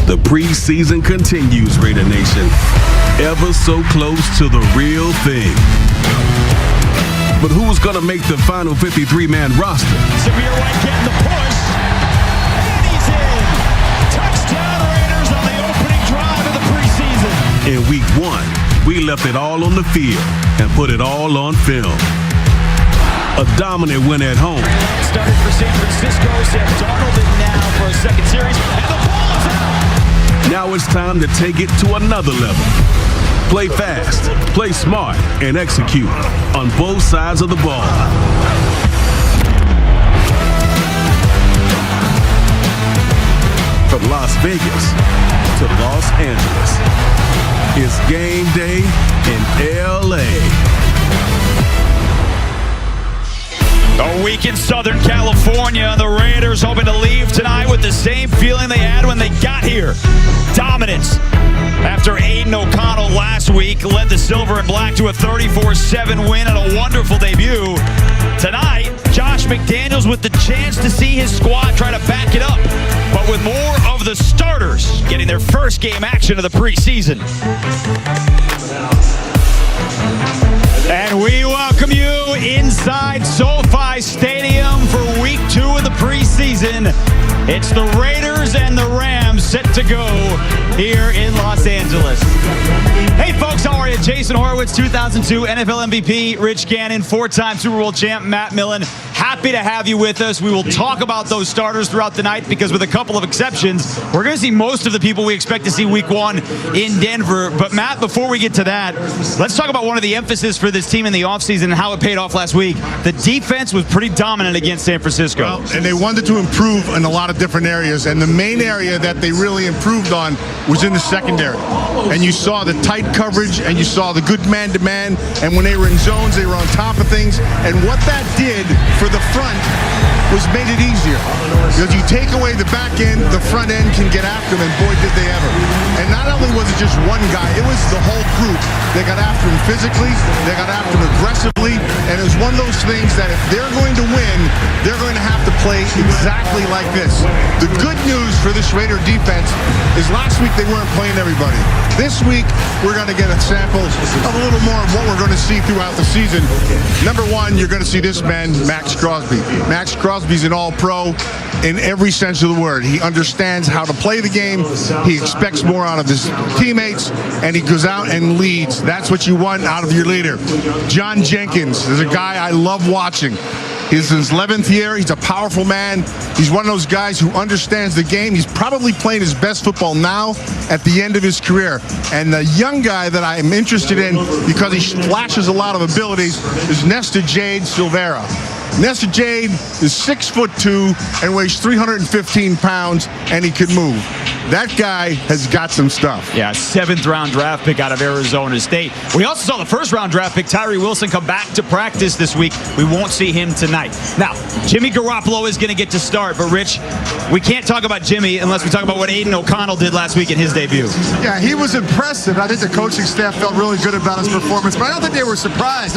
The preseason continues, Raider Nation. Ever so close to the real thing. But who's going to make the final 53-man roster? Severe White getting the push. And he's in. Touchdown Raiders on the opening drive of the preseason. In week 1, we left it all on the field and put it all on film. A dominant win at home. Started for San Francisco. Sam Darnold in now for a second series. And the ball is out. Now it's time to take it to another level. Play fast, play smart, and execute on both sides of the ball. From Las Vegas to Los Angeles, it's game day in L.A. A week in Southern California, the Raiders hoping to leave tonight with the same feeling they had when they got here. Dominance. After Aidon O'Connell last week led the Silver and Black to a 34-7 win and a wonderful debut. Tonight, Josh McDaniels with the chance to see his squad try to back it up, but with more of the starters getting their first game action of the preseason. And we welcome you inside SoFi Stadium for week 2 of the preseason. It's the Raiders and the Rams set to go here in Los Angeles. Hey folks, how are you? Jason Horowitz, 2002 NFL MVP, Rich Gannon, 4-time Super Bowl champ, Matt Millen. Happy to have you with us. We will talk about those starters throughout the night because with a couple of exceptions, we're going to see most of the people we expect to see week 1 in Denver. But Matt, before we get to that, let's talk about one of the emphasis for this team in the offseason and how it paid off last week. The defense was pretty dominant against San Francisco. Well, and they wanted to improve in a lot of different areas, and the main area that they really improved on was in the secondary. And you saw the tight coverage, and you saw the good man-to-man, and when they were in zones, they were on top of things. And what that did for the front was made it easier. Because you take away the back end, the front end can get after them, and boy, did they ever. And not only was it just one guy, it was the whole group. They got after him physically, they got after him aggressively, and it was one of those things that if they're going to win, they're going to have to play exactly like this. The good news for this Raider defense is last week they weren't playing everybody. This week, we're going to get a sample of a little more of what we're going to see throughout the season. Number 1, you're going to see this man, Max Crosby. Max Crosby's an all-pro in every sense of the word. He understands how to play the game. He expects more out of his teammates, and he goes out and leads. That's what you want out of your leader. John Jenkins is a guy I love watching. He's in his 11th year. He's a powerful man. He's one of those guys who understands the game. He's probably playing his best football now at the end of his career. And the young guy that I am interested in because he flashes a lot of abilities is Nesta Jade Silvera. Nesta Jade is 6'2" and weighs 315 pounds, and he can move. That guy has got some stuff. Yeah, 7th-round draft pick out of Arizona State. We also saw the 1st-round draft pick, Tyree Wilson, come back to practice this week. We won't see him tonight. Now, Jimmy Garoppolo is going to get to start, but Rich, we can't talk about Jimmy unless we talk about what Aidon O'Connell did last week in his debut. Yeah, he was impressive. I think the coaching staff felt really good about his performance, but I don't think they were surprised.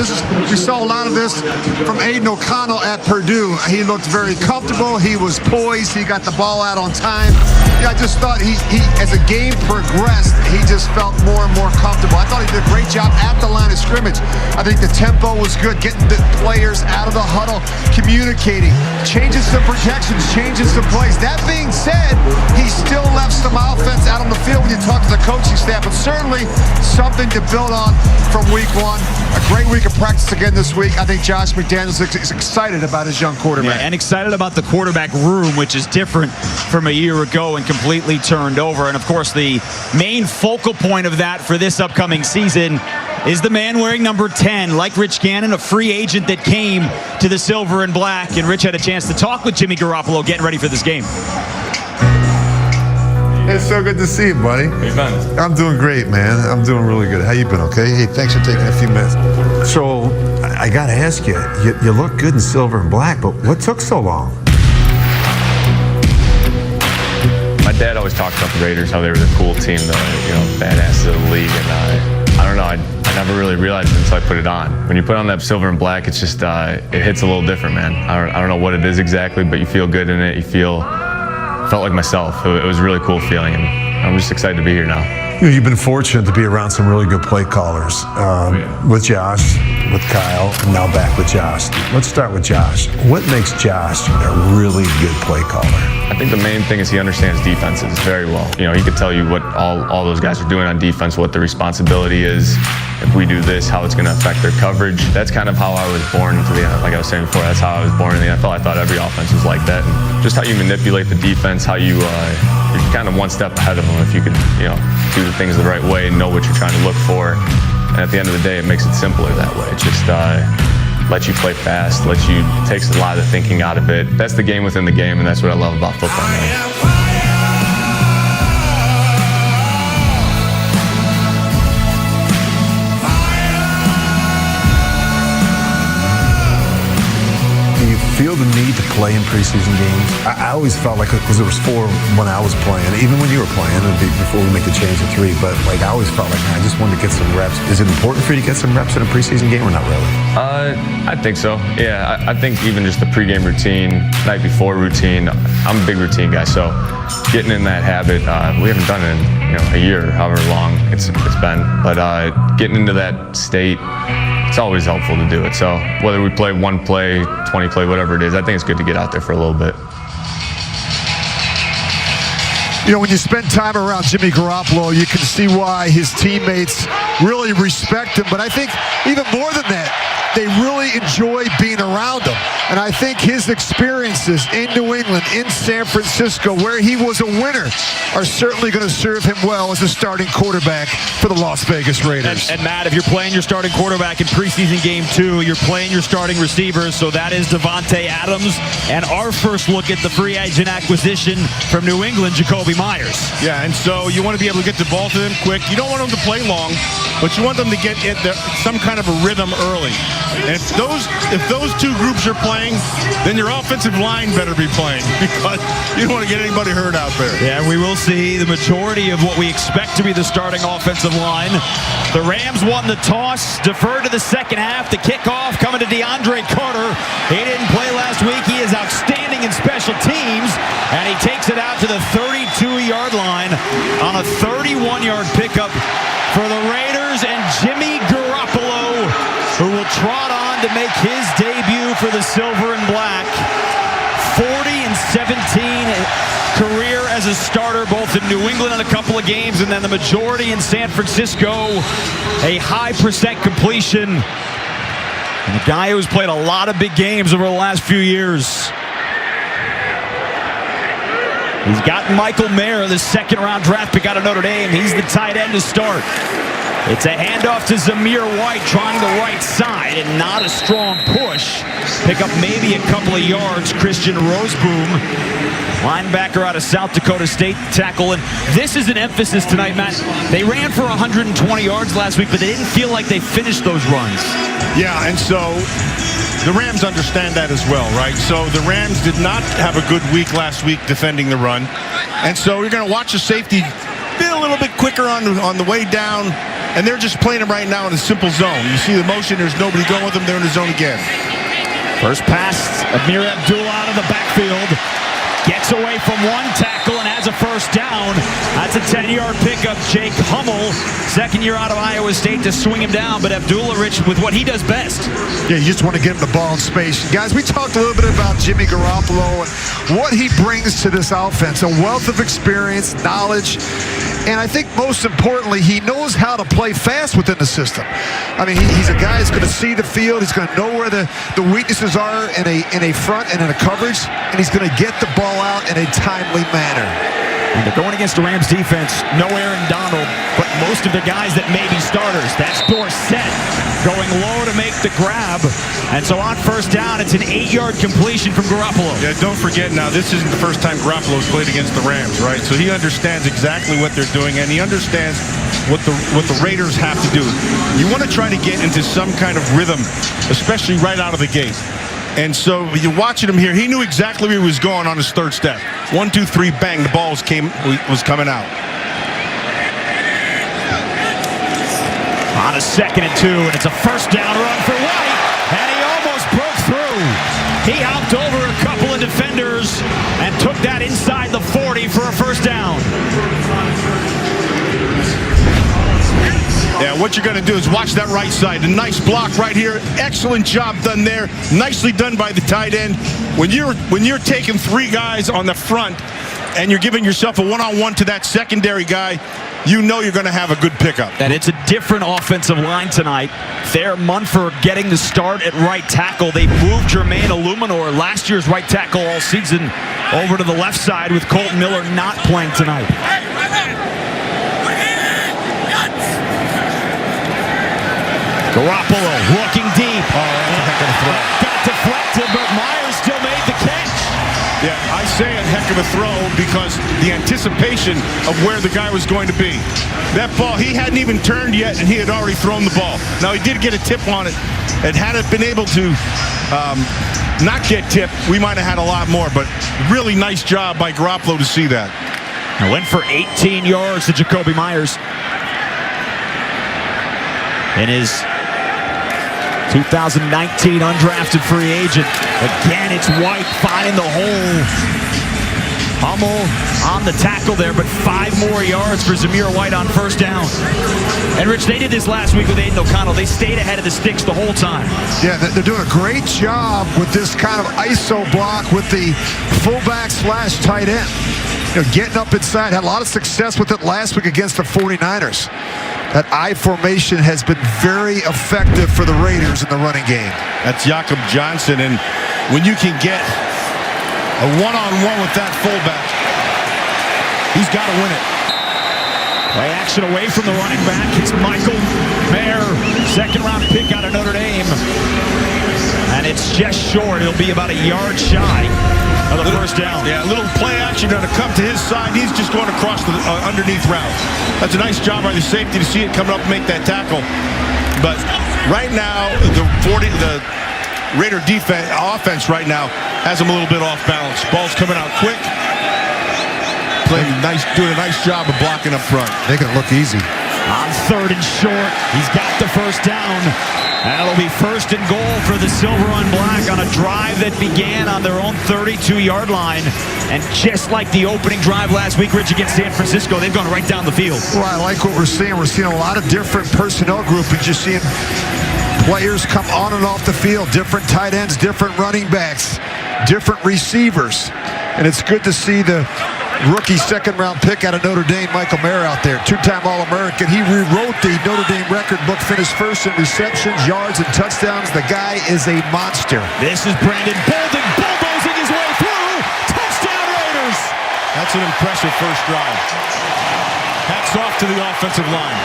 We saw a lot of this from Aidon O'Connell at Purdue. He looked very comfortable. He was poised. He got the ball out on time. Yeah, I just thought he as the game progressed, he just felt more and more comfortable. I thought he did a great job at the line of scrimmage. I think the tempo was good, getting the players out of the huddle, communicating, changing some projections, changing some plays. That being said, he still left some offense out on the field when you talk to the coaching staff, but certainly something to build on from week 1. A great week of practice again this week. I think Josh McDaniels is excited about his young quarterback. Yeah, and excited about the quarterback room, which is different from a year ago and completely turned over. And of course, the main focal point of that for this upcoming season is the man wearing number 10, like Rich Gannon, a free agent that came to the Silver and Black. And Rich had a chance to talk with Jimmy Garoppolo getting ready for this game. It's so good to see you, buddy. How you been? I'm doing great, man. I'm doing really good. How you been, okay? Hey, thanks for taking a few minutes. So, I gotta ask you, you look good in silver and black, but what took so long? My dad always talked about the Raiders, how they were the cool team, the badasses of the league, and I don't know, I never really realized it until I put it on. When you put on that silver and black, it's just it hits a little different, man. I don't know what it is exactly, but you feel good in it. You feel felt like myself. It was a really cool feeling, and I'm just excited to be here now. You've been fortunate to be around some really good play callers with Josh, with Kyle, and now back with Josh. Let's start with Josh. What makes Josh a really good play caller? I think the main thing is he understands defenses very well. You know, he could tell you what all those guys are doing on defense, what the responsibility is. If we do this, how it's going to affect their coverage. That's kind of how I was born into the NFL. Like I was saying before, that's how I was born in the NFL. I thought every offense was like that. And just how you manipulate the defense, how you're kind of one step ahead of them if you could, do the things the right way, know what you're trying to look for. And at the end of the day, it makes it simpler that way. It just lets you play fast, takes a lot of the thinking out of it. That's the game within the game, and that's what I love about football now. Feel the need to play in preseason games? I always felt like, because there was 4 when I was playing, even when you were playing, before we make the change to 3, but I always felt like I just wanted to get some reps. Is it important for you to get some reps in a preseason game or not really? I think so. Yeah, I think even just the pregame routine, night before routine, I'm a big routine guy, so getting in that habit, we haven't done it in a year, however long it's been, but getting into that state, it's always helpful to do it. So whether we play 1 play, 20 play, whatever it is, I think it's good to get out there for a little bit. When you spend time around Jimmy Garoppolo, you can see why his teammates really respect him. But I think even more than that, they really enjoy being around him. And I think his experiences in New England, in San Francisco, where he was a winner, are certainly going to serve him well as a starting quarterback for the Las Vegas Raiders. And Matt, if you're playing your starting quarterback in preseason game 2, you're playing your starting receivers, so that is Devontae Adams. And our first look at the free agent acquisition from New England, Jacoby Myers. Yeah, and so you want to be able to get the ball to them quick. You don't want them to play long, but you want them to get some kind of a rhythm early. And if those 2 groups are playing, then your offensive line better be playing, because you don't want to get anybody hurt out there. Yeah, we will see the majority of what we expect to be the starting offensive line. The Rams won the toss, deferred to the second half. The kickoff coming to DeAndre Carter. He didn't play last week. He is outstanding in special teams, and he takes it out to the 32-yard line on a 31-yard pickup for the Raiders, and Jimmy Garoppolo, who will trot on to make his debut for the Silver and Black. 40-17 career as a starter, both in New England in a couple of games, and then the majority in San Francisco. A high % completion. And a guy who's played a lot of big games over the last few years. He's got Michael Mayer, the 2nd-round draft pick out of Notre Dame. He's the tight end to start. It's a handoff to Zamir White, trying the right side, and not a strong push. Pick up maybe a couple of yards. Christian Roseboom, linebacker out of South Dakota State, tackle. And this is an emphasis tonight, Matt. They ran for 120 yards last week, but they didn't feel like they finished those runs. Yeah, and so the Rams understand that as well, right? So the Rams did not have a good week last week defending the run. And so you're going to watch the safety be a little bit quicker on the way down. And they're just playing him right now in a simple zone. You see the motion, there's nobody going with them, they're in the zone again. First pass, Amir Abdullah out of the backfield. Gets away from one tackle and has a first down. That's a 10-yard pickup. Jake Hummel, 2nd year out of Iowa State, to swing him down. But Abdullah, Rich, with what he does best. Yeah, you just want to get him the ball in space. Guys, we talked a little bit about Jimmy Garoppolo and what he brings to this offense. A wealth of experience, knowledge, and I think most importantly, he knows how to play fast within the system. I mean, he's a guy that's going to see the field. He's going to know where the weaknesses are in a front and in a coverage, and he's going to get the ball out in a timely manner. And they're going against the Rams defense. No Aaron Donald, but most of the guys that may be starters. That's Dorsett going low to make the grab. And so on first down, it's an 8-yard completion from Garoppolo. Yeah, don't forget now, this isn't the first time Garoppolo's played against the Rams, right? So he understands exactly what they're doing, and he understands what the Raiders have to do. You want to try to get into some kind of rhythm, especially right out of the gate. And so you're watching him here. He knew exactly where he was going on his 3rd step. 1, 2, 3, bang, the ball was coming out. On a 2nd and 2, and it's a first down run for White, and he almost broke through. He hopped over a couple of defenders and took that inside the 40. Yeah, what you're going to do is watch that right side. A nice block right here. Excellent job done there. Nicely done by the tight end. When you're taking 3 guys on the front and you're giving yourself a one-on-one to that secondary guy, you know you're going to have a good pickup. And it's a different offensive line tonight. Thayer Munford getting the start at right tackle. They moved Jermaine Illuminor, last year's right tackle all season, over to the left side with Colton Miller not playing tonight. Garoppolo looking deep. Oh, that's a heck of a throw. Got deflected, but Myers still made the catch. Yeah, I say a heck of a throw because the anticipation of where the guy was going to be. That ball, he hadn't even turned yet, and he had already thrown the ball. Now, he did get a tip on it, and had it been able to not get tipped, we might have had a lot more, but really nice job by Garoppolo to see that. I went for 18 yards to Jacoby Myers. In his 2019 undrafted free agent. Again, it's White finding the hole. Hummel on the tackle there, but 5 more yards for Zamir White on first down. And Rich, they did this last week with Aidon O'Connell. They stayed ahead of the sticks the whole time. Yeah, they're doing a great job with this kind of ISO block with the fullback / tight end. You know, getting up inside. Had a lot of success with it last week against the 49ers. That I formation has been very effective for the Raiders in the running game. That's Jakob Johnson, and when you can get a one-on-one with that fullback, he's got to win it. Play action away from the running back. It's Michael Mayer, second-round pick out of Notre Dame. And it's just short. It'll be about a yard shy of the first down. Yeah, a little play action going to come to his side. He's just going across the underneath route. That's a nice job by the safety to see it coming up and make that tackle. But right now, the Raider offense right now has him a little bit off balance. Ball's coming out quick. Doing a nice job of blocking up front. Making it look easy. On 3rd and short, he's got the first down. That'll be 1st and goal for the Silver and Black on a drive that began on their own 32-yard line. And just like the opening drive last week, Rich, against San Francisco, they've gone right down the field. Well, I like what we're seeing. We're seeing a lot of different personnel groupings. You're seeing players come on and off the field, different tight ends, different running backs, different receivers. And it's good to see the rookie second-round pick out of Notre Dame, Michael Mayer, out there. 2-time All-American. He rewrote the Notre Dame record book, finished first in receptions, yards, and touchdowns. The guy is a monster. This is Brandon Bolden bulldozing his way through. Touchdown Raiders. That's an impressive first drive. Hats off to the offensive line.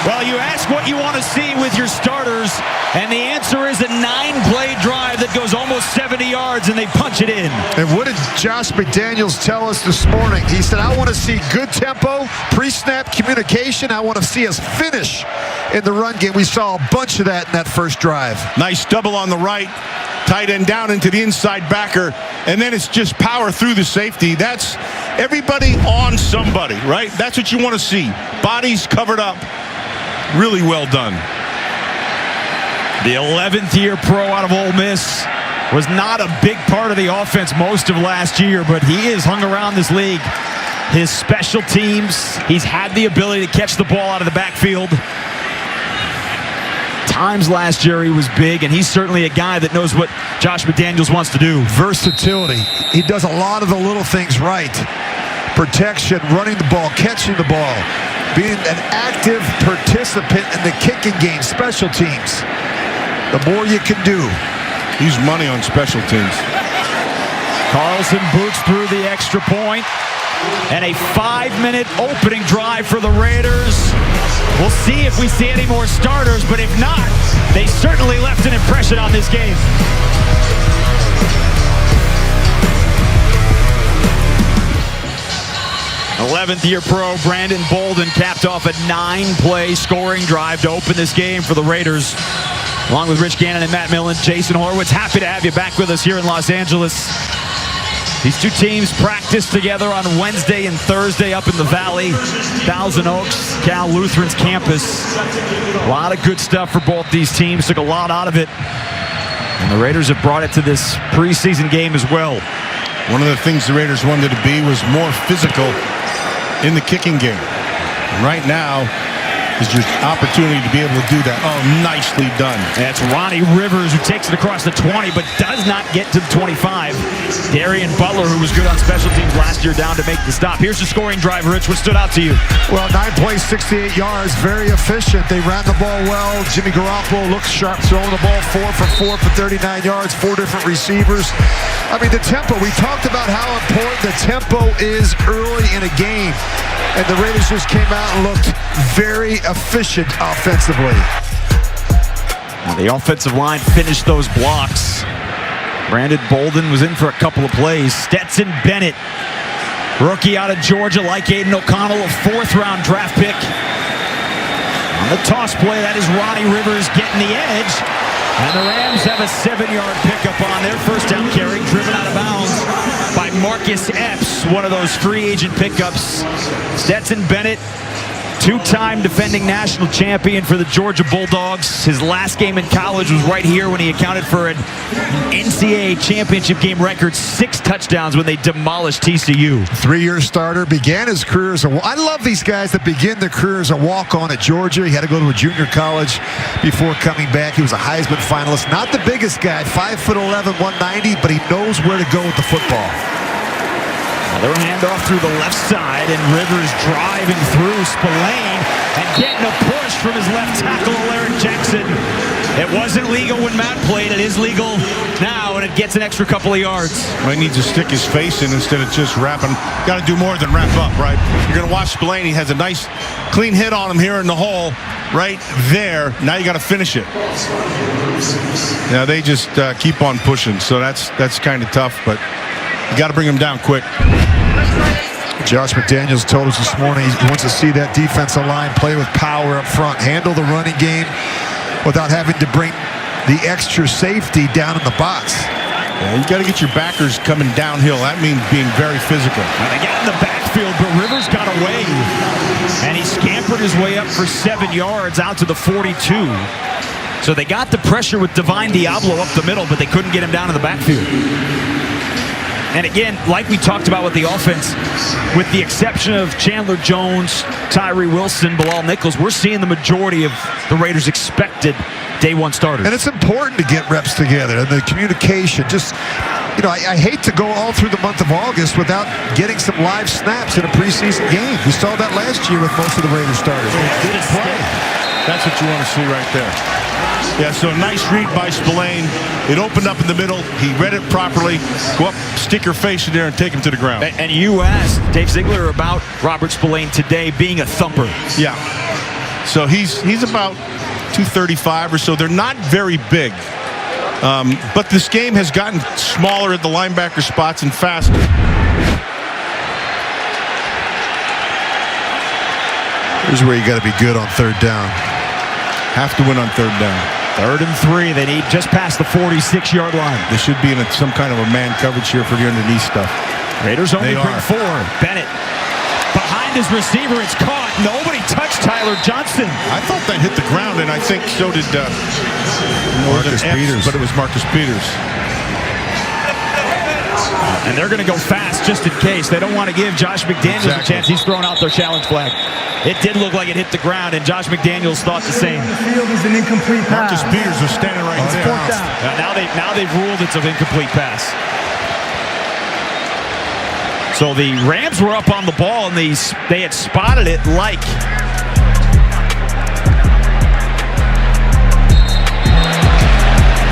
Well, you ask what you want to see with your starters, and the answer is a 9-play drive that goes almost 70 yards, and they punch it in. And what did Josh McDaniels tell us this morning? He said, I want to see good tempo, pre-snap communication. I want to see us finish in the run game. We saw a bunch of that in that first drive. Nice double on the right. Tight end down into the inside backer, and then it's just power through the safety. That's everybody on somebody, right? That's what you want to see. Bodies covered up. Really well done. The 11th-year pro out of Ole Miss was not a big part of the offense most of last year, but he has hung around this league. His special teams, he's had the ability to catch the ball out of the backfield. Times last year he was big, and he's certainly a guy that knows what Josh McDaniels wants to do. Versatility. He does a lot of the little things right. Protection, running the ball, catching the ball, being an active participant in the kicking game, special teams. The more you can do. He's money on special teams. Carlson boots through the extra point, and a 5-minute opening drive for the Raiders. We'll see if we see any more starters, but if not, they certainly left an impression on this game. 11th-year pro Brandon Bolden capped off a 9-play scoring drive to open this game for the Raiders. Along with Rich Gannon and Matt Millen, Jason Horwitz, happy to have you back with us here in Los Angeles. These two teams practiced together on Wednesday and Thursday up in the Valley. Thousand Oaks, Cal Lutheran's campus. A lot of good stuff for both these teams. Took a lot out of it. And the Raiders have brought it to this preseason game as well. One of the things the Raiders wanted to be was more physical in the kicking game. Right now is your opportunity to be able to do that. Oh, nicely done. That's Ronnie Rivers, who takes it across the 20, but does not get to the 25. Darian Butler, who was good on special teams last year, down to make the stop. Here's the scoring drive, Rich. What stood out to you? Well, 9 plays, 68 yards, very efficient. They ran the ball well. Jimmy Garoppolo looks sharp throwing the ball, 4 for 4 for 39 yards, 4 different receivers. I mean, the tempo, we talked about how important the tempo is early in a game. And the Raiders just came out and looked very efficient offensively. Now the offensive line finished those blocks. Brandon Bolden was in for a couple of plays. Stetson Bennett, rookie out of Georgia, like Aidon O'Connell, a 4th-round draft pick. On the toss play, that is Ronnie Rivers getting the edge. And the Rams have a 7-yard pickup on their first down carry, driven out of bounds by Marcus Epps, one of those free agent pickups. Stetson Bennett, 2-time defending national champion for the Georgia Bulldogs. His last game in college was right here when he accounted for an NCAA championship game record, 6 touchdowns when they demolished TCU. 3-year starter, began his career as I love these guys that begin their career as a walk-on at Georgia. He had to go to a junior college before coming back. He was a Heisman finalist. Not the biggest guy, 5'11", 190, but he knows where to go with the football. Another handoff through the left side, and Rivers driving through Spillane and getting a push from his left tackle, Alaric Jackson. It wasn't legal when Matt played. It is legal now, and it gets an extra couple of yards. Might need to stick his face in instead of just wrapping. Got to do more than wrap up, right? You're going to watch Spillane. He has a nice, clean hit on him here in the hole, right there. Now you got to finish it. Now they just keep on pushing, so that's kind of tough, but you got to bring him down quick. Josh McDaniels told us this morning he wants to see that defensive line play with power up front, handle the running game without having to bring the extra safety down in the box. Yeah, you got to get your backers coming downhill. That means being very physical. And they got in the backfield, but Rivers got away. And he scampered his way up for 7 yards out to the 42. So they got the pressure with Divine Diablo up the middle, but they couldn't get him down in the backfield. And again, like we talked about with the offense, with the exception of Chandler Jones, Tyree Wilson, Bilal Nichols, we're seeing the majority of the Raiders' expected day one starters. And it's important to get reps together and the communication. Just, you know, I hate to go all through the month of August without getting some live snaps in a preseason game. We saw that last year with most of the Raiders starters. They didn't play. That's what you want to see right there. Yeah, so a nice read by Spillane. It opened up in the middle. He read it properly. Go up, stick your face in there, and take him to the ground. And you asked Dave Ziegler about Robert Spillane today being a thumper. Yeah. So he's about 235 or so. They're not very big. But this game has gotten smaller at the linebacker spots and faster. Here's where you got to be good on 3rd down. Have to win on 3rd down. 3rd and 3. They need just past the 46-yard line. They should be in some kind of a man coverage here for the underneath stuff. Raiders only bring 4. Bennett behind his receiver. It's caught. Nobody touched Tyler Johnson. I thought that hit the ground, and I think so did Marcus Peters. But it was Marcus Peters. And they're going to go fast just in case. They don't want to give Josh McDaniels a chance. He's throwing out their challenge flag. It did look like it hit the ground, and Josh McDaniels thought the same. The field is an incomplete pass. Marcus Peters was standing right there. Now they've ruled it's an incomplete pass. So the Rams were up on the ball, and they had spotted it like.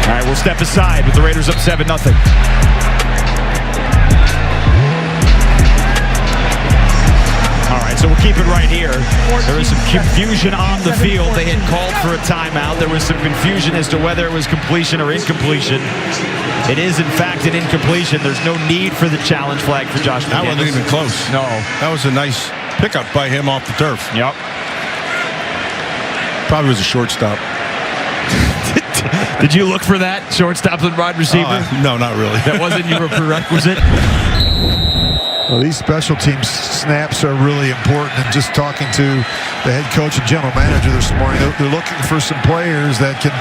All right, we'll step aside with the Raiders up 7-0. So we'll keep it right here. There was some confusion on the field. They had called for a timeout. There was some confusion as to whether it was completion or incompletion. It is, in fact, an incompletion. There's no need for the challenge flag for Josh McDaniels. That wasn't even close. No. That was a nice pickup by him off the turf. Yep. Probably was a shortstop. Did you look for that? Shortstop and wide receiver? No, not really. That wasn't your prerequisite? Well, these special teams snaps are really important. And just talking to the head coach and general manager this morning, they're looking for some players that can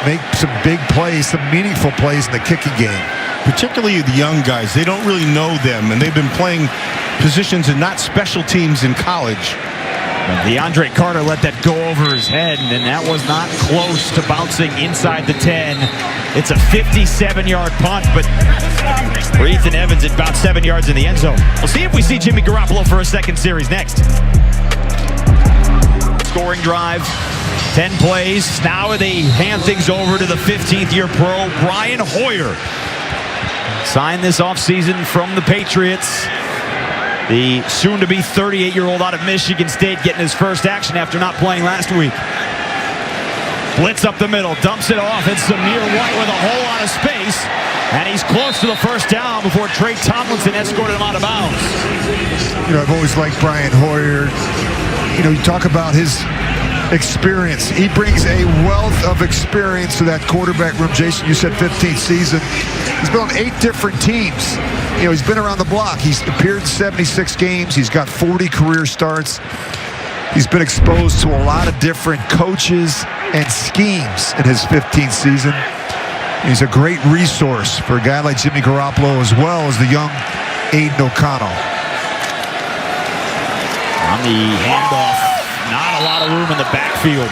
make some big plays, some meaningful plays in the kicking game. Particularly the young guys. They don't really know them, and they've been playing positions and not special teams in college. DeAndre Carter let that go over his head, and that was not close to bouncing inside the 10. It's a 57-yard punt, but for Ethan Evans, it's about 7 yards in the end zone. We'll see if we see Jimmy Garoppolo for a second series next. Scoring drive, 10 plays. Now they hand things over to the 15th-year pro, Brian Hoyer. Signed this offseason from the Patriots. The soon-to-be 38-year-old out of Michigan State getting his first action after not playing last week. Blitz up the middle, dumps it off. It's Zamir White with a whole lot of space. And he's close to the first down before Trey Tomlinson escorted him out of bounds. I've always liked Brian Hoyer. You talk about his experience. He brings a wealth of experience to that quarterback room. Jason, you said 15th season. He's been on 8 different teams. He's been around the block. He's appeared in 76 games. He's got 40 career starts. He's been exposed to a lot of different coaches and schemes in his 15th season. He's a great resource for a guy like Jimmy Garoppolo as well as the young Aidon O'Connell. On the handoff, not a lot of room in the backfield.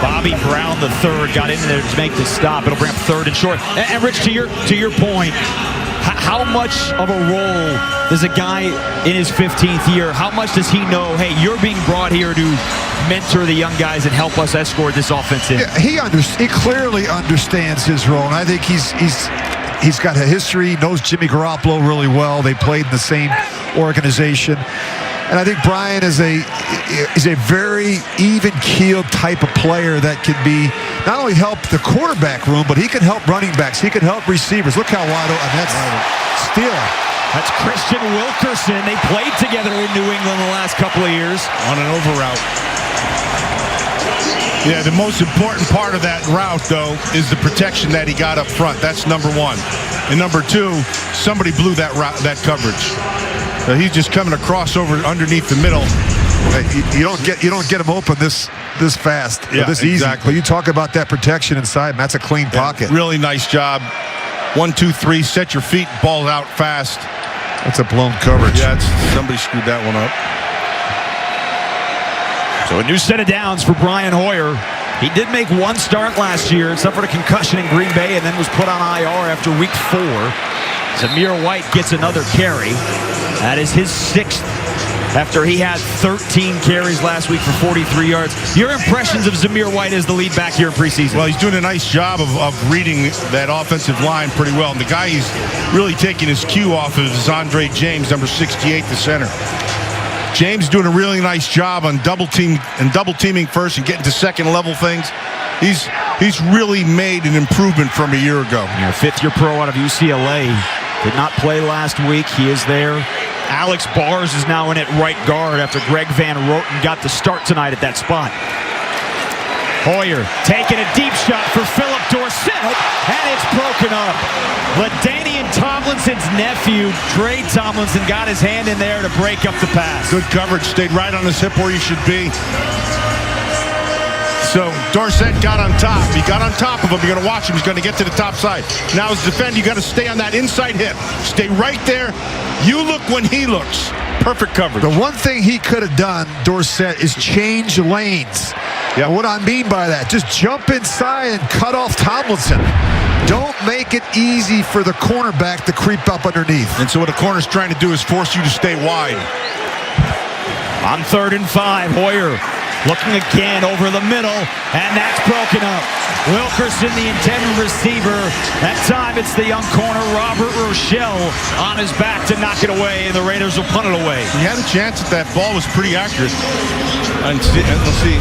Bobby Brown, the third, got in there to make the stop. It'll bring up 3rd and short. And Rich, to your point, how much of a role does a guy in his 15th year, how much does he know, hey, you're being brought here to mentor the young guys and help us escort this offense in? Yeah, he clearly understands his role, and I think he's got a history. He knows Jimmy Garoppolo really well. They played in the same organization. And I think Brian is a very even-keeled type of player that can be not only help the quarterback room, but he can help running backs. He can help receivers. Look how wide open. That's steal. That's Christian Wilkerson. They played together in New England the last couple of years. On an over route. Yeah, the most important part of that route, though, is the protection that he got up front. That's number 1. And number 2, somebody blew that coverage. He's just coming across over underneath the middle. You don't get him open this fast, this easy. Exactly. But you talk about that protection inside, and that's a clean pocket. Really nice job. 1, 2, 3. Set your feet. Ball out fast. That's a blown coverage. Yeah, somebody screwed that one up. So a new set of downs for Brian Hoyer. He did make 1 start last year, suffered a concussion in Green Bay, and then was put on IR after week 4. Zamir White gets another carry. That is his 6th after he had 13 carries last week for 43 yards. Your impressions of Zamir White as the lead back here in preseason? Well, he's doing a nice job of reading that offensive line pretty well. And the guy he's really taking his cue off of is Andre James, number 68, the center. James doing a really nice job on double teaming first and getting to second level things. He's really made an improvement from a year ago. Yeah, 5th-year pro out of UCLA. Did not play last week. He is there. Alex Bars is now in at right guard after Greg Van Roten got the start tonight at that spot. Hoyer taking a deep shot for Philip Dorsett, and it's broken up. LaDainian Tomlinson's nephew, Trey Tomlinson, got his hand in there to break up the pass. Good coverage. Stayed right on his hip where you should be. So Dorsett got on top. He got on top of him. You're going to watch him. He's going to get to the top side. Now as a defender, you got to stay on that inside hip. Stay right there. You look when he looks. Perfect coverage. The one thing he could have done, Dorsett, is change lanes. Yeah, what I mean by that, just jump inside and cut off Tomlinson. Don't make it easy for the cornerback to creep up underneath. And so what a corner's trying to do is force you to stay wide. On 3rd and 5, Hoyer looking again over the middle, and that's broken up. Wilkerson, the intended receiver. That time it's the young corner, Robert Rochelle, on his back to knock it away, and the Raiders will punt it away. He had a chance that ball was pretty accurate. And let's see.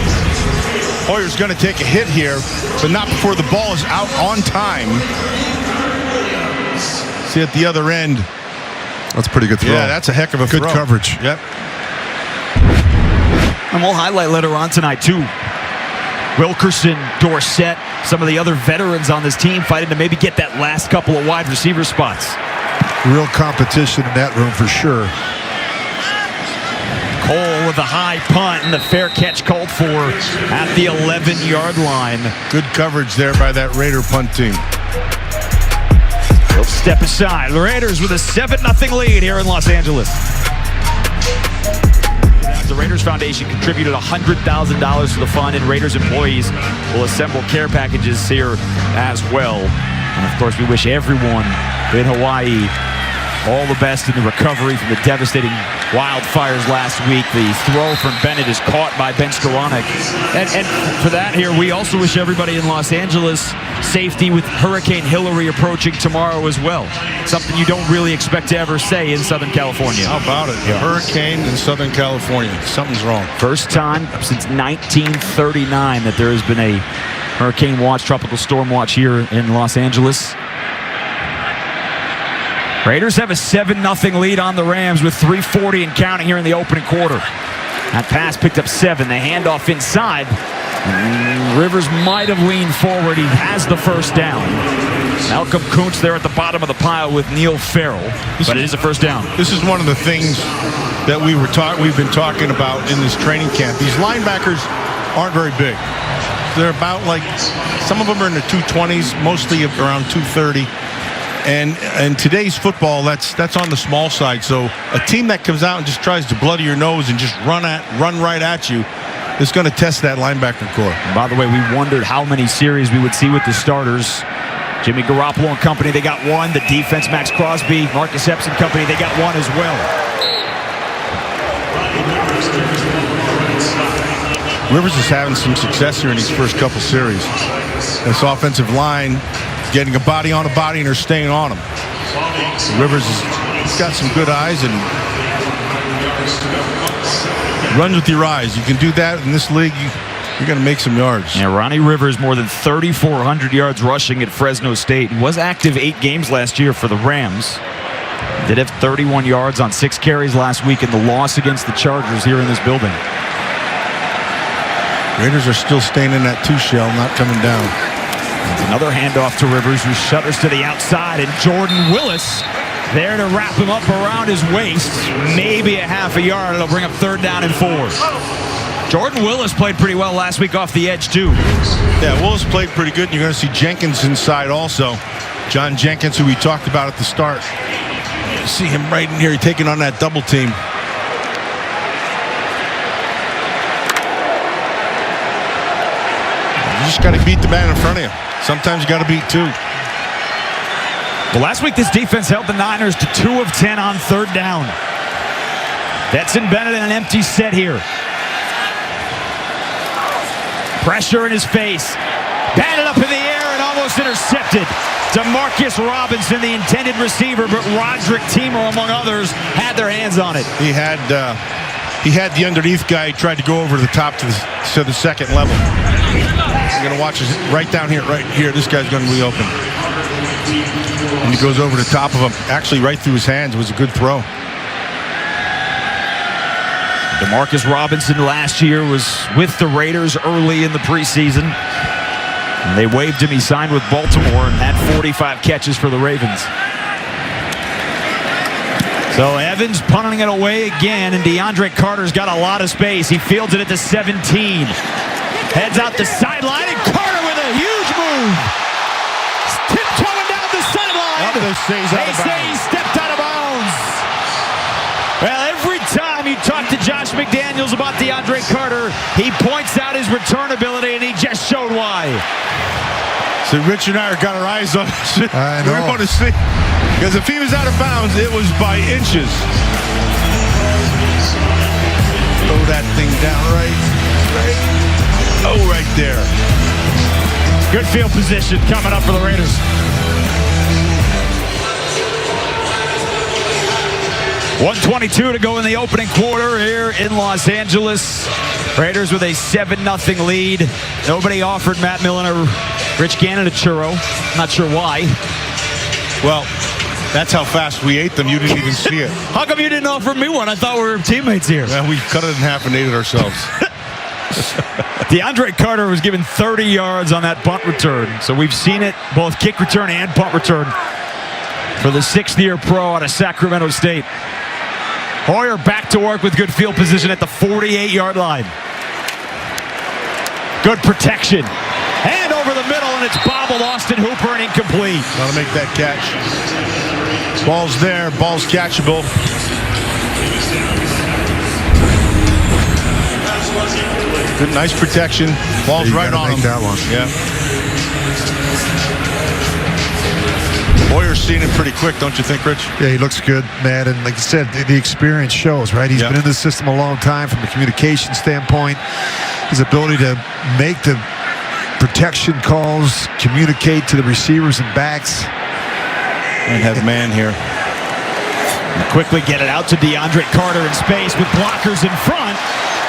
Hoyer's going to take a hit here, but not before the ball is out on time. See at the other end. That's a pretty good throw. Yeah, that's a heck of a good throw. coverage. Yep. And we'll highlight later on tonight, too. Wilkerson, Dorsett, some of the other veterans on this team fighting to maybe get that last couple of wide receiver spots. Real competition in that room for sure. Cole with a high punt and the fair catch called for at the 11-yard line. Good coverage there by that Raider punt team. They'll step aside. The Raiders with a 7-0 lead here in Los Angeles. The Raiders Foundation contributed $100,000 to the fund, and Raiders employees will assemble care packages here as well. And of course, we wish everyone in Hawaii all the best in the recovery from the devastating wildfires last week. The throw from Bennett is caught by Ben Skoranek. And for that here, we also wish everybody in Los Angeles safety with Hurricane Hillary approaching tomorrow as well. Something you don't really expect to ever say in Southern California. How about it? Yeah. Hurricane in Southern California. Something's wrong. First time since 1939 that there has been a hurricane watch, tropical storm watch here in Los Angeles. Raiders have a 7-0 lead on the Rams with 3:40 and counting here in the opening quarter. That pass picked up 7. The handoff inside. Rivers might have leaned forward. He has the first down. Malcolm Kuntz there at the bottom of the pile with Neil Farrell, but it is a first down. This is one of the things that we've been talking about in this training camp. These linebackers aren't very big. They're about like, some of them are in the 220s, mostly around 230. And today's football, that's on the small side. So a team that comes out and just tries to bloody your nose and just run right at you is going to test that linebacker core. And by the way, we wondered how many series we would see with the starters. Jimmy Garoppolo and company, they got 1. The defense, Max Crosby, Marcus Epps and company, they got 1 as well. Rivers is having some success here in these first couple series. This offensive line getting a body on a body, and they're staying on him. Rivers has got some good eyes and runs with your eyes. You can do that in this league. You're going to make some yards. Yeah, Ronnie Rivers more than 3,400 yards rushing at Fresno State. He was active 8 games last year for the Rams. Did have 31 yards on 6 carries last week in the loss against the Chargers here in this building. Raiders are still staying in that 2 shell, not coming down. Another handoff to Rivers, who shutters to the outside, and Jordan Willis there to wrap him up around his waist. Maybe a half a yard. It'll bring up 3rd down and 4. Jordan Willis played pretty well last week off the edge, too. Yeah, Willis played pretty good. You're going to see Jenkins inside also. John Jenkins, who we talked about at the start. You see him right in here taking on that double team. You just got to beat the man in front of you. Sometimes you got to beat 2. Well, last week this defense held the Niners to 2 of 10 on 3rd down. Stetson Bennett in an empty set here. Pressure in his face. Batted up in the air and almost intercepted. DeMarcus Robinson, the intended receiver, but Roderick Timo, among others, had their hands on it. He had the underneath guy. He tried to go over the top to the second level. You're going to watch this right down here, right here. This guy's going to be open. And he goes over the top of him. Actually, right through his hands. It was a good throw. DeMarcus Robinson last year was with the Raiders early in the preseason. And they waived him. He signed with Baltimore and had 45 catches for the Ravens. So Evans punting it away again, and DeAndre Carter's got a lot of space. He fields it at the 17. Heads out the sideline, and Carter with a huge move. Tiptoeing down the sideline. They say he stepped out of bounds. Well, every time you talk to Josh McDaniels about DeAndre Carter, he points out his return ability, and he just showed why. So Rich and I got our eyes on it. I know. We want to see. Because if he was out of bounds, it was by inches. Throw that thing down right. Oh, right there. Good field position coming up for the Raiders. .122 to go in the opening quarter here in Los Angeles. Raiders with a 7-0 lead. Nobody offered Matt Millen or Rich Gannon a churro. Not sure why. Well, that's how fast we ate them. You didn't even see it. How come you didn't offer me one? I thought we were teammates here. Well, we cut it in half and ate it ourselves. DeAndre Carter was given 30 yards on that punt return. So we've seen it, both kick return and punt return, for the 6th-year pro out of Sacramento State. Hoyer back to work with good field position at the 48-yard line. Good protection. And over the middle, and it's bobbled. Austin Hooper, and incomplete. Got to make that catch. Ball's there. Ball's catchable. Good, nice protection. Ball's right on him. That one. Yeah. Hoyer's seen him pretty quick, don't you think, Rich? Yeah, he looks good, man. And like you said, the experience shows, right? He's been in the system a long time from a communication standpoint. His ability to make the protection calls, communicate to the receivers and backs. And have man here. Quickly get it out to DeAndre Carter in space with blockers in front.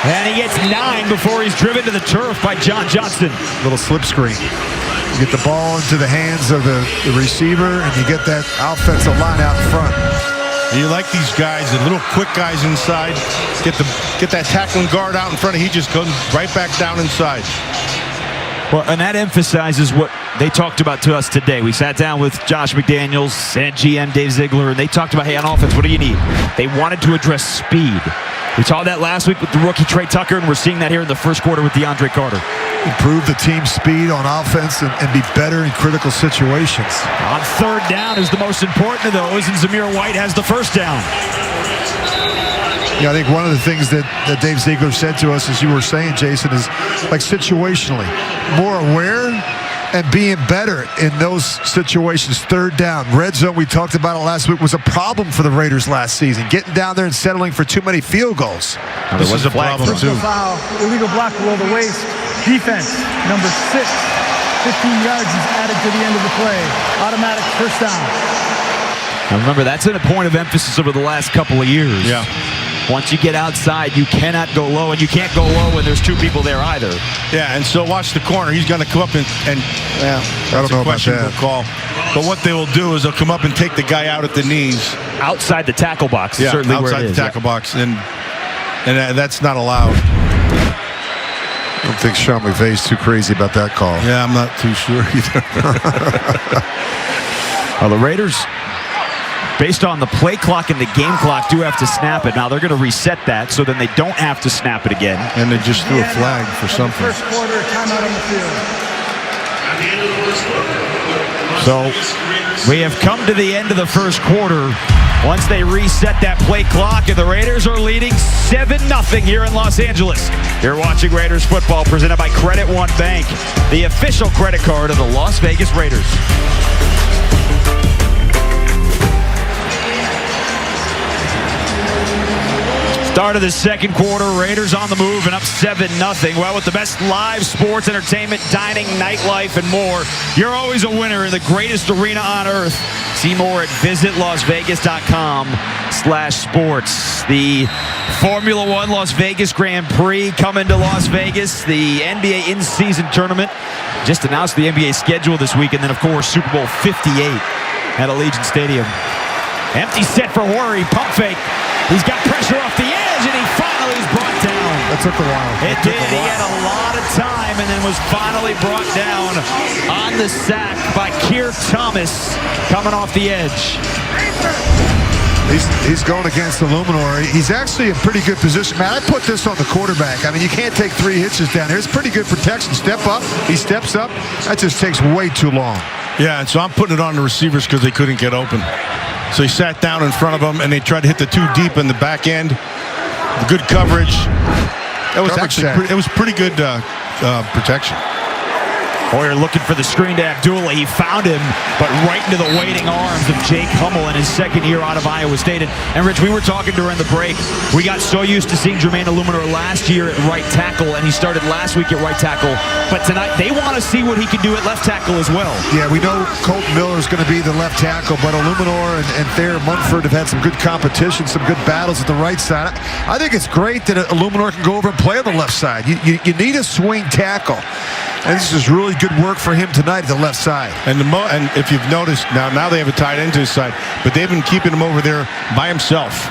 And he gets 9 before he's driven to the turf by John Johnson. Little slip screen. You get the ball into the hands of the receiver, and you get that offensive line out in front. You like these guys, the little quick guys inside. Get that tackling guard out in front of. He just goes right back down inside. Well, and that emphasizes what they talked about to us today. We sat down with Josh McDaniels and GM Dave Ziegler, and they talked about, hey, on offense, what do you need? They wanted to address speed. We saw that last week with the rookie Trey Tucker, and we're seeing that here in the first quarter with DeAndre Carter. Improve the team's speed on offense and be better in critical situations. On third down is the most important of those, and Zamir White has the first down. Yeah, I think one of the things that Dave Ziegler said to us, as you were saying, Jason, is like situationally, more aware and being better in those situations. Third down, red zone, we talked about it last week, was a problem for the Raiders last season, getting down there and settling for too many field goals. This is a problem, too. Foul, illegal block below the waist. Defense, number 6. 15 yards is added to the end of the play. Automatic first down. Now remember, that's been a point of emphasis over the last couple of years. Yeah. Once you get outside, you cannot go low, and you can't go low when there's 2 people there either. Yeah, and so watch the corner. He's going to come up and I don't know about that call. But what they will do is they'll come up and take the guy out at the knees. Outside the tackle box, Yeah, certainly outside where it the is. tackle box, and that's not allowed. I don't think Sean McVay's too crazy about that call. Yeah, I'm not too sure either. Well, the Raiders, based on the play clock and the game clock, do have to snap it. Now they're going to reset that so then they don't have to snap it again. And they just threw a flag for something. First quarter, timeout on the field. So we have come to the end of the first quarter. Once they reset that play clock, and the Raiders are leading 7-0 here in Los Angeles. You're watching Raiders football presented by Credit One Bank, the official credit card of the Las Vegas Raiders. Start of the second quarter, Raiders on the move and up 7-0. Well, with the best live sports, entertainment, dining, nightlife, and more, you're always a winner in the greatest arena on earth. See more at visitlasvegas.com/sports. The Formula One Las Vegas Grand Prix coming to Las Vegas. The NBA in-season tournament just announced the NBA schedule this week, and then, of course, Super Bowl 58 at Allegiant Stadium. Empty set for Horry, pump fake. He's got pressure off the edge, and he finally is brought down. That took a while. It did. He had a lot of time and then was finally brought down on the sack by Keir Thomas coming off the edge. He's going against the Luminor. He's actually in pretty good position. Man, I put this on the quarterback. I mean, you can't take 3 hitches down here. It's pretty good protection. Step up. He steps up. That just takes way too long. Yeah, and so I'm putting it on the receivers because they couldn't get open. So he sat down in front of them, and they tried to hit the 2 deep in the back end. Good coverage. That was it was pretty good protection. Hoyer looking for the screen to Abdullah. He found him, but right into the waiting arms of Jake Hummel in his second year out of Iowa State. And Rich, we were talking during the break. We got so used to seeing Jermaine Illuminor last year at right tackle, and he started last week at right tackle. But tonight, they want to see what he can do at left tackle as well. Yeah, we know Colton Miller is going to be the left tackle, but Illuminor and Thayer Munford have had some good competition, some good battles at the right side. I think it's great that Illuminor can go over and play on the left side. You need a swing tackle. And this is really good work for him tonight at the left side. And if you've noticed, now they have a tight end to his side, but they've been keeping him over there by himself,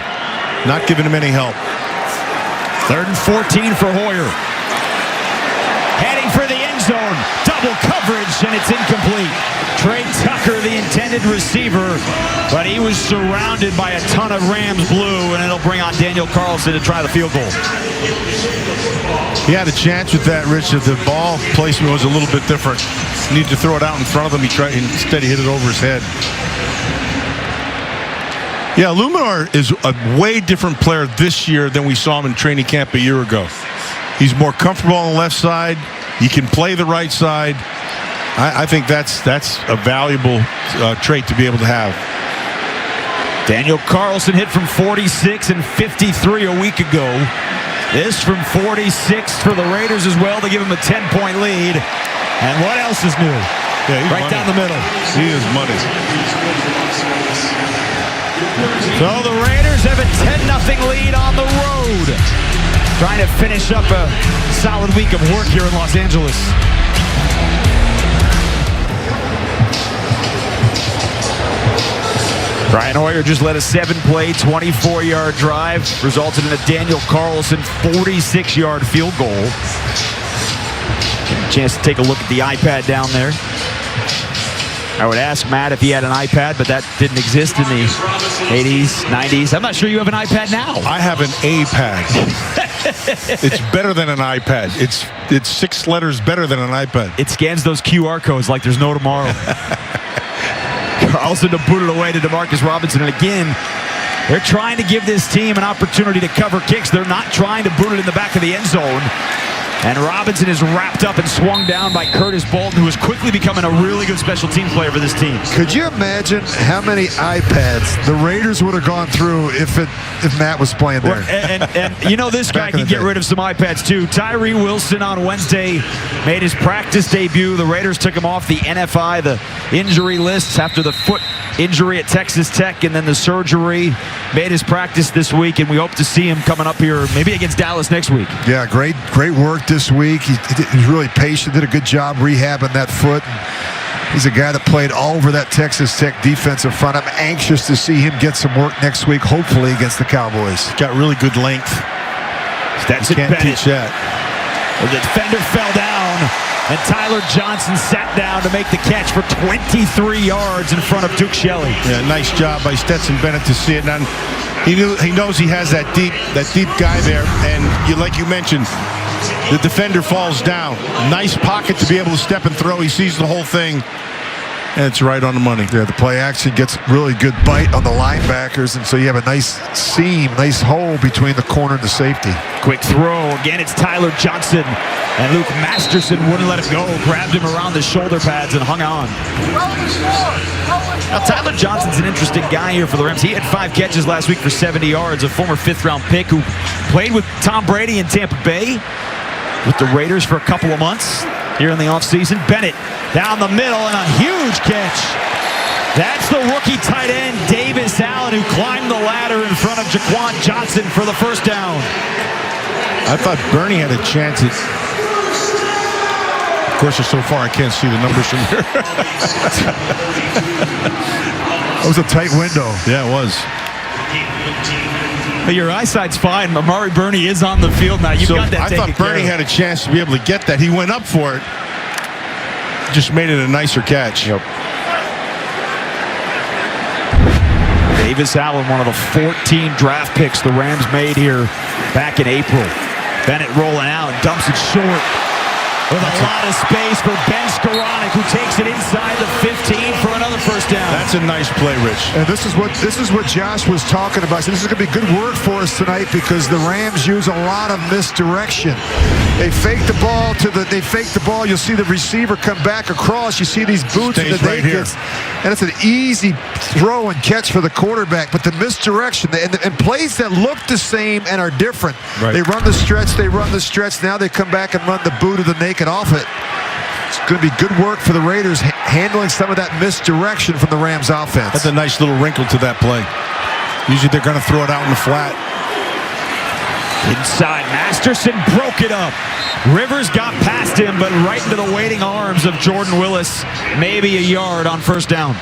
not giving him any help. 3rd and 14 for Hoyer. Heading for the end zone. Double coverage, and it's incomplete. Trey Tucker, the intended receiver, but he was surrounded by a ton of Rams blue, and it'll bring on Daniel Carlson to try the field goal. He had a chance with that, Rich, if the ball placement was a little bit different. He needed to throw it out in front of him. Instead, he hit it over his head. Yeah, Illuminor is a way different player this year than we saw him in training camp a year ago. He's more comfortable on the left side. He can play the right side. I think that's a valuable trait to be able to have. Daniel Carlson hit from 46 and 53 a week ago. This from 46 for the Raiders as well to give him a 10-point lead. And what else is new? Yeah, he's right money. down the middle. He is money. So the Raiders have a 10-0 lead on the road. Trying to finish up a solid week of work here in Los Angeles. Brian Hoyer just led a 7-play, 24-yard drive, resulted in a Daniel Carlson 46-yard field goal. Get a chance to take a look at the iPad down there. I would ask Matt if he had an iPad, but that didn't exist in the 80s, 90s. I'm not sure you have an iPad now. I have an A-pad. It's better than an iPad. It's 6 letters better than an iPad. It scans those QR codes like there's no tomorrow. Carlson to boot it away to DeMarcus Robinson. And again, they're trying to give this team an opportunity to cover kicks. They're not trying to boot it in the back of the end zone. And Robinson is wrapped up and swung down by Curtis Bolton, who is quickly becoming a really good special team player for this team. Could you imagine how many iPads the Raiders would have gone through if Matt was playing there? And you know this guy can get rid of some iPads too. Tyree Wilson on Wednesday made his practice debut. The Raiders took him off the NFI, the injury lists, after the foot injury at Texas Tech and then the surgery. Made his practice this week, and we hope to see him coming up here maybe against Dallas next week. Yeah, great work this week. He's really patient, did a good job rehabbing that foot. He's a guy that played all over that Texas Tech defensive front. I'm anxious to see him get some work next week, hopefully against the Cowboys. Got really good length. That's Can't teach that. The defender fell down, and Tyler Johnson sat down to make the catch for 23 yards in front of Duke Shelley. Yeah, nice job by Stetson Bennett to see it. And he knows he has that deep guy there. And like you mentioned, the defender falls down. Nice pocket to be able to step and throw. He sees the whole thing, and it's right on the money. Yeah, the play action gets really good bite on the linebackers, and so you have a nice seam, nice hole between the corner and the safety. Quick throw. Again, it's Tyler Johnson. And Luke Masterson wouldn't let him go. Grabbed him around the shoulder pads and hung on. Now, Tyler Johnson's an interesting guy here for the Rams. He had 5 catches last week for 70 yards. A former 5th-round pick who played with Tom Brady in Tampa Bay, with the Raiders for a couple of months here in the offseason. Bennett down the middle and a huge catch. That's the rookie tight end, Davis Allen, who climbed the ladder in front of Jaquan Johnson for the first down. I thought Bernie had a chance at... Of course, so far I can't see the numbers from here. That was a tight window. Yeah, it was. Your eyesight's fine. Amari Burney is on the field now. You've got that I thought Bernie had a chance to be able to get that. He went up for it. Just made it a nicer catch. Yep. Davis Allen, one of the 14 draft picks the Rams made here back in April. Bennett rolling out, dumps it short. With a lot of space for Ben Skoranek, who takes it inside the 15 for another first down. That's a nice play, Rich. And this is what Josh was talking about. So this is going to be good work for us tonight because the Rams use a lot of misdirection. They fake the ball You'll see the receiver come back across. You see these boots Stays that they right here. get, and it's an easy throw and catch for the quarterback. But the misdirection and plays that look the same and are different. Right. They run the stretch. Now they come back and run the boot of the naked off it. It's going to be good work for the Raiders handling some of that misdirection from the Rams offense. That's a nice little wrinkle to that play. Usually they're going to throw it out in the flat. Inside, Masterson broke it up. Rivers got past him, but right into the waiting arms of Jordan Willis. Maybe a yard on first down.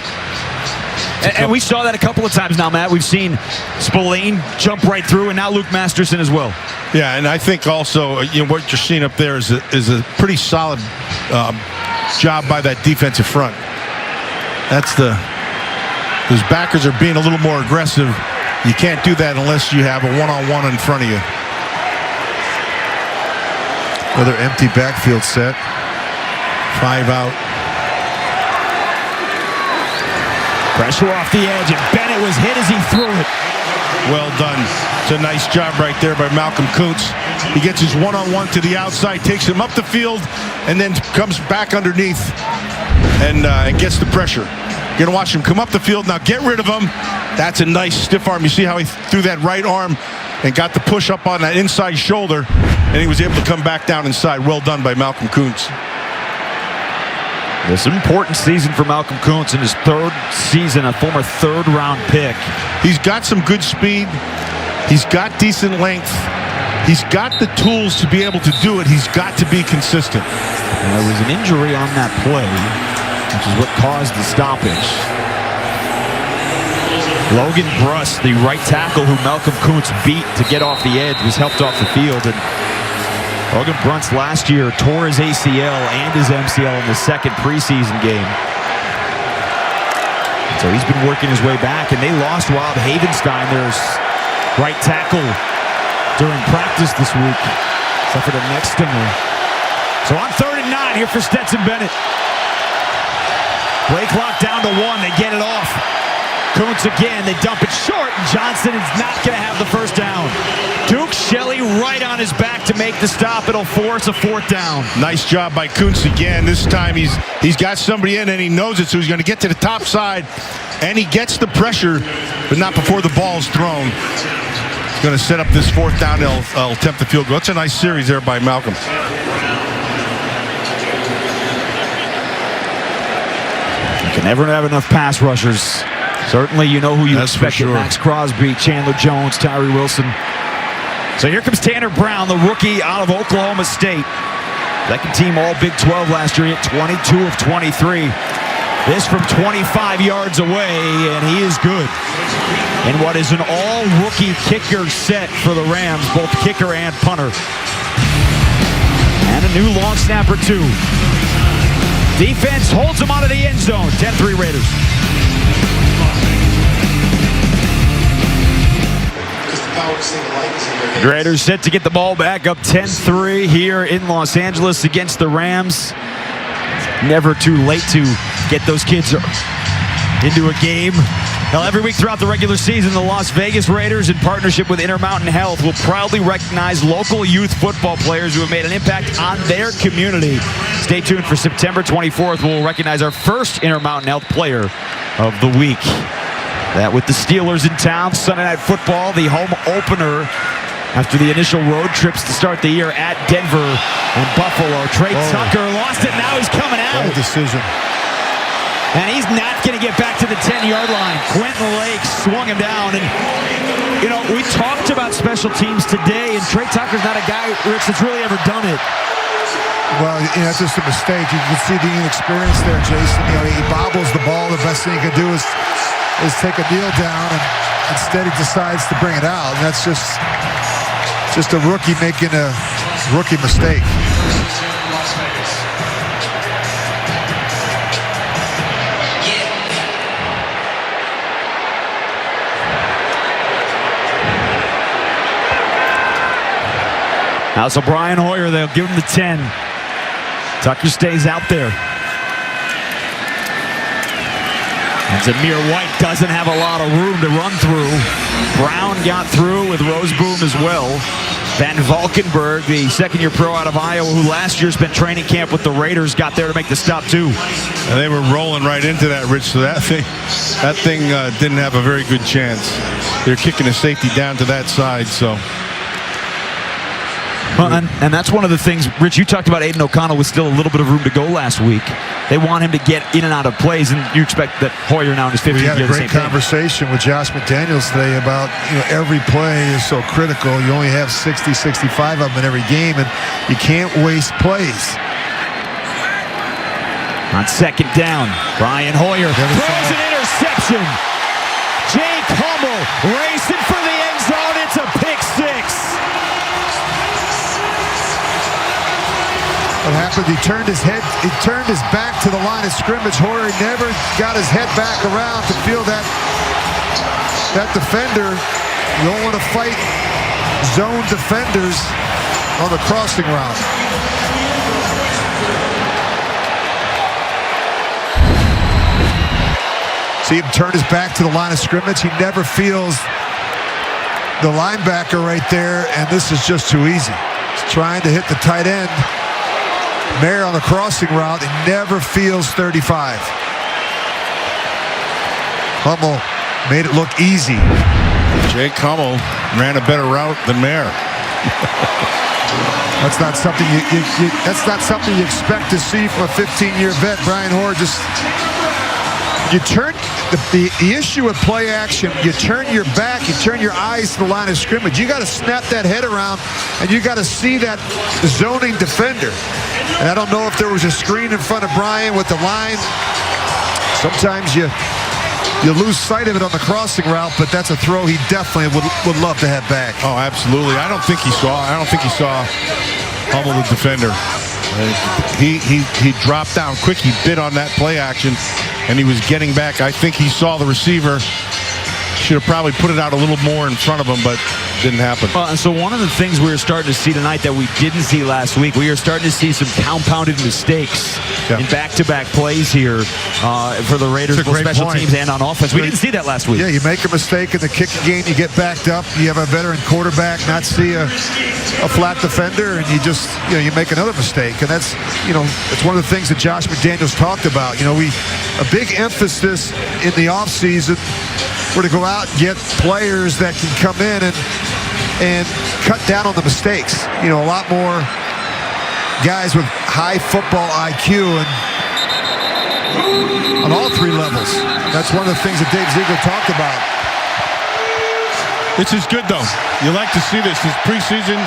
And we saw that a couple of times now, Matt. We've seen Spillane jump right through, and now Luke Masterson as well. Yeah, and I think also what you're seeing up there is a pretty solid job by that defensive front. Those backers are being a little more aggressive. You can't do that unless you have a one-on-one in front of you. Another empty backfield set. 5 out. Pressure off the edge, and Bennett was hit as he threw it. Well done. It's a nice job right there by Malcolm Kuntz. He gets his one-on-one to the outside, takes him up the field, and then comes back underneath and gets the pressure. You're going to watch him come up the field. Now get rid of him. That's a nice stiff arm. You see how he threw that right arm and got the push up on that inside shoulder, and he was able to come back down inside. Well done by Malcolm Kuntz. This important season for Malcolm Kuntz in his third season, a former third-round pick. He's got some good speed. He's got decent length. He's got the tools to be able to do it. He's got to be consistent. There was an injury on that play, which is what caused the stoppage. Logan Bruss, the right tackle who Malcolm Kuntz beat to get off the edge, was helped off the field. And Logan Bruss last year tore his ACL and his MCL in the second preseason game. So he's been working his way back, and they lost Rob Havenstein, their right tackle, during practice this week. Suffered a neck stinger. So on 3rd and 9 here for Stetson Bennett. Play clock down to 1. They get it off. Kuntz again. They dump it short, and Johnson is not going to have the first down. Duke Shelley right on his back to make the stop. It'll force a 4th down. Nice job by Kuntz again. This time he's got somebody in, and he knows it, so he's going to get to the top side, and he gets the pressure, but not before the ball's thrown. He's going to set up this 4th down. He'll attempt the field goal. That's a nice series there by Malcolm. You can never have enough pass rushers. Certainly, you know who you expect. Sure. Max Crosby, Chandler Jones, Tyree Wilson. So here comes Tanner Brown, the rookie out of Oklahoma State. Second team all Big 12 last year at 22 of 23. This from 25 yards away, and he is good. In what is an all-rookie kicker set for the Rams, both kicker and punter. And a new long snapper, too. Defense holds him out of the end zone. 10-3 Raiders. The Raiders set to get the ball back up 10-3 here in Los Angeles against the Rams. Never too late to get those kids into a game. Now, every week throughout the regular season, the Las Vegas Raiders, in partnership with Intermountain Health, will proudly recognize local youth football players who have made an impact on their community. Stay tuned for September 24th. We'll recognize our first Intermountain Health player of the week. That with the Steelers in town, Sunday Night Football, the home opener after the initial road trips to start the year at Denver and Buffalo. Trey Tucker lost it. Now he's coming out. Bad decision. And he's not going to get back to the 10-yard line. Quentin Lake swung him down. And, you know, we talked about special teams today, and Trey Tucker's not a guy, Rich, that's really ever done it. Well, you know, that's just a mistake. You can see the inexperience there, Jason. You know, he bobbles the ball. The best thing he can do is take a kneel down, and instead he decides to bring it out. And that's just a rookie making a rookie mistake. Now, so Brian Hoyer, they'll give him the 10. Tucker stays out there. And Zamir White doesn't have a lot of room to run through. Brown got through with Roseboom as well. Van Valkenburg, the second-year pro out of Iowa, who last year spent training camp with the Raiders, got there to make the stop too. And they were rolling right into that, Rich, so that thing didn't have a very good chance. They're kicking the safety down to that side, so. Well, and that's one of the things, Rich, you talked about Aidon O'Connell with still a little bit of room to go last week. They want him to get in and out of plays, and you expect that Hoyer now in his 15th year. We had a great conversation with Josh McDaniels today about, you know, every play is so critical. You only have 60, 65 of them in every game, and you can't waste plays. On second down, Brian Hoyer throws an interception. Jake Hummel racing for the end zone. It's a pick six. What happened? He turned his back to the line of scrimmage. Hoyer never got his head back around to feel that defender. You don't want to fight zone defenders on the crossing route. See him turn his back to the line of scrimmage. He never feels the linebacker right there, and this is just too easy. He's trying to hit the tight end. Mayer on the crossing route, he never feels 35. Hummel made it look easy. Jake Hummel ran a better route than Mayer. That's not something that's not something you expect to see from a 15-year vet. Brian Hoare just you turn the issue with play action. You turn your back, you turn your eyes to the line of scrimmage. You got to snap that head around, and you got to see that zoning defender. And I don't know if there was a screen in front of Brian with the line. Sometimes you lose sight of it on the crossing route, but that's a throw he definitely would love to have back. Oh, absolutely. I don't think he saw Hummel, the defender. He dropped down quick. He bit on that play action, and he was getting back. I think he saw the receiver. Should have probably put it out a little more in front of him, but didn't happen. Well, and so one of the things we were starting to see tonight that we didn't see last week, we are starting to see some compounded mistakes in back-to-back plays here for the Raiders, both special teams and on offense. We didn't see that last week. Yeah, you make a mistake in the kicking game, you get backed up, you have a veteran quarterback, not see a flat defender, and you make another mistake. And that's one of the things that Josh McDaniels talked about. A big emphasis in the offseason were to go out and get players that can come in and cut down on the mistakes. A lot more guys with high football IQ and on all three levels. That's one of the things that Dave Ziegler talked about. This is good, though. You like to see this. This preseason,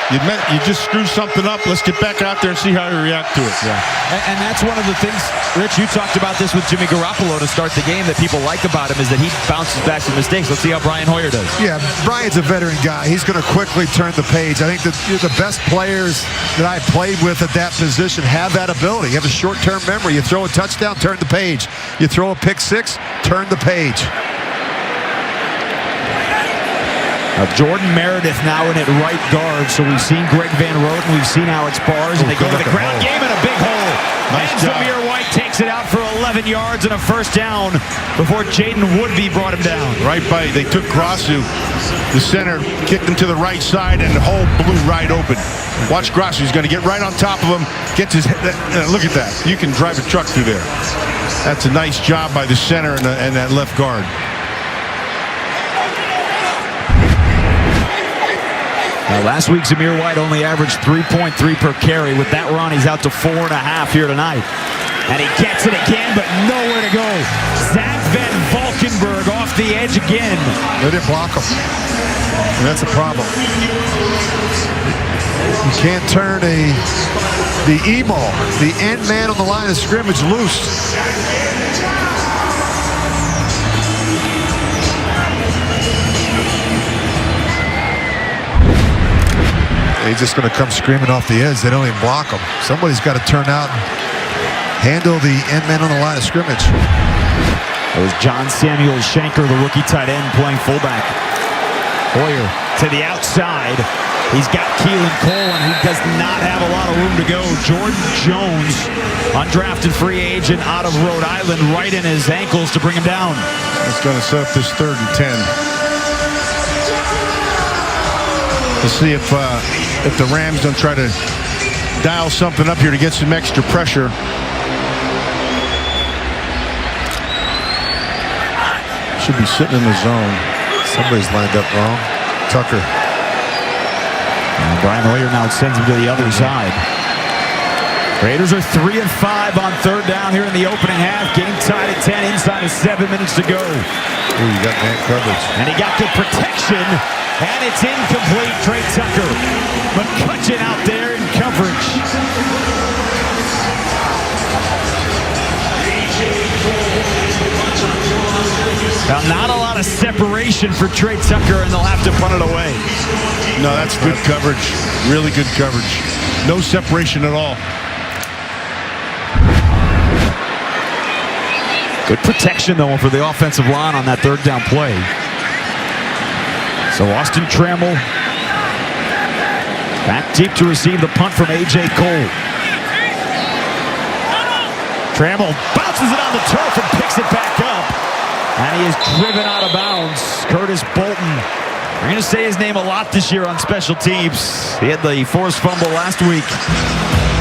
you just screw something up. Let's get back out there and see how you react to it. Yeah. And that's one of the things, Rich, you talked about this with Jimmy Garoppolo to start the game that people like about him is that he bounces back from mistakes. Let's see how Brian Hoyer does. Yeah, Brian's a veteran guy. He's going to quickly turn the page. I think that the best players that I've played with at that position have that ability. You have a short-term memory. You throw a touchdown, turn the page. You throw a pick six, turn the page. Jordan Meredith now in at right guard. So we've seen Greg Van Roten, we've seen Alex Bars, and they go to the ground game in a big hole. Nice and job. Zamir White takes it out for 11 yards and a first down before Jaden Woodby brought him down. Right by, they took Grossu, the center, kicked him to the right side, and the hole blew right open. Watch Grossu. He's going to get right on top of him. Gets his look at that. You can drive a truck through there. That's a nice job by the center and that left guard. Now, last week, Zamir White only averaged 3.3 per carry. With that run, he's out to 4.5 here tonight. And he gets it again, but nowhere to go. Zach Van Valkenburg off the edge again. They didn't block him. And that's a problem. You can't turn the emo, the end man on the line of scrimmage, loose. He's just going to come screaming off the edge. They don't even block him. Somebody's got to turn out and handle the end man on the line of scrimmage. It was John Samuel Shanker, the rookie tight end, playing fullback. Hoyer to the outside. He's got Keelan Cole, and he does not have a lot of room to go. Jordan Jones, undrafted free agent out of Rhode Island, right in his ankles to bring him down. It's going to set up this 3rd and 10. Let's see if the Rams don't try to dial something up here to get some extra pressure. Should be sitting in the zone. Somebody's lined up wrong. Tucker. And Brian Hoyer now sends him to the other side. Raiders are 3-5 on 3rd down here in the opening half. Game tied at 10, inside of 7 minutes to go. Ooh, you got man coverage. And he got good protection, and it's incomplete. Trey Tucker. McCutcheon out there in coverage. Now, not a lot of separation for Trey Tucker, and they'll have to punt it away. No, that's good coverage. Really good coverage. No separation at all. Good protection, though, for the offensive line on that 3rd down play. So Austin Trammell back deep to receive the punt from A.J. Cole. Trammell bounces it on the turf and picks it back up. And he is driven out of bounds. Curtis Bolton We're going to say his name a lot this year on special teams. He had the forced fumble last week.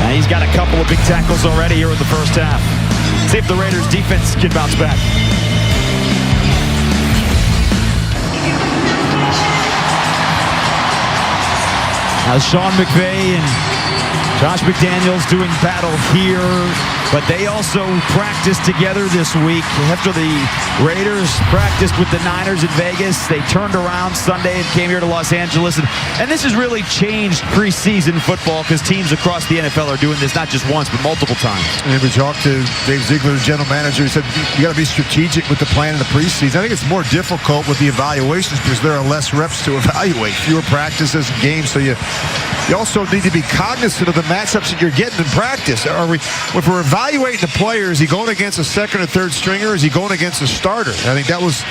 And he's got a couple of big tackles already here in the first half. See if the Raiders defense can bounce back. Now Sean McVay and Josh McDaniels doing battle here, but they also practiced together this week. After the Raiders practiced with the Niners in Vegas, they turned around Sunday and came here to Los Angeles. And this has really changed preseason football because teams across the NFL are doing this not just once, but multiple times. And we talked to Dave Ziegler, the general manager. He said, you got to be strategic with the plan in the preseason. I think it's more difficult with the evaluations because there are less reps to evaluate, fewer practices and games. So you also need to be cognizant of the matchups that you're getting in practice. If we're evaluating the player, is he going against a second or third stringer, or is he going against a starter? I think that was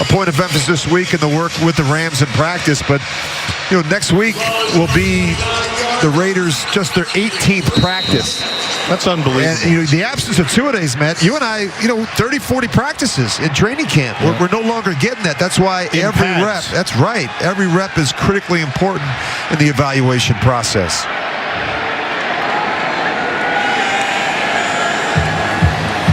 a point of emphasis this week in the work with the Rams in practice. But, next week will be the Raiders just their 18th practice. That's unbelievable. And, the absence of two-a-days, Matt, you and I, 30, 40 practices in training camp. Yeah. We're no longer getting that. That's why every rep, that's right, every rep is critically important in the evaluation process.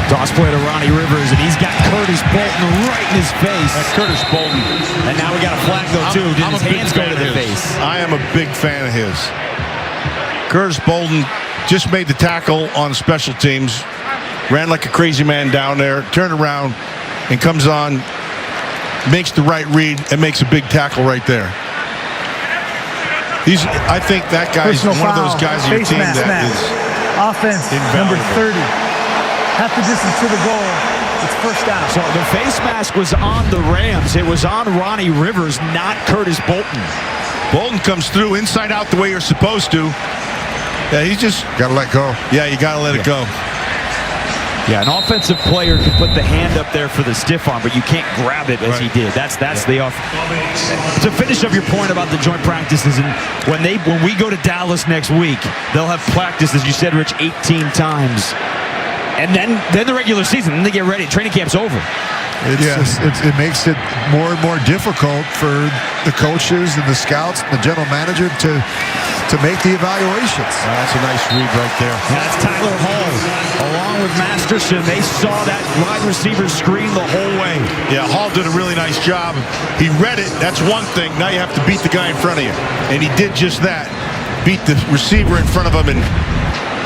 Toss play to Ronnie Rivers, and he's got Curtis Bolton right in his face. That's Curtis Bolton. And now we got a flag, though, too. Did his hands go to the face? I am a big fan of his. Curtis Bolton just made the tackle on special teams, ran like a crazy man down there, turned around, and comes on, makes the right read, and makes a big tackle right there. I think that guy's one of those guys on your team that is offense, number 30. Half the distance to the goal. It's first down. So the face mask was on the Rams. It was on Ronnie Rivers, not Curtis Bolton. Bolton comes through inside out the way you're supposed to. Yeah, he just got to let go. Yeah, you got to let it go. Yeah, an offensive player can put the hand up there for the stiff arm, but you can't grab it as he did. That's the off. To finish up your point about the joint practices, and when we go to Dallas next week, they'll have practice, as you said, Rich, 18 times. And then the regular season, then they get ready. Training camp's over. It makes it more and more difficult for the coaches and the scouts and the general manager to make the evaluations. That's a nice read right there. That's Tyler Hall along with Masterson. They saw that wide receiver screen the whole way. Yeah, Hall did a really nice job. He read it. That's one thing. Now you have to beat the guy in front of you. And he did just that. Beat the receiver in front of him, and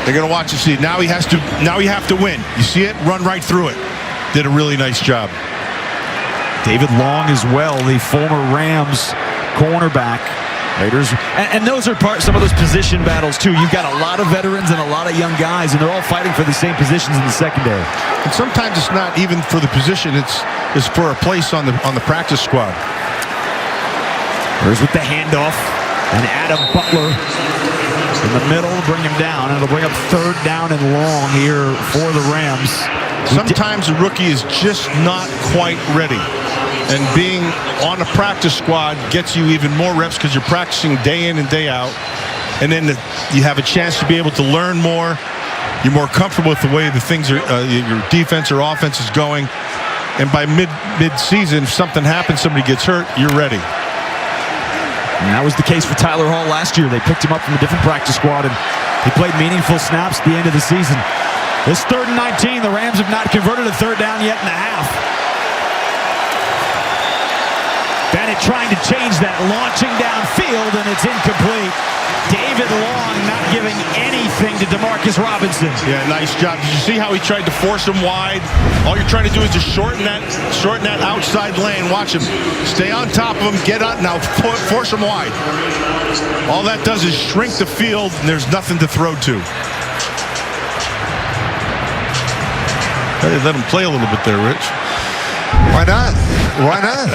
they're going to watch and see. Now you have to win. You see it? Run right through it. Did a really nice job. David Long as well, the former Rams cornerback. Raiders, and those are some of those position battles too. You've got a lot of veterans and a lot of young guys, and they're all fighting for the same positions in the secondary. And sometimes it's not even for the position; it's for a place on the practice squad. Here's with the handoff, and Adam Butler in the middle, bring him down, and it'll bring up third down and long here for the Rams. Sometimes a rookie is just not quite ready. And being on the practice squad gets you even more reps because you're practicing day in and day out. And then you have a chance to be able to learn more. You're more comfortable with the way the things are, your defense or offense is going. And by mid-season, if something happens, somebody gets hurt, you're ready. And that was the case for Tyler Hall last year. They picked him up from a different practice squad, and he played meaningful snaps at the end of the season. This 3rd and 19, the Rams have not converted a third down yet in the half. Bennett trying to change that, launching downfield, and it's incomplete. David Long not giving anything to DeMarcus Robinson. Yeah, nice job. Did you see how he tried to force him wide? All you're trying to do is just shorten that outside lane. Watch him. Stay on top of him. Get out now. Force him wide. All that does is shrink the field, and there's nothing to throw to. They let him play a little bit there, Rich. Why not? Why not?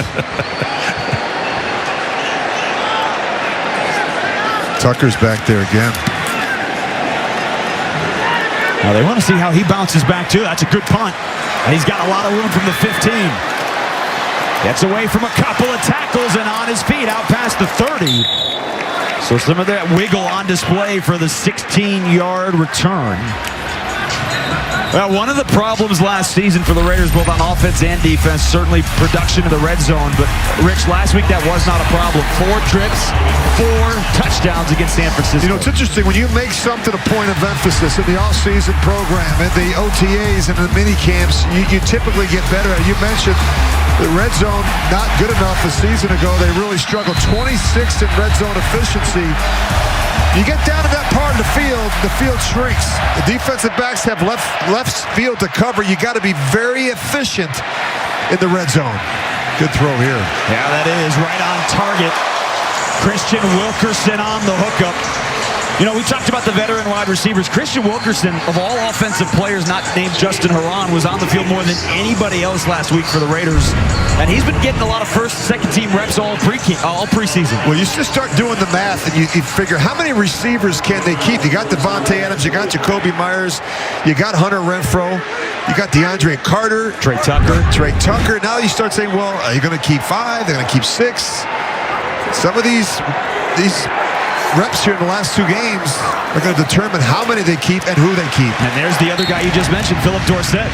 Tucker's back there again. Now they want to see how he bounces back too. That's a good punt. And he's got a lot of room from the 15. Gets away from a couple of tackles and on his feet out past the 30. So some of that wiggle on display for the 16-yard return. Well, one of the problems last season for the Raiders, both on offense and defense, certainly production in the red zone. But, Rich, last week that was not a problem. 4 trips, 4 touchdowns against San Francisco. You know, it's interesting. When you make something a point of emphasis in the offseason program and the OTAs and the mini camps, you typically get better. You mentioned the red zone, not good enough a season ago. They really struggled. 26th in red zone efficiency. You get down to that part of the field shrinks. The defensive backs have left field to cover. You got to be very efficient in the red zone. Good throw here. Yeah, that is right on target. Christian Wilkerson on the hookup. You know, we talked about the veteran wide receivers. Christian Wilkerson, of all offensive players not named Justin Herron, was on the field more than anybody else last week for the Raiders. And he's been getting a lot of first, second team reps all preseason. Well, you just start doing the math and you figure how many receivers can they keep? You got Devontae Adams, you got Jacoby Myers, you got Hunter Renfrow, you got DeAndre Carter, Trey Tucker. Now you start saying, well, are you going to keep 5? They're going to keep 6. Some of these reps here in the last 2 games are going to determine how many they keep and who they keep. And there's the other guy you just mentioned, Philip Dorsett.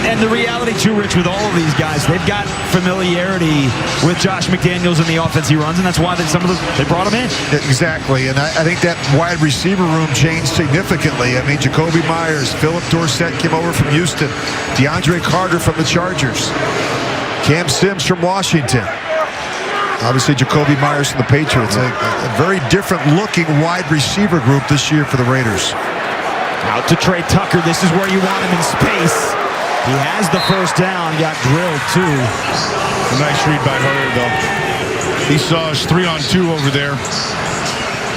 And the reality too, Rich, with all of these guys, they've got familiarity with Josh McDaniels and the offense he runs, and that's why they brought him in. Exactly, and I think that wide receiver room changed significantly. I mean, Jacoby Myers, Philip Dorsett came over from Houston, DeAndre Carter from the Chargers, Cam Sims from Washington. Obviously, Jacoby Myers from the Patriots. A very different looking wide receiver group this year for the Raiders. Out to Trey Tucker. This is where you want him in space. He has the first down. Got drilled, too. A nice read by Hoyer, though. He saw us 3-on-2 over there.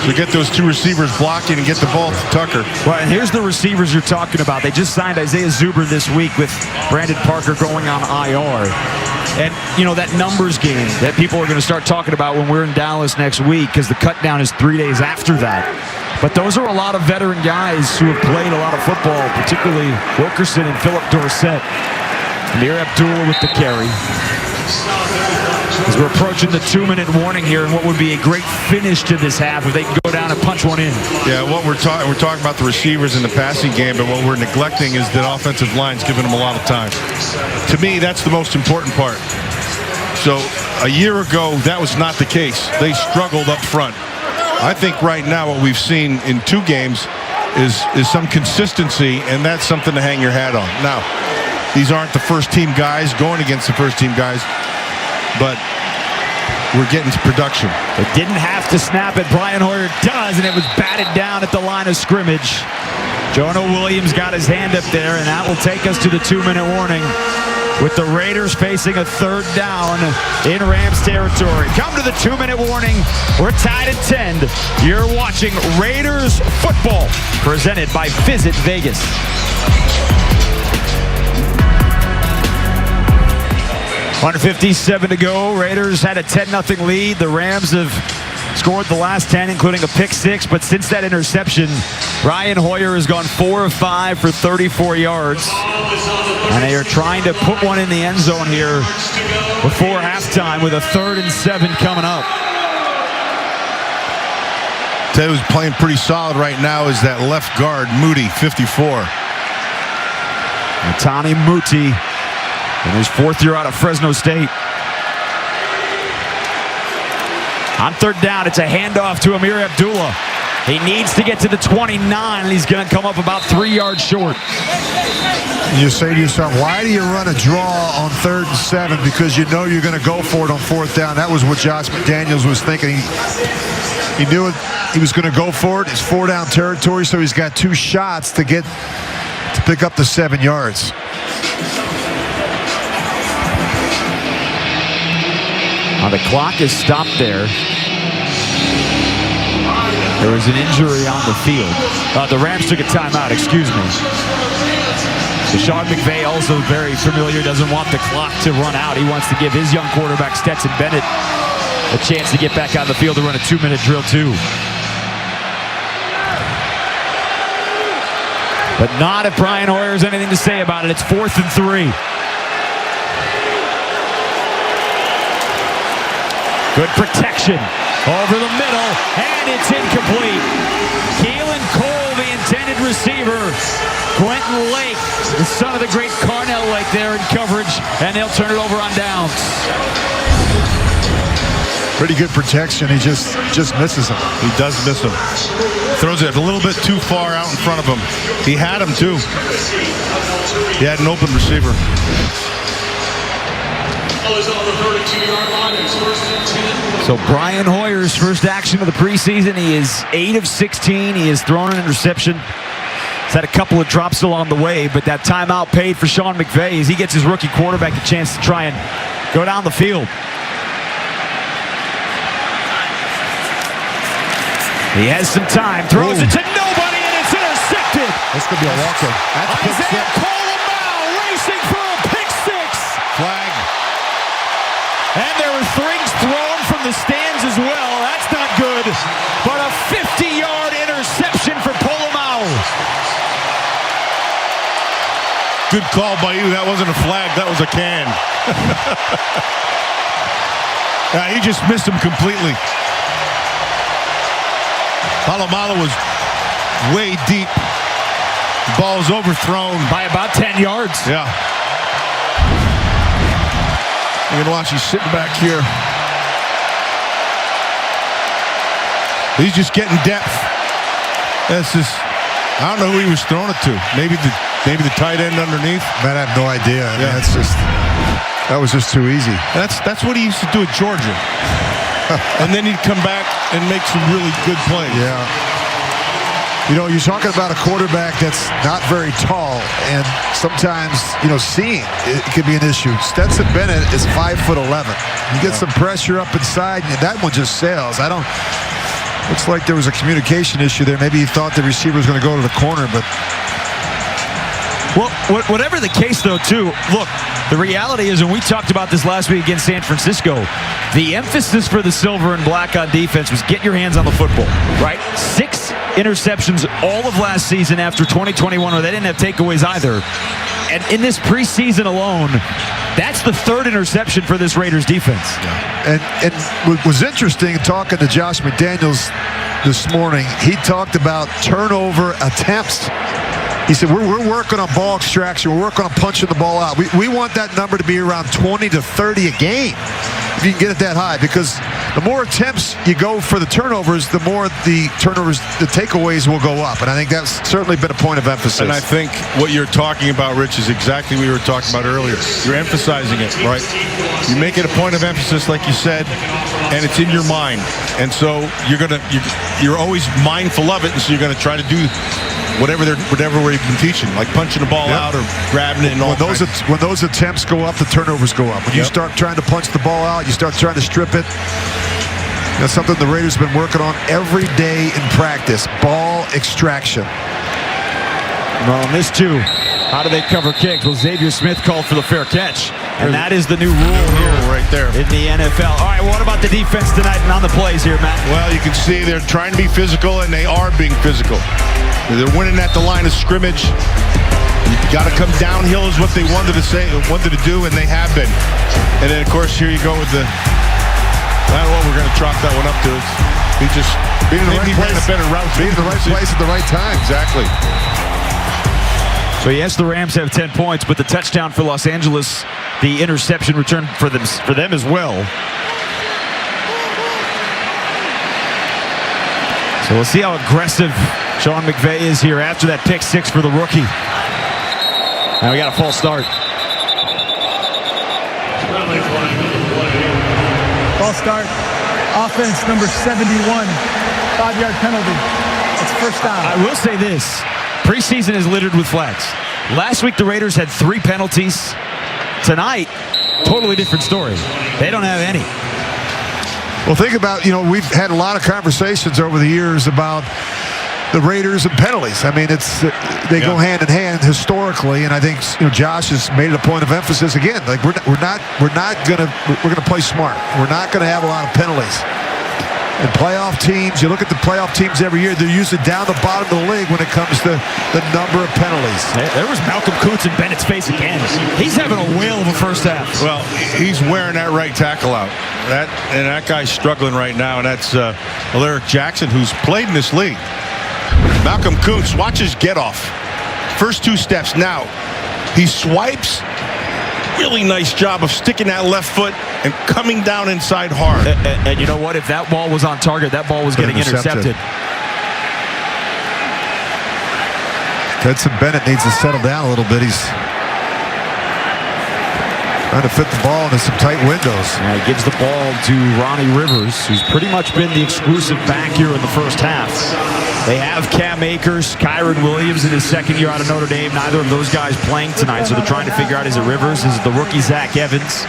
So get those 2 receivers blocking and get the ball to Tucker. Well, and here's the receivers you're talking about. They just signed Isaiah Zuber this week with Brandon Parker going on IR. And, you know, that numbers game that people are going to start talking about when we're in Dallas next week, because the cut down is 3 days after that. But those are a lot of veteran guys who have played a lot of football, particularly Wilkerson and Philip Dorsett. Amir Abdullah with the carry. As we're approaching the 2-minute warning here, and what would be a great finish to this half if they can go down and punch one in. Yeah, what we're talking about the receivers in the passing game, but what we're neglecting is that offensive line's giving them a lot of time. To me, that's the most important part. So a year ago, that was not the case. They struggled up front. I think right now what we've seen in 2 games is some consistency, and that's something to hang your hat on. Now, these aren't the first-team guys going against the first-team guys, but we're getting to production. They didn't have to snap it. Brian Hoyer does, and it was batted down at the line of scrimmage. Jonah Williams got his hand up there, and that will take us to the 2-minute warning, with the Raiders facing a 3rd down in Rams territory. Come to the 2-minute warning. We're tied at 10. You're watching Raiders football, presented by Visit Vegas. $157 to go. Raiders had a 10-0 lead. The Rams have scored the last 10, including a pick 6. But since that interception, Brian Hoyer has gone 4 of 5 for 34 yards. And they are trying to put one in the end zone here before halftime with a 3rd and 7 coming up. Ted was playing pretty solid right now is that left guard, Moody, 54. Tani Muti in his 4th year out of Fresno State. On 3rd down, it's a handoff to Amir Abdullah. He needs to get to the 29, and he's going to come up about 3 yards short. You say to yourself, why do you run a draw on 3rd and 7? Because you know you're going to go for it on 4th down. That was what Josh McDaniels was thinking. He knew it. He was going to go for it. It's 4-down territory, so he's got 2 shots to pick up the 7 yards. Now the clock is stopped there. There was an injury on the field. The Rams took a timeout, excuse me. Sean McVay, also very familiar, doesn't want the clock to run out. He wants to give his young quarterback, Stetson Bennett, a chance to get back on the field to run a 2-minute drill, too. But not if Brian Hoyer has anything to say about it. It's 4th and 3. Good protection over the middle, and it's incomplete. Keelan Cole, the intended receiver, Martin Lake, the son of the great Carnell Lake, there in coverage, and they'll turn it over on downs. Pretty good protection. He just misses him. He does miss him. Throws it a little bit too far out in front of him. He had him too. He had an open receiver. So Brian Hoyer's first action of the preseason. He is 8 of 16. He has thrown an interception. He's had a couple of drops along the way, but that timeout paid for Sean McVay as he gets his rookie quarterback a chance to try and go down the field. He has some time, throws it to nobody, and it's intercepted. This could be a walk-in. Isaiah Colomau racing for a pick six. Flag. And there were things thrown from the stands as well. That's not good. But a 50-yard interception for Colomau. Good call by you. That wasn't a flag. That was a can. He just missed him completely. Palomalo was way deep. The ball was overthrown. By about 10 yards. Yeah. You're going to watch, he's sitting back here. He's just getting depth. That's just, I don't know who he was throwing it to. Maybe the tight end underneath. Man, I have no idea. Yeah. That was just too easy. That's what he used to do at Georgia. And then he'd come back and make some really good plays. Yeah. You know, you're talking about a quarterback that's not very tall, and sometimes, seeing it could be an issue. Stetson Bennett is 5'11". You get some pressure up inside, and that one just sails. Looks like there was a communication issue there. Maybe he thought the receiver was going to go to the corner, but. Well, whatever the case, though, too, look, the reality is, and we talked about this last week against San Francisco, the emphasis for the silver and black on defense was get your hands on the football, right? 6 interceptions all of last season after 2021, where they didn't have takeaways either. And in this preseason alone, that's the 3rd interception for this Raiders defense. And what was interesting, talking to Josh McDaniels this morning, he talked about turnover attempts. He said, we're working on ball extraction. We're working on punching the ball out. We want that number to be around 20 to 30 a game, if you can get it that high, because the more attempts you go for the turnovers, the more the takeaways will go up. And I think that's certainly been a point of emphasis. And I think what you're talking about, Rich, is exactly what we were talking about earlier. You're emphasizing it, right? You make it a point of emphasis, like you said, and it's in your mind. And so you're always mindful of it, and so you're going to try to do whatever we've been teaching, like punching the ball out or grabbing it and all. When those attempts go up, the turnovers go up. When you start trying to punch the ball out, you start trying to strip it. That's something the Raiders have been working on every day in practice, ball extraction. Well, on this too, how do they cover kicks? Well, Xavier Smith called for the fair catch, and that is the new rule here right there in the NFL. All right, what about the defense tonight and on the plays here, Matt? Well, you can see they're trying to be physical, and they are being physical. They're winning at the line of scrimmage. You got to come downhill is what they wanted to do, and they have been. And then, of course, here you go with the. I don't know what we're going to chalk that one up to. He just being in the right place, ran a better route. Being in the right place at the right time. Exactly. So yes, the Rams have 10 points, but the touchdown for Los Angeles, the interception return for them as well. So we'll see how aggressive Sean McVay is here after that pick six for the rookie. Now we got a false start. False start. Offense number 71. 5-yard penalty. It's first down. I will say this. Preseason is littered with flags. Last week the Raiders had 3 penalties. Tonight, totally different story. They don't have any. Well, think about, we've had a lot of conversations over the years about the Raiders and penalties. I mean, they go hand in hand historically, and I think Josh has made it a point of emphasis again. Like we're gonna play smart. We're not gonna have a lot of penalties. And playoff teams, you look at the playoff teams every year, they're usually down the bottom of the league when it comes to the number of penalties. There was Malcolm Kuntz in Bennett's face again. He's having a whale of a first half. Well, he's wearing that right tackle out. That guy's struggling right now, and that's Alaric Jackson, who's played in this league. Malcolm Kuntz, watch his get off. First 2 steps. Now, he swipes. Really nice job of sticking that left foot and coming down inside hard. And you know what? If that ball was on target, that ball was getting intercepted. Hudson Bennett needs to settle down a little bit. He's trying to fit the ball into some tight windows. He gives the ball to Ronnie Rivers, who's pretty much been the exclusive back here in the first half. They have Cam Akers, Kyron Williams in his second year out of Notre Dame. Neither of those guys playing tonight, so they're trying to figure out, is it Rivers? Is it the rookie Zach Evans?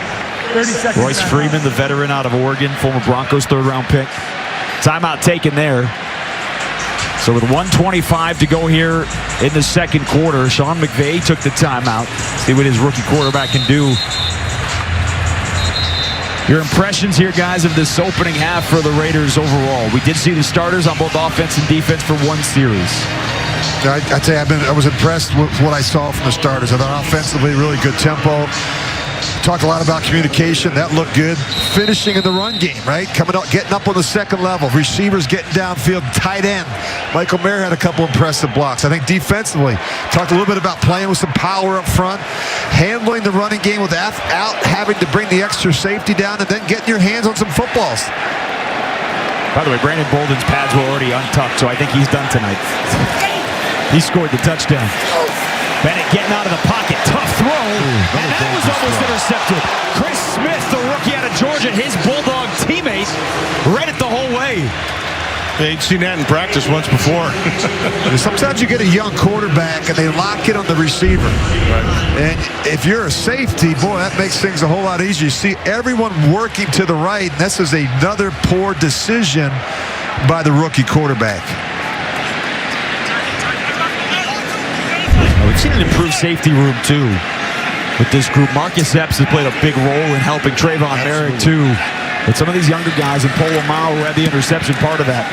30 seconds. Royce Freeman, the veteran out of Oregon, former Broncos third-round pick. Timeout taken there. So with 1:25 to go here in the second quarter, Sean McVay took the timeout. See what his rookie quarterback can do. Your impressions here, guys, of this opening half for the Raiders overall. We did see the starters on both offense and defense for one series. I'd say I was impressed with what I saw from the starters. I thought offensively, really good tempo. Talked a lot about communication. That looked good. Finishing in the run game, right? Coming up, getting up on the second level. Receivers getting downfield. Tight end. Michael Mayer had a couple impressive blocks. I think defensively, talked a little bit about playing with some power up front. Handling the running game without having to bring the extra safety down, and then getting your hands on some footballs. By the way, Brandon Bolden's pads were already untucked, so I think he's done tonight. He scored the touchdown. Bennett getting out of the pocket. Tough throw. And that was almost intercepted. Chris Smith, the rookie out of Georgia, his Bulldog teammate, read it the whole way. They'd seen that in practice once before. Sometimes you get a young quarterback and they lock it on the receiver. Right. And if you're a safety, boy, that makes things a whole lot easier. You see everyone working to the right, and this is another poor decision by the rookie quarterback. We've seen an improved safety room, too, with this group. Marcus Epps has played a big role in helping Trayvon Merrick, too. But some of these younger guys, and Polo Mao, who had the interception part of that.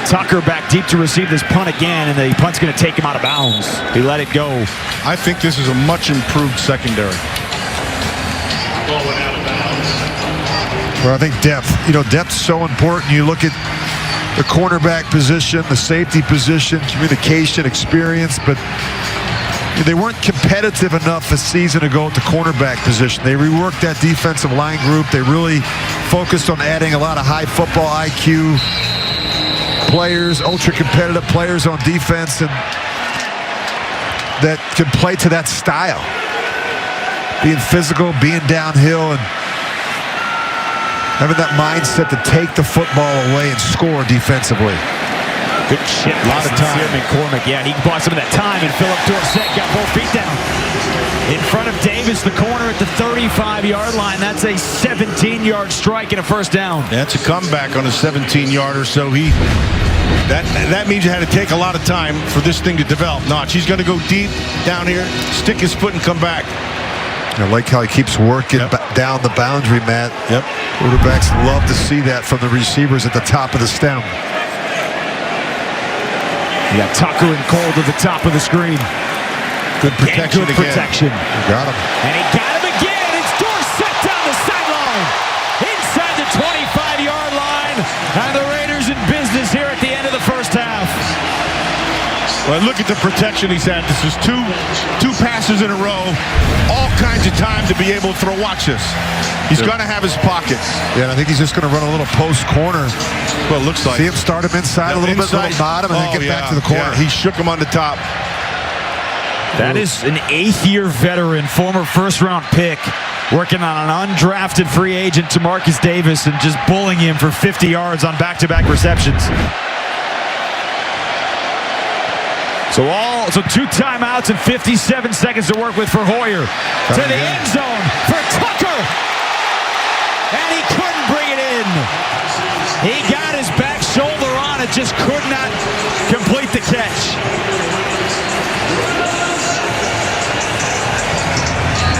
Tucker back deep to receive this punt again, and the punt's going to take him out of bounds. He let it go. I think this is a much improved secondary. Well, I think depth. You know, depth's so important. You look at the cornerback position, the safety position, communication, experience, but they weren't competitive enough a season ago at the cornerback position. They reworked that defensive line group. They really focused on adding a lot of high football IQ players, ultra-competitive players on defense, and that can play to that style. Being physical, being downhill, and having that mindset to take the football away and score defensively. Good chip. A lot of time. McCormick, yeah, he bought some of that time, and Philip Dorsett got both feet down. In front of Davis, the corner at the 35-yard line. That's a 17-yard strike and a first down. That's a comeback on a 17-yarder, so that means you had to take a lot of time for this thing to develop. Notch, he's going to go deep down here, stick his foot and come back. I like how he keeps working down the boundary, Matt. Yep. Quarterbacks love to see that from the receivers at the top of the stem. You got Tucker and Cole to the top of the screen. Good protection again. Got him. And he got him again. It's Dorsett down the sideline. Inside the 25-yard line. And the Raiders in business here at the end of the first half. Well, look at the protection he's had. This is two passes in a row. All kinds of time to be able to throw. Watch this. He's going to have his pockets. Yeah, and I think he's just going to run a little post corner. Well, it looks like. See him start him inside a little bit, little bottom, and then get back to the corner. Yeah, he shook him on the top. That is an 8th-year veteran, former first-round pick, working on an undrafted free agent, Tamarcus Davis, and just bullying him for 50 yards on back-to-back receptions. So 2 timeouts and 57 seconds to work with for Hoyer. To the end zone for Tucker. And he couldn't bring it in. He got his back shoulder on it, just could not complete the catch.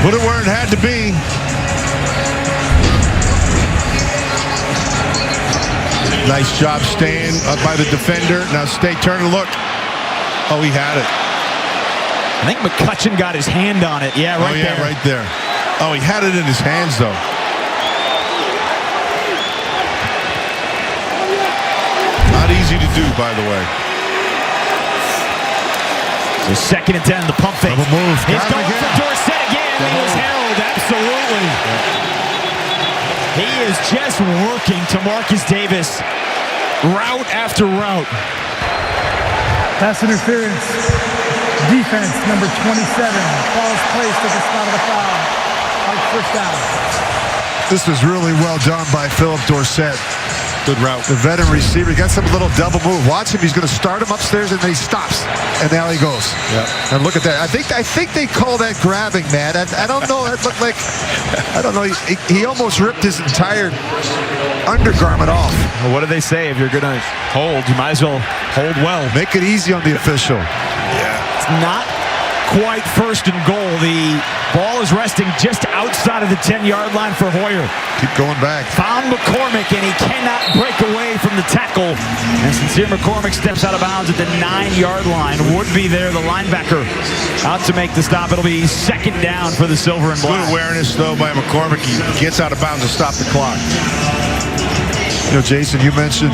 Put it where it had to be. Nice job staying up by the defender. Now turn and look. Oh, he had it. I think McCutcheon got his hand on it. Yeah, right there. Right there. Oh, he had it in his hands, though. Not easy to do, by the way. So 2nd and 10, the pump fake. Double move. He's Got him going again. for Dorsett again. He was held, absolutely. He is just working to Marcus Davis, route after route. Pass interference. Defense, number 27. Falls placed at the spot of the foul. First down. This was really well done by Philip Dorsett. Good route. The veteran receiver, he got some little double move. Watch him. He's going to start him upstairs, and then he stops. And now he goes. Yeah. And look at that. I think they call that grabbing, Matt. I don't know. That looked like, I don't know. He almost ripped his entire undergarment off. Well, what do they say? If you're going to hold, you might as well hold well. Make it easy on the official. It's not quite 1st and goal. The ball is resting just outside of the 10-yard line for Hoyer. Keep going back. Found McCormick, and he cannot break away from the tackle. And Sincere McCormick steps out of bounds at the 9-yard line. Would be there, the linebacker, out to make the stop. It'll be 2nd down for the Silver and Black. Good awareness, though, by McCormick. He gets out of bounds to stop the clock. You know, Jason, you mentioned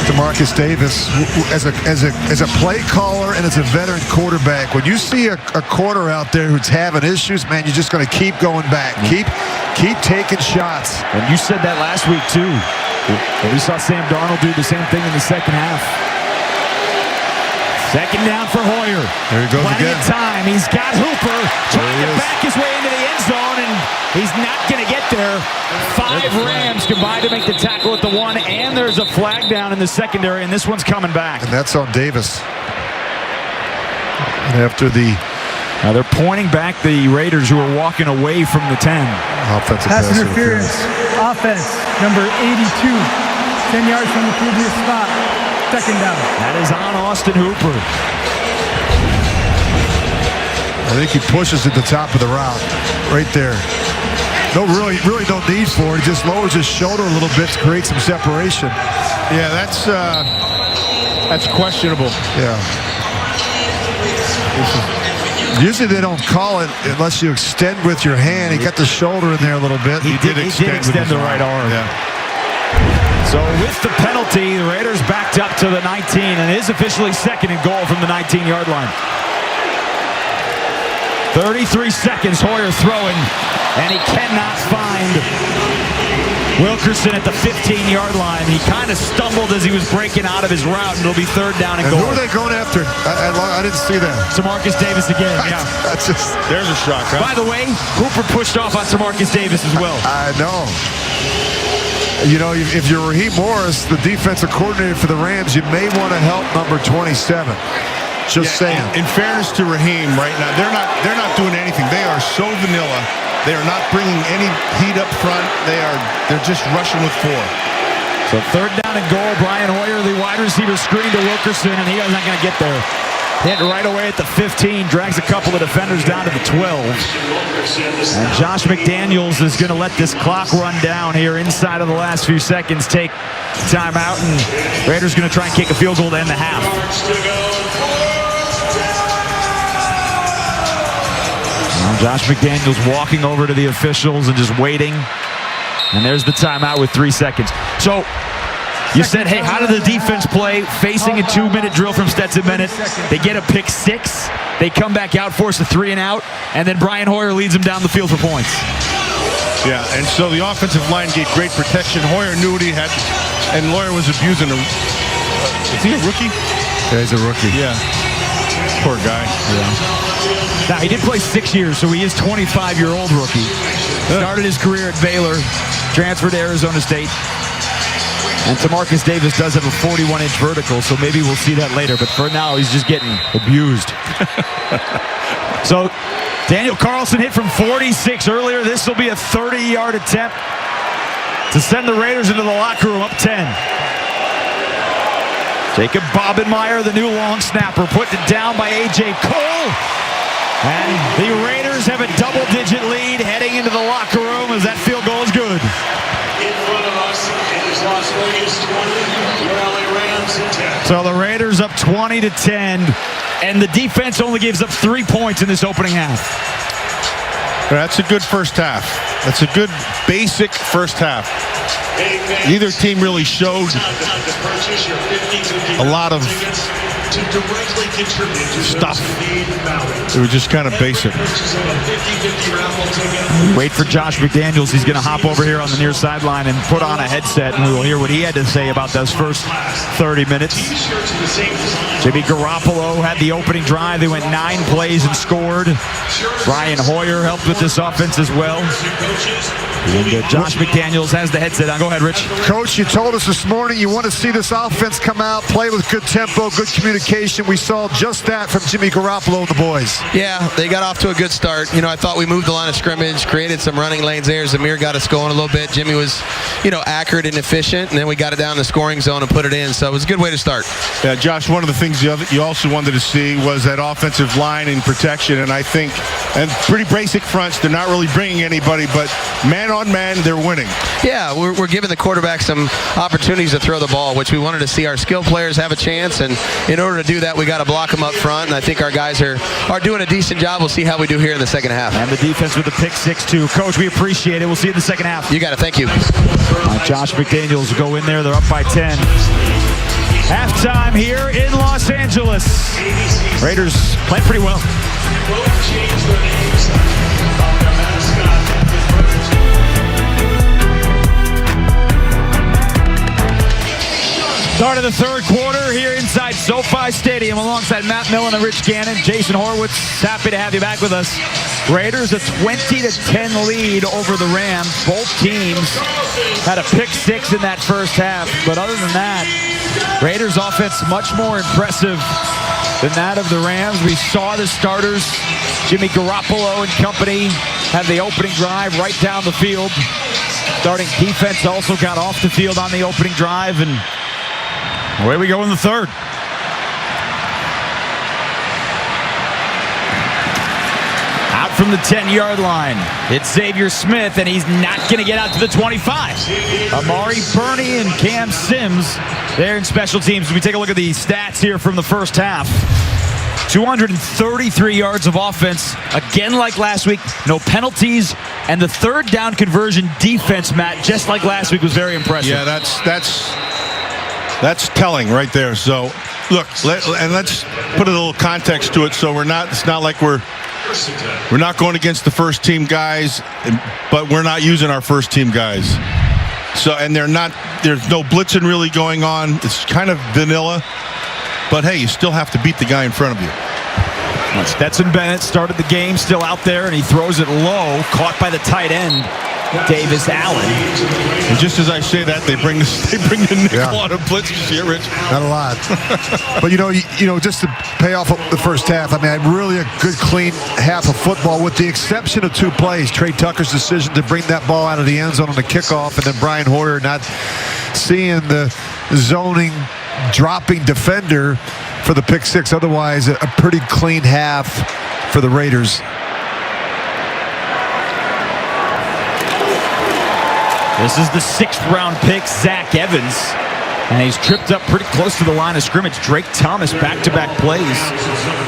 DeMarcus Davis as a play caller and as a veteran quarterback. When you see a corner out there who's having issues, man, you're just going to keep going back. Keep taking shots. And you said that last week, too. And we saw Sam Darnold do the same thing in the second half. 2nd down for Hoyer. There he goes Plenty again. of time. He's got Hooper trying to back his way into the end zone, and he's not going to get there. 5 Rams combined to make the tackle at the 1, and there's a flag down in the secondary, and this one's coming back. And that's on Davis. And after the Now they're pointing back the Raiders, who are walking away from the 10. offensive Pass interference. Offense, number 82. 10 yards from the previous spot. 2nd down. That is on Austin Hooper. I think he pushes at the top of the route, right there. No, really no need for it. He just lowers his shoulder a little bit to create some separation. Yeah, that's questionable. Yeah. Usually they don't call it unless you extend with your hand. He got the shoulder in there a little bit. He did extend the right arm. Yeah. So with the penalty, the Raiders backed up to the 19, and it is officially 2nd and goal from the 19-yard line. 33 seconds, Hoyer throwing, and he cannot find Wilkerson at the 15-yard line. He kind of stumbled as he was breaking out of his route, and it'll be 3rd down and And goal. who are they going after? I didn't see that. Marcus Davis again, yeah. That's just, There's a shock, huh? By the way, Hooper pushed off on Marcus Davis as well. I know. You know, if you're Raheem Morris, the defensive coordinator for the Rams, you may want to help number 27. Just saying. In fairness to Raheem, right now, they're not doing anything. They are so vanilla. They are not bringing any heat up front. They're just rushing with 4. So 3rd down and goal. Brian Hoyer, the wide receiver, screen to Wilkerson, and he's not going to get there. Hit right away at the 15, drags a couple of defenders down to the 12. And Josh McDaniels is going to let this clock run down here inside of the last few seconds. Take timeout, and Raiders going to try and kick a field goal to end the half. Now Josh McDaniels walking over to the officials and just waiting. And there's the timeout with 3 seconds. So you said, hey, how did the defense play facing a 2-minute drill from Stetson Bennett? They get a pick 6. They come back out, force a 3 and out, and then Brian Hoyer leads them down the field for points. Yeah, and so the offensive line gave great protection. Hoyer knew what he had, and Hoyer was abusing him. Is he a rookie? Yeah, he's a rookie. Yeah. Poor guy. Yeah. Now, he did play 6 years, so he is 25-year-old rookie. Started his career at Baylor, transferred to Arizona State. And Marcus Davis does have a 41-inch vertical, so maybe we'll see that later. But for now, he's just getting abused. So Daniel Carlson hit from 46 earlier. This will be a 30-yard attempt to send the Raiders into the locker room up 10. Jacob Bobenmeyer, the new long snapper, putting it down by A.J. Cole. And the Raiders have a double-digit lead heading into the locker room as that field goal is good. In front of us is Las Vegas 20, your LA Rams 10. So the Raiders up 20-10, and the defense only gives up 3 points in this opening half. That's a good first half. That's a good basic first half. neither team really showed a lot of stuff. It was just kind of basic. Wait for Josh McDaniels. He's going to hop over here on the near sideline and put on a headset, and we will hear what he had to say about those first 30 minutes. Jimmy Garoppolo had the opening drive. They went 9 plays and scored. Brian Hoyer helped with this offense as well. And Josh McDaniels has the headset on. Go ahead, Rich. Coach, you told us this morning you want to see this offense come out, play with good tempo, good communication. We saw just that from Jimmy Garoppolo and the boys. Yeah, they got off to a good start. I thought we moved the line of scrimmage, created some running lanes there. Zamir got us going a little bit. Jimmy was, accurate and efficient, and then we got it down in the scoring zone and put it in. So it was a good way to start. Yeah, Josh, one of the things you also wanted to see was that offensive line and protection, and I think, and pretty basic fronts. They're not really bringing anybody, but man on man, they're winning. Yeah, we're giving the quarterback some opportunities to throw the ball, which we wanted to see our skill players have a chance, and in order to do that, we got to block them up front, and I think our guys are doing a decent job. We'll see how we do here in the second half. And the defense with the pick 6 too. Coach, we appreciate it. We'll see you in the second half. You got it. Thank you. Josh McDaniels go in there. They're up by 10. Halftime here in Los Angeles. Raiders playing pretty well. Start of the third quarter here inside SoFi Stadium alongside Matt Millen and Rich Gannon. Jason Horwitz, happy to have you back with us. Raiders a 20-10 lead over the Rams. Both teams had a pick 6 in that first half, but other than that, Raiders offense much more impressive than that of the Rams. We saw the starters, Jimmy Garoppolo and company, had the opening drive right down the field. Starting defense also got off the field on the opening drive, and away we go in the third. Out from the 10-yard line, it's Xavier Smith, and he's not going to get out to the 25. Amari Burney and Cam Sims, they're in special teams. We take a look at the stats here from the first half. 233 yards of offense, again like last week, no penalties, and the third down conversion defense, Matt, just like last week, was very impressive. Yeah, that's telling right there. So, look, let's put a little context to it. So it's not like we're not going against the first team guys, but we're not using our first team guys. So, and there's no blitzing really going on. It's kind of vanilla, but hey, you still have to beat the guy in front of you. Stetson Bennett started the game, still out there, and he throws it low, caught by the tight end, Davis Allen. And just as I say that, they bring the nickel on a blitz. You see it, Rich? Not a lot. But, just to pay off the first half, really a good, clean half of football with the exception of 2 plays. Trey Tucker's decision to bring that ball out of the end zone on the kickoff, and then Brian Hoyer not seeing the zoning dropping defender for the pick 6. Otherwise, a pretty clean half for the Raiders. This is the 6th-round pick, Zach Evans. And he's tripped up pretty close to the line of scrimmage. Drake Thomas, back-to-back plays.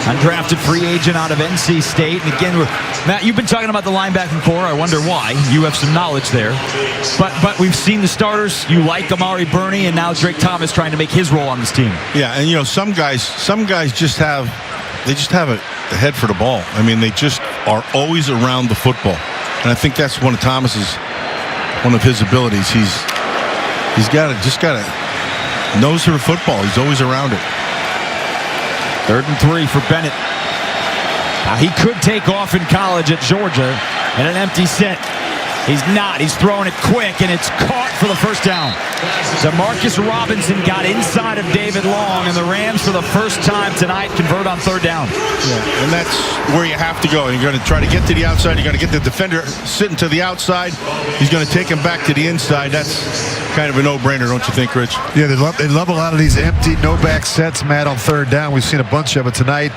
Undrafted free agent out of NC State. And again, Matt, you've been talking about the linebacking core. I wonder why. You have some knowledge there. But we've seen the starters. You like Amari Burney, and now Drake Thomas trying to make his role on this team. Yeah, and some guys just have a head for the ball. They just are always around the football. And I think that's one of his abilities. He's got a nose for football. He's always around it. 3rd and 3 for Bennett. He could take off in college at Georgia in an empty set. He's not. He's throwing it quick, and it's caught for the first down. Demarcus Robinson got inside of David Long, and the Rams, for the first time tonight, convert on 3rd down. Yeah, and that's where you have to go. You're going to try to get to the outside. You're going to get the defender sitting to the outside. He's going to take him back to the inside. That's kind of a no-brainer, don't you think, Rich? Yeah, they love a lot of these empty no-back sets, Matt, on 3rd down. We've seen a bunch of it tonight.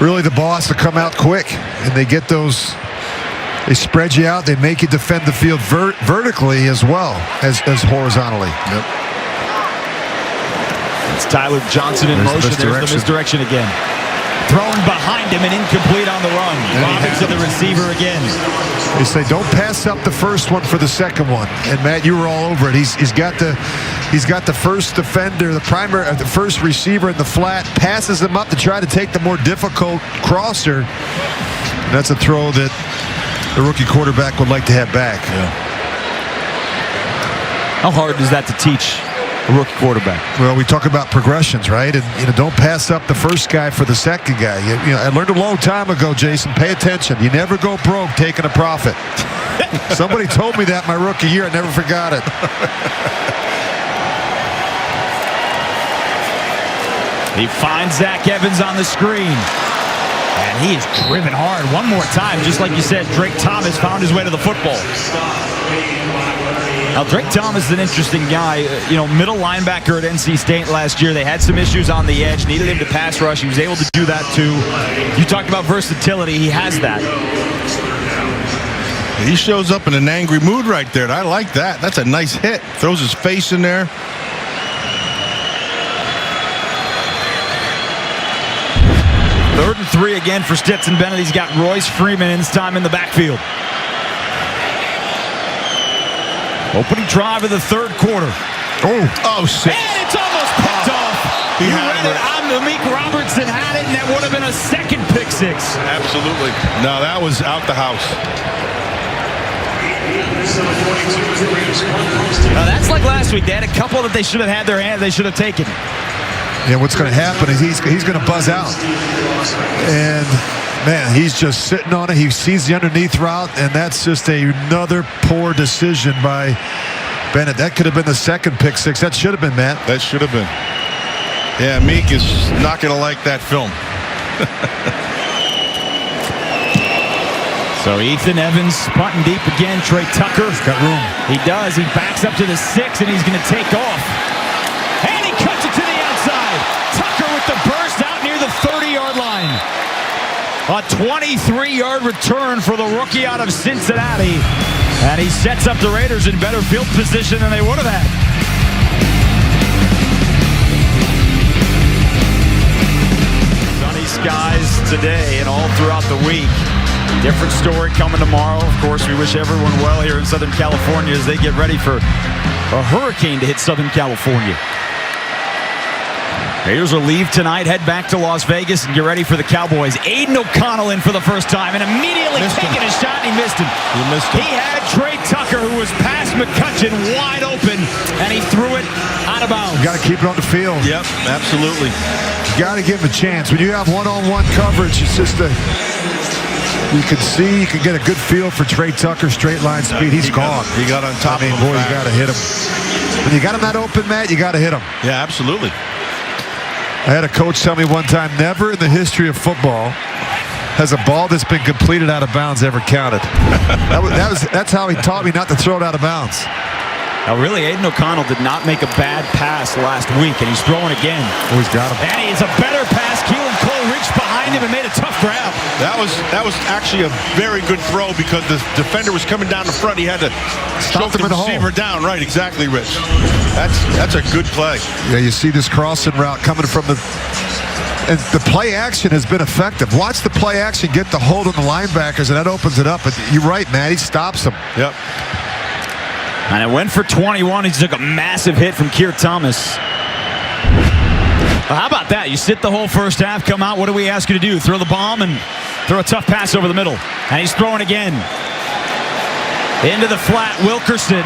Really, the ball has to come out quick, and they get those. They spread you out. They make you defend the field vertically as well as horizontally. Yep. It's Tyler Johnson in motion. There's the misdirection again. thrown behind him and incomplete on the run. Robinson, the receiver again. They say don't pass up the first one for the second one. And Matt, you were all over it. He's got the first defender, the first receiver in the flat, passes him up to try to take the more difficult crosser. And that's a throw that the rookie quarterback would like to have back. Yeah. How hard is that to teach a rookie quarterback? Well, we talk about progressions, right? And don't pass up the first guy for the second guy. I learned a long time ago, Jason. Pay attention. You never go broke taking a profit. Somebody told me that my rookie year. I never forgot it. He finds Zach Evans on the screen. And he is driven hard one more time. Just like you said, Drake Thomas found his way to the football. Now, Drake Thomas is an interesting guy. Middle linebacker at NC State last year. They had some issues on the edge. Needed him to pass rush. He was able to do that, too. You talked about versatility. He has that. He shows up in an angry mood right there. And I like that. That's a nice hit. Throws his face in there. Third and 3 again for Stetson Bennett. He's got Royce Freeman in this time in the backfield. Opening drive of the third quarter. Oh, shit. And it's almost picked off. He you had read it. Amik Robertson had it, and that would have been a second pick six. Absolutely. No, that was out the house. Now, that's like last week. They had a couple that they should have had their hand. They should have taken. Yeah, what's going to happen is he's going to buzz out. And, man, he's just sitting on it. He sees the underneath route, and that's just another poor decision by Bennett. That could have been the second pick six. That should have been, Matt. That should have been. Yeah, Meek is not going to like that film. So Ethan Evans punting deep again. Trey Tucker. He's got room. He does. He backs up to the 6, and he's going to take off. And he cuts it to the outside. Tucker with the burst out near the 30-yard line. A 23-yard return for the rookie out of Cincinnati. And he sets up the Raiders in better field position than they would have had. Sunny skies today and all throughout the week. Different story coming tomorrow. Of course, we wish everyone well here in Southern California as they get ready for a hurricane to hit Southern California. Raiders will leave tonight, head back to Las Vegas, and get ready for the Cowboys. Aidon O'Connell in for the first time, and immediately taking a shot, and he missed him. He had Trey Tucker, who was past McCutcheon, wide open, and he threw it out of bounds. You got to keep it on the field. Yep, absolutely. You got to give him a chance. When you have one-on-one coverage, it's just you can get a good feel for Trey Tucker, straight line speed. He's gone. He got on top of him. Boy, you got to hit him. When you got him that open, Matt, you got to hit him. Yeah, absolutely. I had a coach tell me one time, never in the history of football has a ball that's been completed out of bounds ever counted. That's how he taught me not to throw it out of bounds. Now, really, Aidon O'Connell did not make a bad pass last week, and he's throwing again. Oh, he's got him. And he is a better pass. Keelan Cole reached behind him and made a tough grab. That was actually a very good throw because the defender was coming down the front. He had to choke the receiver down. Right, exactly, Rich. That's a good play. Yeah, you see this crossing route coming from the... And the play action has been effective. Watch the play action get the hold on the linebackers, and that opens it up. But you're right, Matt. He stops them. Yep. And it went for 21. He took a massive hit from Keir Thomas. Well, how about that? You sit the whole first half, come out. What do we ask you to do? Throw the bomb and throw a tough pass over the middle. And he's throwing again. Into the flat. Wilkerson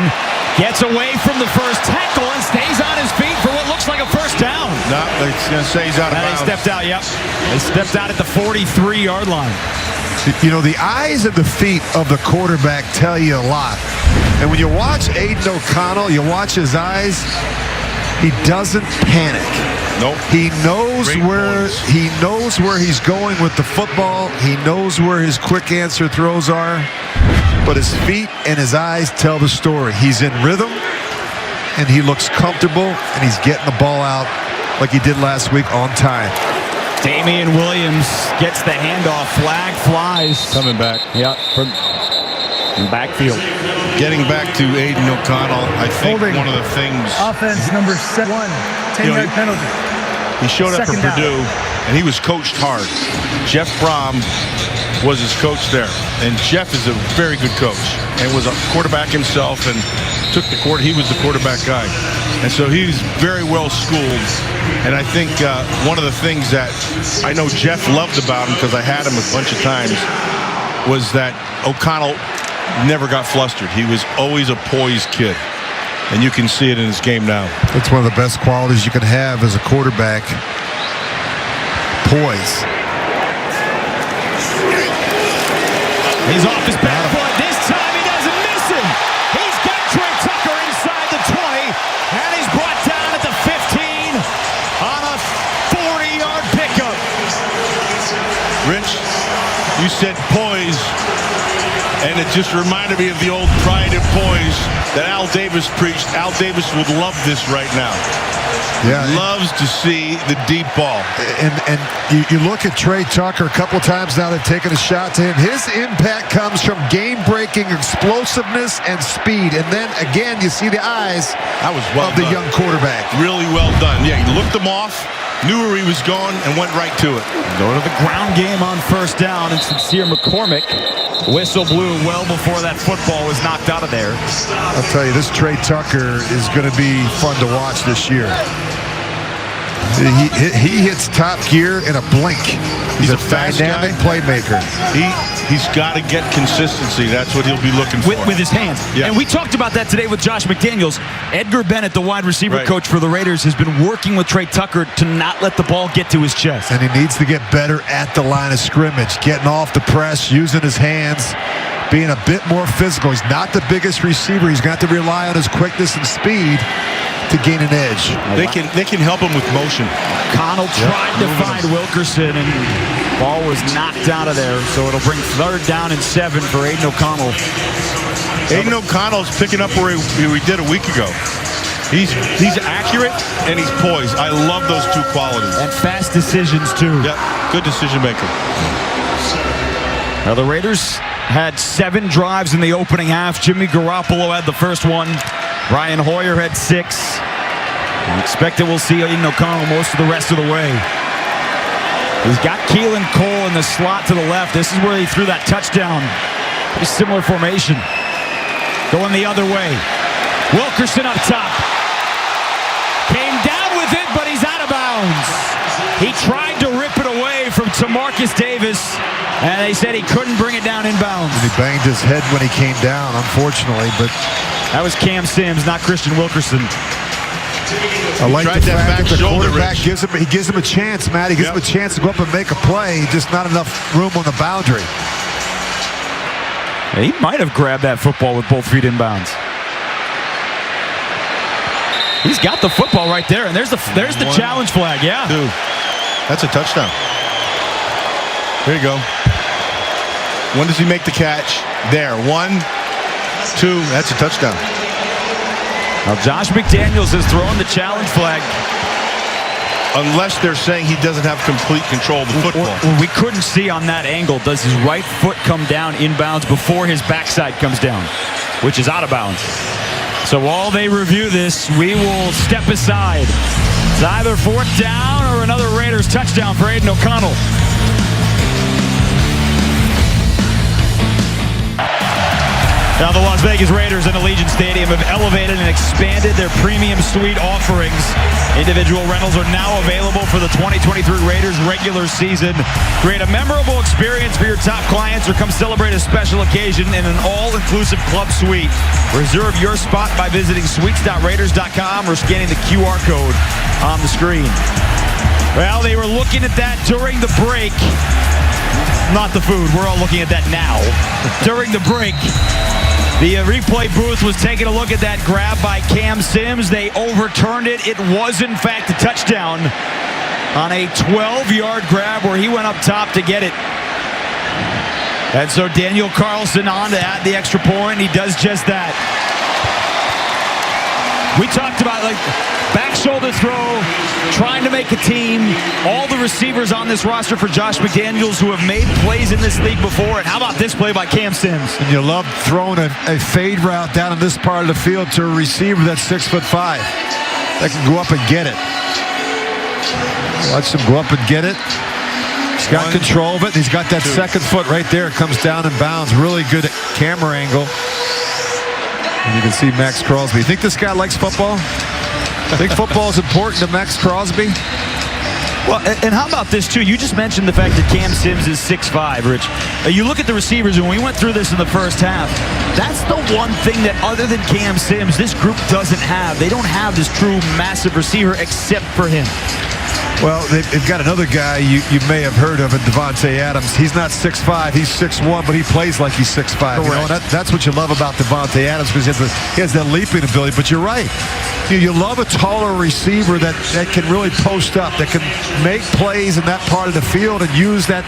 gets away from the first tackle and stays on his feet for what looks like a first down. No, they're going to say he's out of bounds. They stepped out, yep. They stepped out at the 43-yard line. You know, the eyes and the feet of the quarterback tell you a lot. And when you watch Aidon O'Connell, you watch his eyes, he doesn't panic. Nope. He knows where he's going with the football. He knows where his quick answer throws are. But his feet and his eyes tell the story. He's in rhythm, and he looks comfortable, and he's getting the ball out like he did last week on time. Damian Williams gets the handoff. Flag flies. Coming back. Yep. From backfield. Getting back to Aidon O'Connell, I think Holding. one of the things... Offense number 7, 10-yard penalty. He showed up at Second down. Purdue, and he was coached hard. Jeff Brom was his coach there. And Jeff is a very good coach and was a quarterback himself and took the court. He was the quarterback guy. And so he's very well schooled. And I think one of the things that I know Jeff loved about him, because I had him a bunch of times, was that O'Connell never got flustered. He was always a poised kid. And you can see it in his game now. It's one of the best qualities you can have as a quarterback. Poise. He's off his back foot. This time he doesn't miss him. He's got Trey Tucker inside the 20, and he's brought down at the 15 on a 40-yard pickup. Rich, you said poise, and it just reminded me of the old pride and poise that Al Davis preached. Al Davis would love this right now. Yeah, loves to see the deep ball. And you look at Trey Tucker a couple times now. They've taken a shot to him. His impact comes from game-breaking explosiveness and speed. And then again, you see the eyes That was well of the done. young quarterback. Really well done. Yeah, he looked him off, knew where he was going, and went right to it. Go to the ground game on first down, and Sincere McCormick whistle blew well before that football was knocked out of there. I'll tell you, this Trey Tucker is going to be fun to watch this year. He hits top gear in a blink. He's a fast dynamic guy. playmaker. He's got to get consistency. That's what he'll be looking for. With his hands. Yeah. And we talked about that today with Josh McDaniels. Edgar Bennett, the wide receiver Right. coach for the Raiders, has been working with Trey Tucker to not let the ball get to his chest. And he needs to get better at the line of scrimmage, getting off the press, using his hands, being a bit more physical. He's not the biggest receiver. He's got to rely on his quickness and speed to gain an edge. They can help him with motion. Connell tried to find Wilkerson, and ball was knocked out of there. So it'll bring third down and 7 for Aidon O'Connell. Aidon O'Connell's picking up where he did a week ago. He's accurate and he's poised. I love those two qualities. And fast decisions, too. Yep, good decision maker. Now the Raiders had 7 drives in the opening half. Jimmy Garoppolo had the first one. Brian Hoyer had 6. I expect that we'll see Aidon O'Connell most of the rest of the way. He's got Keelan Cole in the slot to the left. This is where he threw that touchdown. Pretty similar formation. Going the other way. Wilkerson up top. Came down with it, but he's out of bounds. He tried to rip it away from Tamarcus Davis, and they said he couldn't bring it down inbounds. And he banged his head when he came down, unfortunately, but That was Cam Sims, not Christian Wilkerson. I like Tried the that fact back that the shoulder, quarterback Rich. gives him a chance, Matt. He gives him a chance to go up and make a play, just not enough room on the boundary. He might have grabbed that football with both feet inbounds. He's got the football right there, and there's the challenge flag, yeah. 2. That's a touchdown. There you go. When does he make the catch? There. 1, 2. That's a touchdown. Now Josh McDaniels has thrown the challenge flag. Unless they're saying he doesn't have complete control of the football. We couldn't see on that angle. Does his right foot come down inbounds before his backside comes down, which is out of bounds? So while they review this, we will step aside. It's either fourth down or another Raiders touchdown for Aidon O'Connell. Now the Las Vegas Raiders and Allegiant Stadium have elevated and expanded their premium suite offerings. Individual rentals are now available for the 2023 Raiders regular season. Create a memorable experience for your top clients or come celebrate a special occasion in an all-inclusive club suite. Reserve your spot by visiting suites.raiders.com or scanning the QR code on the screen. Well, they were looking at that during the break. Not the food. We're all looking at that now. During the break, the replay booth was taking a look at that grab by Cam Sims. They overturned it. It was, in fact, a touchdown on a 12-yard grab where he went up top to get it. And so Daniel Carlson on to add the extra point. He does just that. We talked about back shoulder throw, trying to make a team. All the receivers on this roster for Josh McDaniels who have made plays in this league before. And how about this play by Cam Sims? And you love throwing a fade route down in this part of the field to a receiver that's 6'5" that can go up and get it. Watch him go up and get it. He's got control of it. He's got that second foot right there. It comes down and bounds. Really good camera angle. And you can see Max Crosby. You think this guy likes football? I think football is important to Max Crosby. Well, and how about this, too? You just mentioned the fact that Cam Sims is 6'5", Rich. You look at the receivers, and when we went through this in the first half, that's the one thing that, other than Cam Sims, this group doesn't have. They don't have this true massive receiver except for him. Well, they've got another guy you may have heard of, Devontae Adams. He's not 6'5", he's 6'1", but he plays like he's 6'5". You know, that's what you love about Devontae Adams, because he has that leaping ability. But you're right. You love a taller receiver that can really post up, that can make plays in that part of the field and use that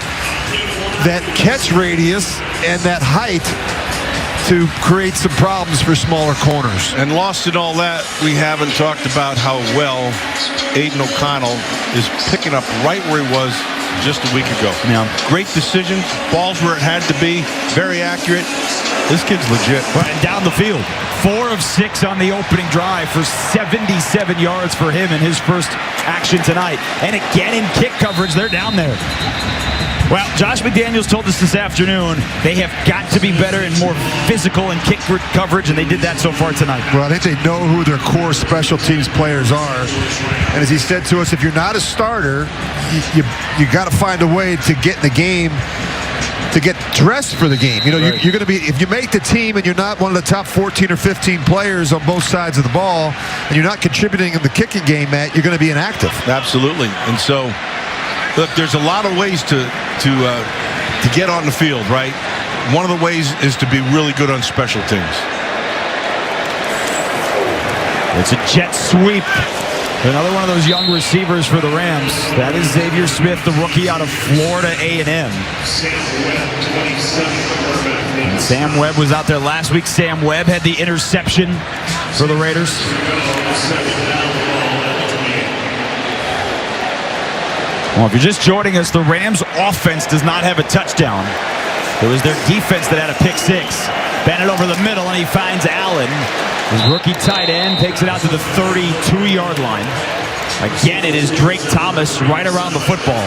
catch radius and that height to create some problems for smaller corners. And lost in all that, we haven't talked about how well Aidon O'Connell is picking up right where he was just a week ago. Yeah. Great decisions, balls where it had to be, very accurate. This kid's legit. Right, and down the field. 4 of 6 on the opening drive for 77 yards for him in his first action tonight. And again in kick coverage, they're down there. Well, Josh McDaniels told us this afternoon they have got to be better and more physical in kick coverage, and they did that so far tonight. Well, I think they know who their core special teams players are. And as he said to us, if you're not a starter, you got to find a way to get in the game, to get dressed for the game. You know, right. You're going to be, if you make the team and you're not one of the top 14 or 15 players on both sides of the ball, and you're not contributing in the kicking game, Matt, you're going to be inactive. Absolutely. And so, look, there's a lot of ways to get on the field, right? One of the ways is to be really good on special teams. It's a jet sweep. Another one of those young receivers for the Rams. That is Xavier Smith, the rookie out of Florida A&M. And Sam Webb was out there last week. Sam Webb had the interception for the Raiders. Well, if you're just joining us, the Rams offense does not have a touchdown. It was their defense that had a pick six. Bennett over the middle, and he finds Allen. His rookie tight end takes it out to the 32-yard line. Again, it is Drake Thomas right around the football.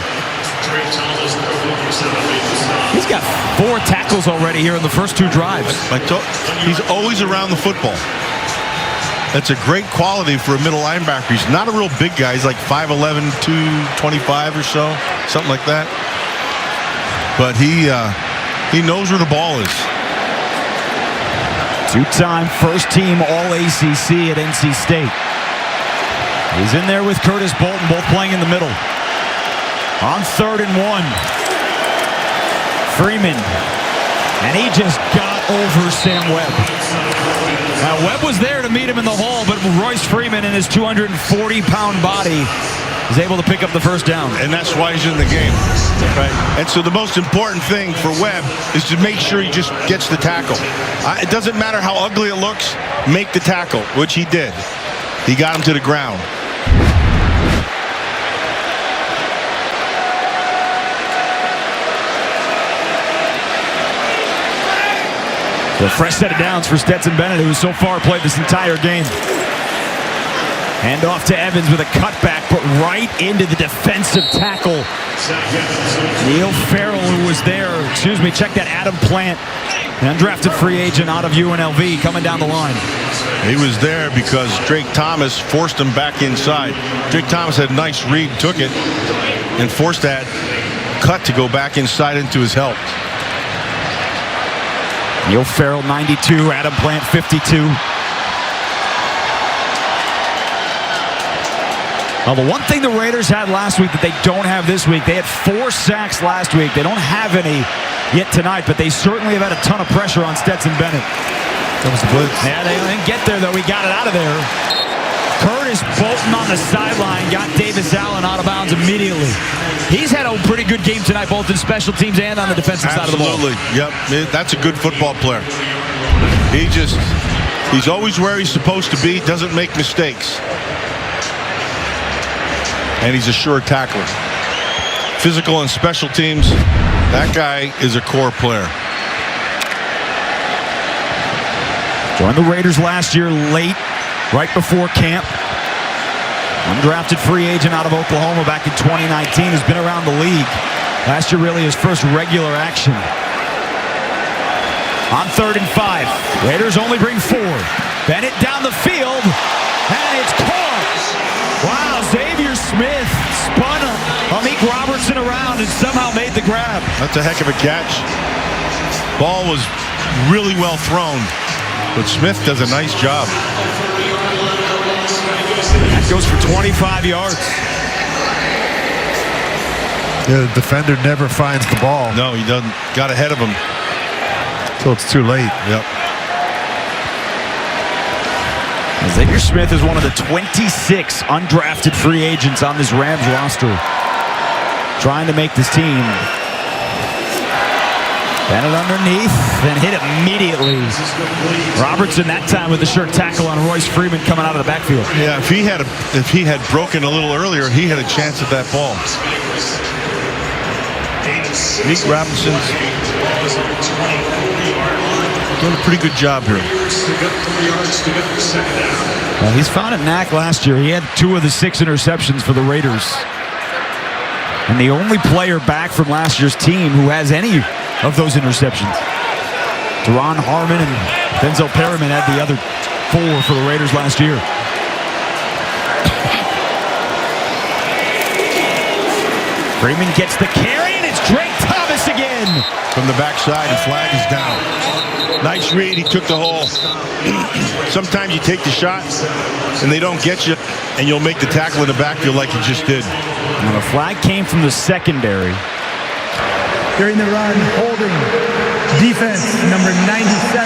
He's got 4 tackles already here in the first 2 drives. He's always around the football. That's a great quality for a middle linebacker. He's not a real big guy. He's like 5'11", 225 or so, something like that. But he knows where the ball is. 2-time first-team All-ACC at NC State. He's in there with Curtis Bolton, both playing in the middle. On 3rd and 1. Freeman. And he just got over Sam Webb. Now, Webb was there to meet him in the hole, but Royce Freeman in his 240-pound body is able to pick up the first down. And that's why he's in the game. Right. And so the most important thing for Webb is to make sure he just gets the tackle. It doesn't matter how ugly it looks, make the tackle, which he did. He got him to the ground. A fresh set of downs for Stetson Bennett, who so far played this entire game. Hand off to Evans with a cutback, but right into the defensive tackle. Neil Farrell, who was there, check that, Adam Plant, an undrafted free agent out of UNLV, coming down the line. He was there because Drake Thomas forced him back inside. Drake Thomas had a nice read, took it, and forced that cut to go back inside into his help. Neil Farrell, 92, Adam Plant, 52. Well, the one thing the Raiders had last week that they don't have this week, they had 4 sacks last week. They don't have any yet tonight, but they certainly have had a ton of pressure on Stetson Bennett. That was the blitz. Yeah, they didn't get there, though. He got it out of there. Curtis Bolton on the sideline got Davis Allen out of bounds immediately. He's had a pretty good game tonight, both in special teams and on the defensive side of the ball. Absolutely. Yep. That's a good football player. He's always where he's supposed to be, doesn't make mistakes. And he's a sure tackler. Physical and special teams, that guy is a core player. Joined the Raiders last year late, right before camp. Undrafted free agent out of Oklahoma back in 2019, who's been around the league. Last year, really his first regular action. On 3rd and 5. Raiders only bring 4. Bennett down the field, and it's caught. Wow, Xavier Smith spun Amik Robertson around and somehow made the grab. That's a heck of a catch. Ball was really well thrown, but Smith does a nice job. That goes for 25 yards. Yeah, the defender never finds the ball. No, he doesn't. Got ahead of him. So it's too late. Yep. Xavier Smith is one of the 26 undrafted free agents on this Rams roster, trying to make this team. Bennett underneath, then hit immediately. Robertson that time with the sure tackle on Royce Freeman coming out of the backfield. Yeah, if he had broken a little earlier, he had a chance at that ball. Nick Robinson's doing a pretty good job here. Well, he's found a knack last year. He had 2 of the 6 interceptions for the Raiders. And the only player back from last year's team who has any of those interceptions. Deron Harmon and Denzel Perryman had the other 4 for the Raiders last year. Freeman gets the carry, and it's Drake Thomas again. From the backside, the flag is down. Nice read, he took the hole. Sometimes you take the shot, and they don't get you, and you'll make the tackle in the backfield like you just did. Now the flag came from the secondary. During the run, holding, defense, number 97.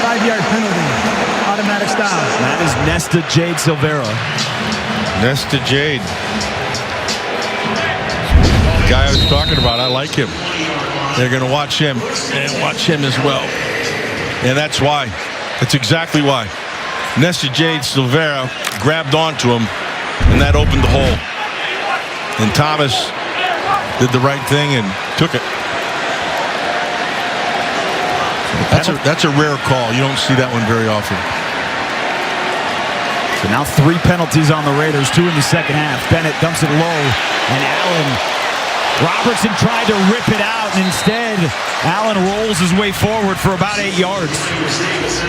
5-yard penalty, automatic stop. That is Nesta Jade Silvera. Nesta Jade. The guy I was talking about, I like him. They're going to watch him and watch him as well. And that's why. That's exactly why. Nesta Jade Silvera grabbed onto him, and that opened the hole. And Thomas did the right thing and took it. That's a rare call. You don't see that one very often. So now 3 penalties on the Raiders, 2 in the second half. Bennett dumps it low, and Robertson tried to rip it out, and instead, Allen rolls his way forward for about 8 yards.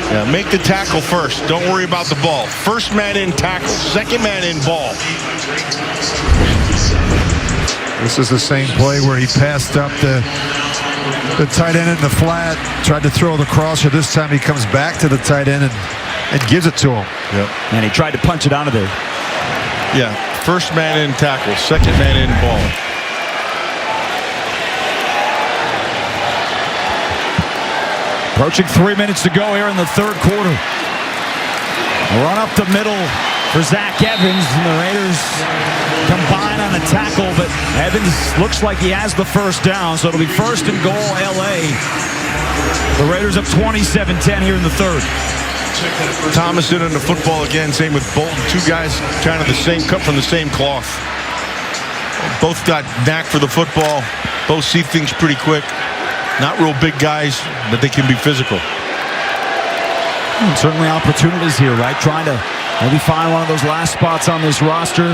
Yeah, make the tackle first. Don't worry about the ball. First man in tackle, second man in ball. This is the same play where he passed up the tight end in the flat, tried to throw the crosser. This time he comes back to the tight end and gives it to him. Yep. And he tried to punch it out of there. Yeah, first man in tackle, second man in ball. Approaching 3 minutes to go here in the 3rd quarter. A run up the middle for Zach Evans, and the Raiders combine on a tackle, but Evans looks like he has the first down, so it'll be 1st and goal, LA. The Raiders up 27-10 here in the 3rd. Thomas in the football again, same with Bolton. 2 guys kind of the same, cut from the same cloth. Both got knack for the football. Both see things pretty quick. Not real big guys, but they can be physical. And certainly opportunities here, right? Trying to maybe find one of those last spots on this roster.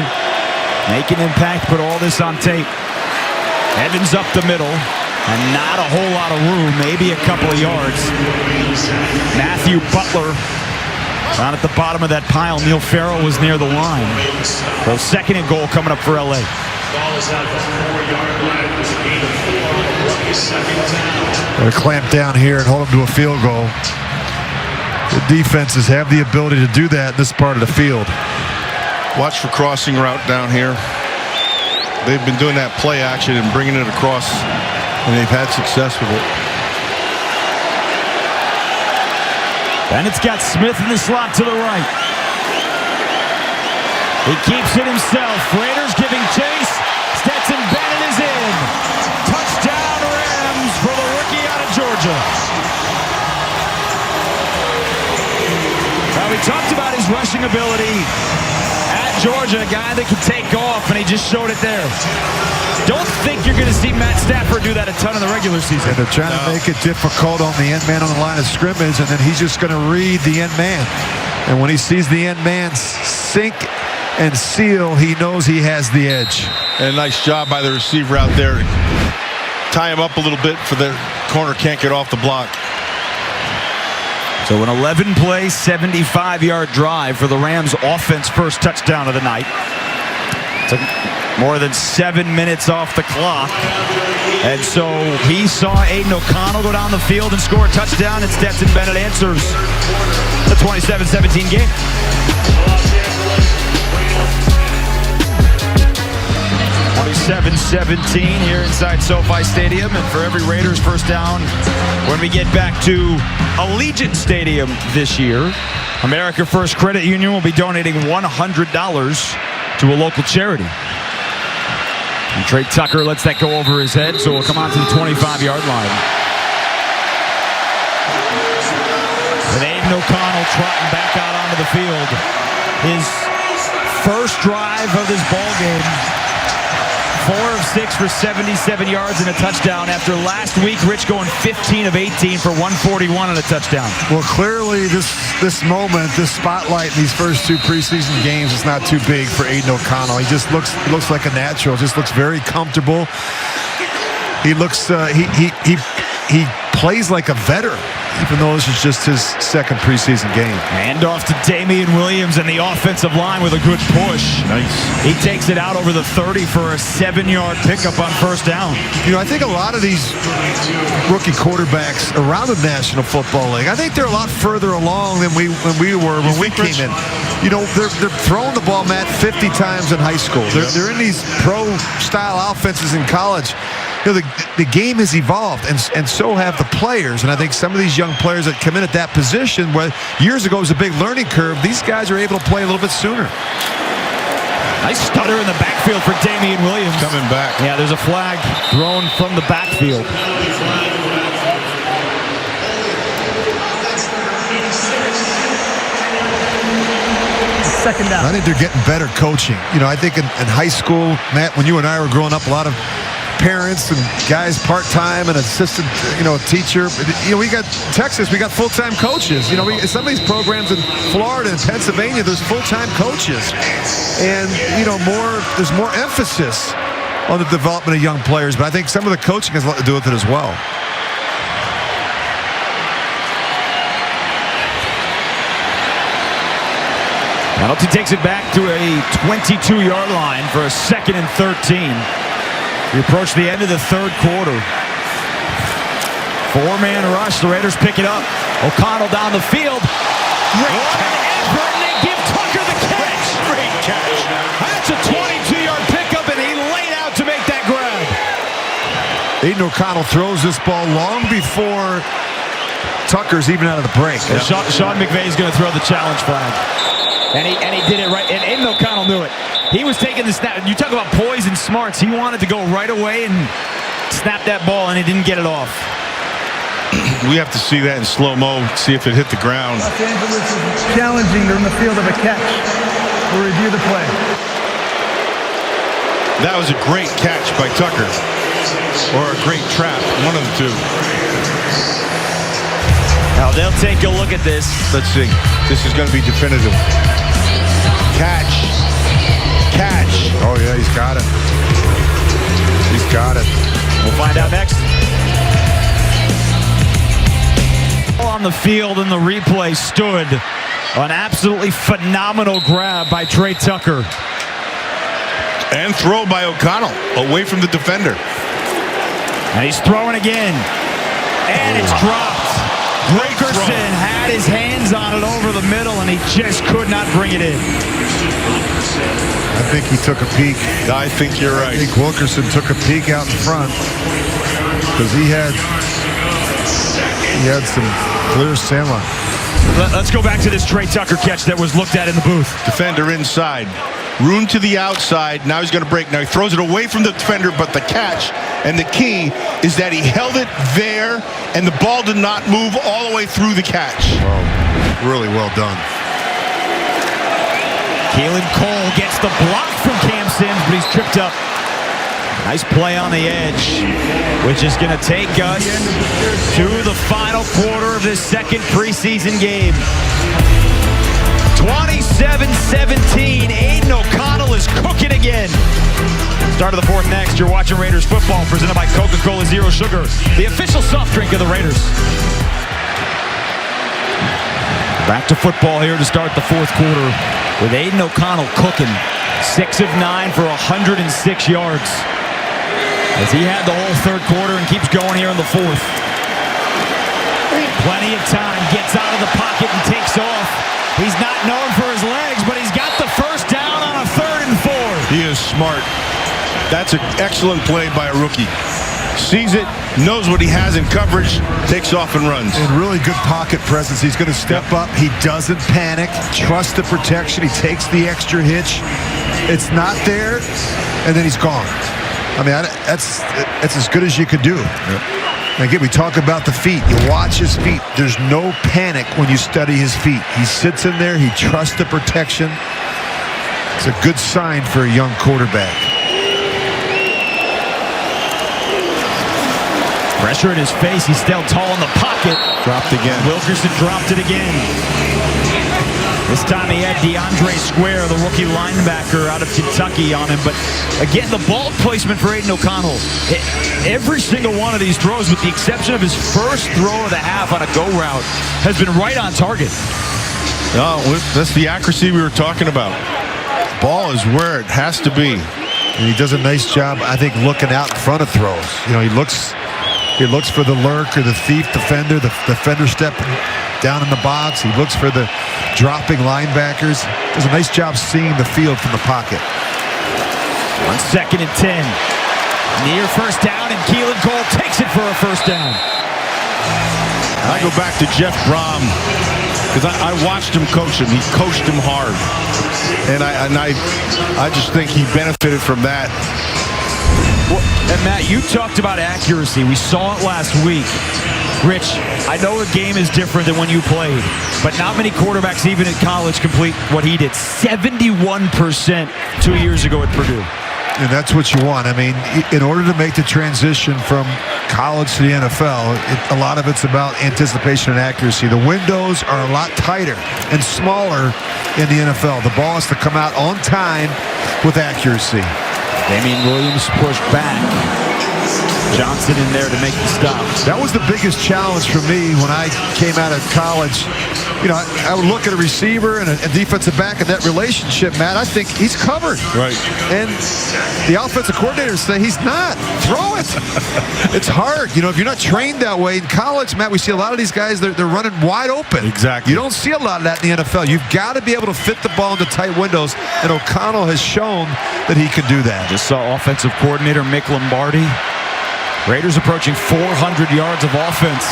Make an impact, put all this on tape. Evans up the middle, and not a whole lot of room, maybe a couple of yards. Matthew Butler down at the bottom of that pile. Neil Farrell was near the line. So 2nd and goal coming up for LA. Ball is out for 4-yard line. 2nd down. They're clamp down here and hold them to a field goal. The defenses have the ability to do that in this part of the field. Watch for crossing route down here. They've been doing that play action and bringing it across, and they've had success with it. Bennett's got Smith in the slot to the right. He keeps it himself. Raiders giving chase. Stetson Bennett is in. Touchdown Rams for the rookie out of Georgia. Now we talked about his rushing ability at Georgia, a guy that can take off, and he just showed it there. Don't think you're going to see Matt Stafford do that a ton in the regular season. And they're trying to make it difficult on the end man on the line of scrimmage, and then he's just going to read the end man. And when he sees the end man sink and seal, he knows he has the edge. And nice job by the receiver out there to tie him up a little bit for the corner can't get off the block. So an 11-play, 75-yard drive for the Rams offense, first touchdown of the night. Took more than 7 minutes off the clock. And so he saw Aidon O'Connell go down the field and score a touchdown, and Stetson Bennett answers the 27-17 game. (27-17) here inside SoFi Stadium, and for every Raiders first down when we get back to Allegiant Stadium this year, America First Credit Union will be donating $100 to a local charity. And Trey Tucker lets that go over his head, so we'll come out to the 25-yard line. With Aidon O'Connell trotting back out onto the field. His first drive of this ball game. 4 of 6 for 77 yards and a touchdown after last week Rich going 15 of 18 for 141 and a touchdown. Well, clearly this moment, this spotlight in these first 2 preseason games is not too big for Aidon O'Connell. He just looks like a natural, just looks very comfortable. He looks he plays like a veteran, even though this is just his second preseason game. Handoff to Damian Williams and the offensive line with a good push. Nice. He takes it out over the 30 for a 7-yard pickup on first down. You know, I think a lot of these rookie quarterbacks around the National Football League, I think they're a lot further along than when we were when we came in. You know, they're throwing the ball, Matt, 50 times in high school. They're in these pro-style offenses in college. You know, the game has evolved, and so have the players. And I think some of these young players that come in at that position, where years ago was a big learning curve, these guys are able to play a little bit sooner. Nice stutter in the backfield for Damian Williams. Coming back. Yeah, there's a flag thrown from the backfield. Second down. I think they're getting better coaching. You know, I think in high school, Matt, when you and I were growing up, a lot of parents and guys part-time and assistant, teacher. You know, we got Texas, we got full-time coaches. You know, some of these programs in Florida and Pennsylvania, there's full-time coaches. And, there's more emphasis on the development of young players. But I think some of the coaching has a lot to do with it as well. Penalty takes it back to a 22-yard line for a 2nd and 13. We approach the end of the third quarter. 4-man rush. The Raiders pick it up. O'Connell down the field. Great catch. And they give Tucker the catch. Great catch. That's a 22-yard pickup, and he laid out to make that grab. Aidon O'Connell throws this ball long before Tucker's even out of the break. Yeah. Sean McVay's going to throw the challenge flag. And he did it right. And Aidon O'Connell knew it. He was taking the snap. You talk about poise and smarts. He wanted to go right away and snap that ball, and he didn't get it off. We have to see that in slow-mo, see if it hit the ground. Los Angeles is challenging in the field of a catch. We'll review the play. That was a great catch by Tucker. Or a great trap, one of the two. Now they'll take a look at this. Let's see. This is going to be definitive. Catch. Oh, yeah, he's got it. He's got it. We'll find out next. On the field in the replay stood an absolutely phenomenal grab by Trey Tucker. And throw by O'Connell away from the defender. And he's throwing again. And it's dropped. Wilkerson had his hands on it over the middle, and he just could not bring it in. I think he took a peek. I think you're right. I think Wilkerson took a peek out in front because he had some clear sand line. Let's go back to this Trey Tucker catch that was looked at in the booth. Defender inside. Room to the outside. Now he's going to break. Now he throws it away from the defender, but the catch and the key is that he held it there and the ball did not move all the way through the catch. Well, really well done. Keelan Cole gets the block from Cam Sims, but he's tripped up. Nice play on the edge, which is going to take us to the final quarter of this second preseason game. 27-17, Aidon O'Connell O'Connell is cooking again. Start of the fourth next. You're watching Raiders football presented by Coca-Cola Zero Sugar, the official soft drink of the Raiders. Back to football here to start the fourth quarter with Aidon O'Connell cooking. 6 of 9 for 106 yards. As he had the whole third quarter and keeps going here in the fourth. Plenty of time, gets out of the pocket and takes off. He's not known for his legs, but he's got the first down on a 3rd and 4. He is smart. That's an excellent play by a rookie. Sees it, knows what he has in coverage, takes off and runs. And really good pocket presence. He's going to step up. He doesn't panic. Trusts the protection. He takes the extra hitch. It's not there, and then he's gone. I mean, that's as good as you could do. And again, we talk about the feet. You watch his feet. There's no panic when you study his feet. He sits in there. He trusts the protection. It's a good sign for a young quarterback. Pressure in his face. He's still tall in the pocket. Dropped again. Wilkerson dropped it again. This time he had DeAndre Square, the rookie linebacker out of Kentucky, on him. But again, the ball placement for Aidon O'Connell. Every single one of these throws, with the exception of his first throw of the half on a go route, has been right on target. No, that's the accuracy we were talking about. Ball is where it has to be. And he does a nice job, I think, looking out in front of throws. You know, he looks for the lurk or the thief defender, the defender stepping down in the box. He looks for the dropping linebackers. Does a nice job seeing the field from the pocket. On 2nd and 10. Near first down, and Keelan Cole takes it for a first down. I go back to Jeff Brom, because I watched him coach him. He coached him hard. And I just think he benefited from that. Well, and Matt, you talked about accuracy. We saw it last week. Rich, I know the game is different than when you played, but not many quarterbacks, even in college, complete what he did. 71% 2 years ago at Purdue. And that's what you want. I mean, in order to make the transition from college to the NFL, a lot of it's about anticipation and accuracy. The windows are a lot tighter and smaller in the NFL. The ball has to come out on time with accuracy. Damian Williams pushed back. Johnson in there to make the stop. That was the biggest challenge for me when I came out of college. You know, I would look at a receiver and a defensive back, and that relationship, Matt, I think he's covered. Right. And the offensive coordinators say he's not. Throw it. It's hard. You know, if you're not trained that way in college, Matt, we see a lot of these guys, they're running wide open. Exactly. You don't see a lot of that in the NFL. You've got to be able to fit the ball into tight windows, and O'Connell has shown that he can do that. Just saw offensive coordinator Mick Lombardi. Raiders approaching 400 yards of offense.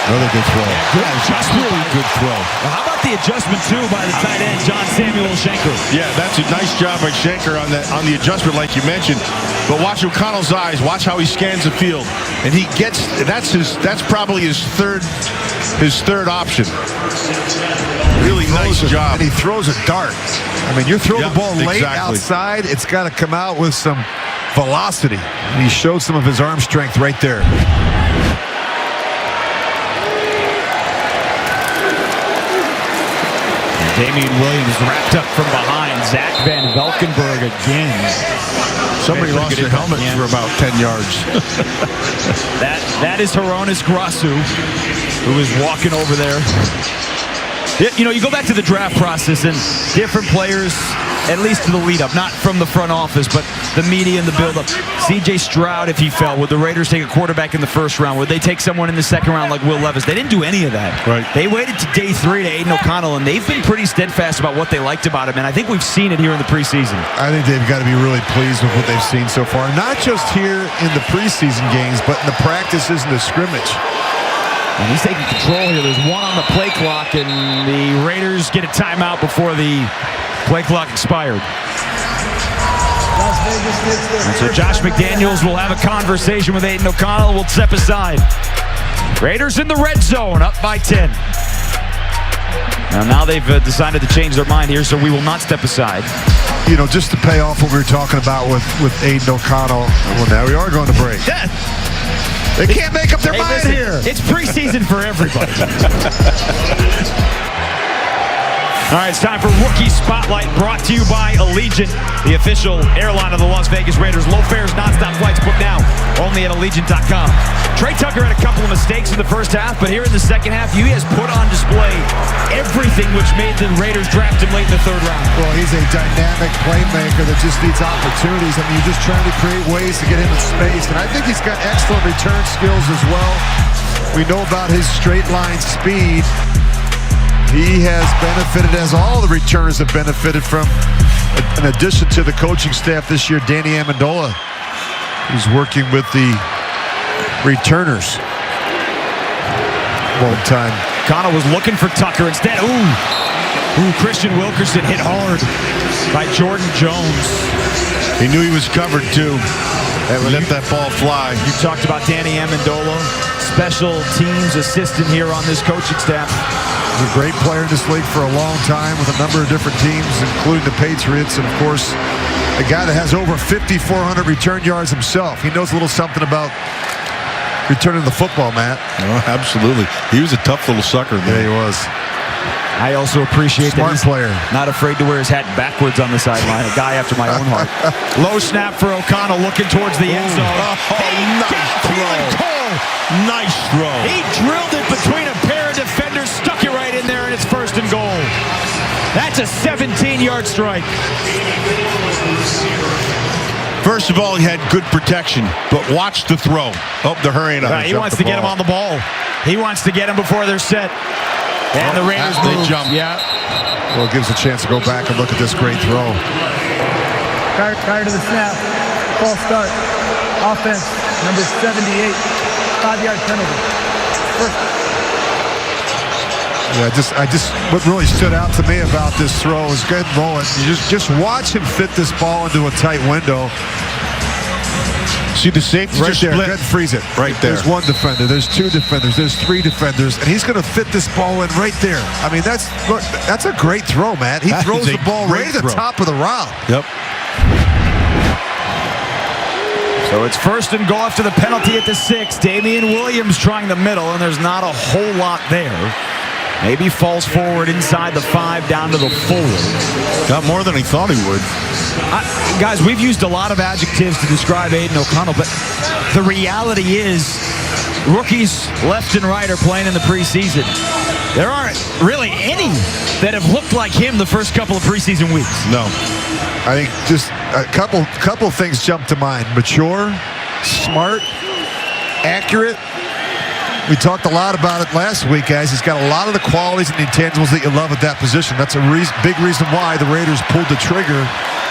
Another good throw. Good adjustment. Really good throw. Well, how about the adjustment, too, by the tight end, John Samuel Schenker? Yeah, that's a nice job by Schenker on the adjustment, like you mentioned. But watch O'Connell's eyes. Watch how he scans the field, and he gets. That's probably his third option. Really nice job. And he throws a dart. I mean, you throw the ball late outside, it's got to come out with some velocity. And he showed some of his arm strength right there. Damian Williams wrapped up from behind. Zach Van Valkenburg again. Somebody lost their helmet for about 10 yards. That is Hronis Grasu, who is walking over there. You know, you go back to the draft process, and different players, at least to the lead-up, not from the front office, but the media and the build-up. C.J. Stroud, if he fell, would the Raiders take a quarterback in the first round? Would they take someone in the second round like Will Levis? They didn't do any of that. Right. They waited to day 3 to Aidon O'Connell, and they've been pretty steadfast about what they liked about him, and I think we've seen it here in the preseason. I think they've got to be really pleased with what they've seen so far, not just here in the preseason games, but in the practices and the scrimmage. And he's taking control here. There's one on the play clock, and the Raiders get a timeout before the play clock expired. And so Josh McDaniels will have a conversation with Aidon O'Connell. We'll step aside. Raiders in the red zone, up by 10. Now they've decided to change their mind here, so we will not step aside. You know, just to pay off what we were talking about with Aidon O'Connell. Well, now we are going to break. They can't make up their mind here. It's preseason for everybody. All right, it's time for Rookie Spotlight, brought to you by Allegiant, the official airline of the Las Vegas Raiders. Low fares, nonstop flights booked now, only at Allegiant.com. Trey Tucker had a couple of mistakes in the first half, but here in the second half, he has put on display everything which made the Raiders draft him late in the third round. Well, he's a dynamic playmaker that just needs opportunities. I mean, you're just trying to create ways to get him in space, and I think he's got excellent return skills as well. We know about his straight line speed. He has benefited, as all the returners have benefited from, in addition to the coaching staff this year, Danny Amendola, who's working with the returners. One time. O'Connell was looking for Tucker instead. Ooh, Christian Wilkerson hit hard by Jordan Jones. He knew he was covered, too, and let that ball fly. You talked about Danny Amendola, special teams assistant here on this coaching staff. He's a great player in this league for a long time with a number of different teams, including the Patriots, and of course, a guy that has over 5,400 return yards himself. He knows a little something about returning the football, Matt. Oh, absolutely. He was a tough little sucker, man. Yeah, he was. I also appreciate Smart that he's player. Not afraid to wear his hat backwards on the sideline. A guy after my own heart. Low snap for O'Connell, looking towards the end zone. Nice throw. Nice throw. He drilled it between a pair of defenders, stuck it right in there, and it's 1st and goal. That's a 17-yard strike. First of all, he had good protection, but watch the throw. Oh, they're hurrying up. He wants to get him on the ball. He wants to get him before they're set. And the Raiders move. They jump. Yeah. Well, it gives a chance to go back and look at this great throw. Prior to the snap, false start. Offense, number 78, 5-yard penalty. What really stood out to me about this throw is good rolling. You just watch him fit this ball into a tight window. See the safety right just there. split. Good freeze it. Right there. There's one defender. There's two defenders. There's three defenders, and he's going to fit this ball in right there. I mean, that's a great throw, Matt. He throws the ball right at the top of the route. Yep. So it's 1st and goal after the penalty at the 6. Damian Williams trying the middle, and there's not a whole lot there. Maybe falls forward inside the 5 down to the 4. Got more than he thought he would. Guys, we've used a lot of adjectives to describe Aidon O'Connell, but the reality is rookies left and right are playing in the preseason. There aren't really any that have looked like him the first couple of preseason weeks. No. I think just a couple things jump to mind. Mature, smart, accurate. We talked a lot about it last week, guys. He's got a lot of the qualities and intangibles that you love at that position. That's a big reason why the Raiders pulled the trigger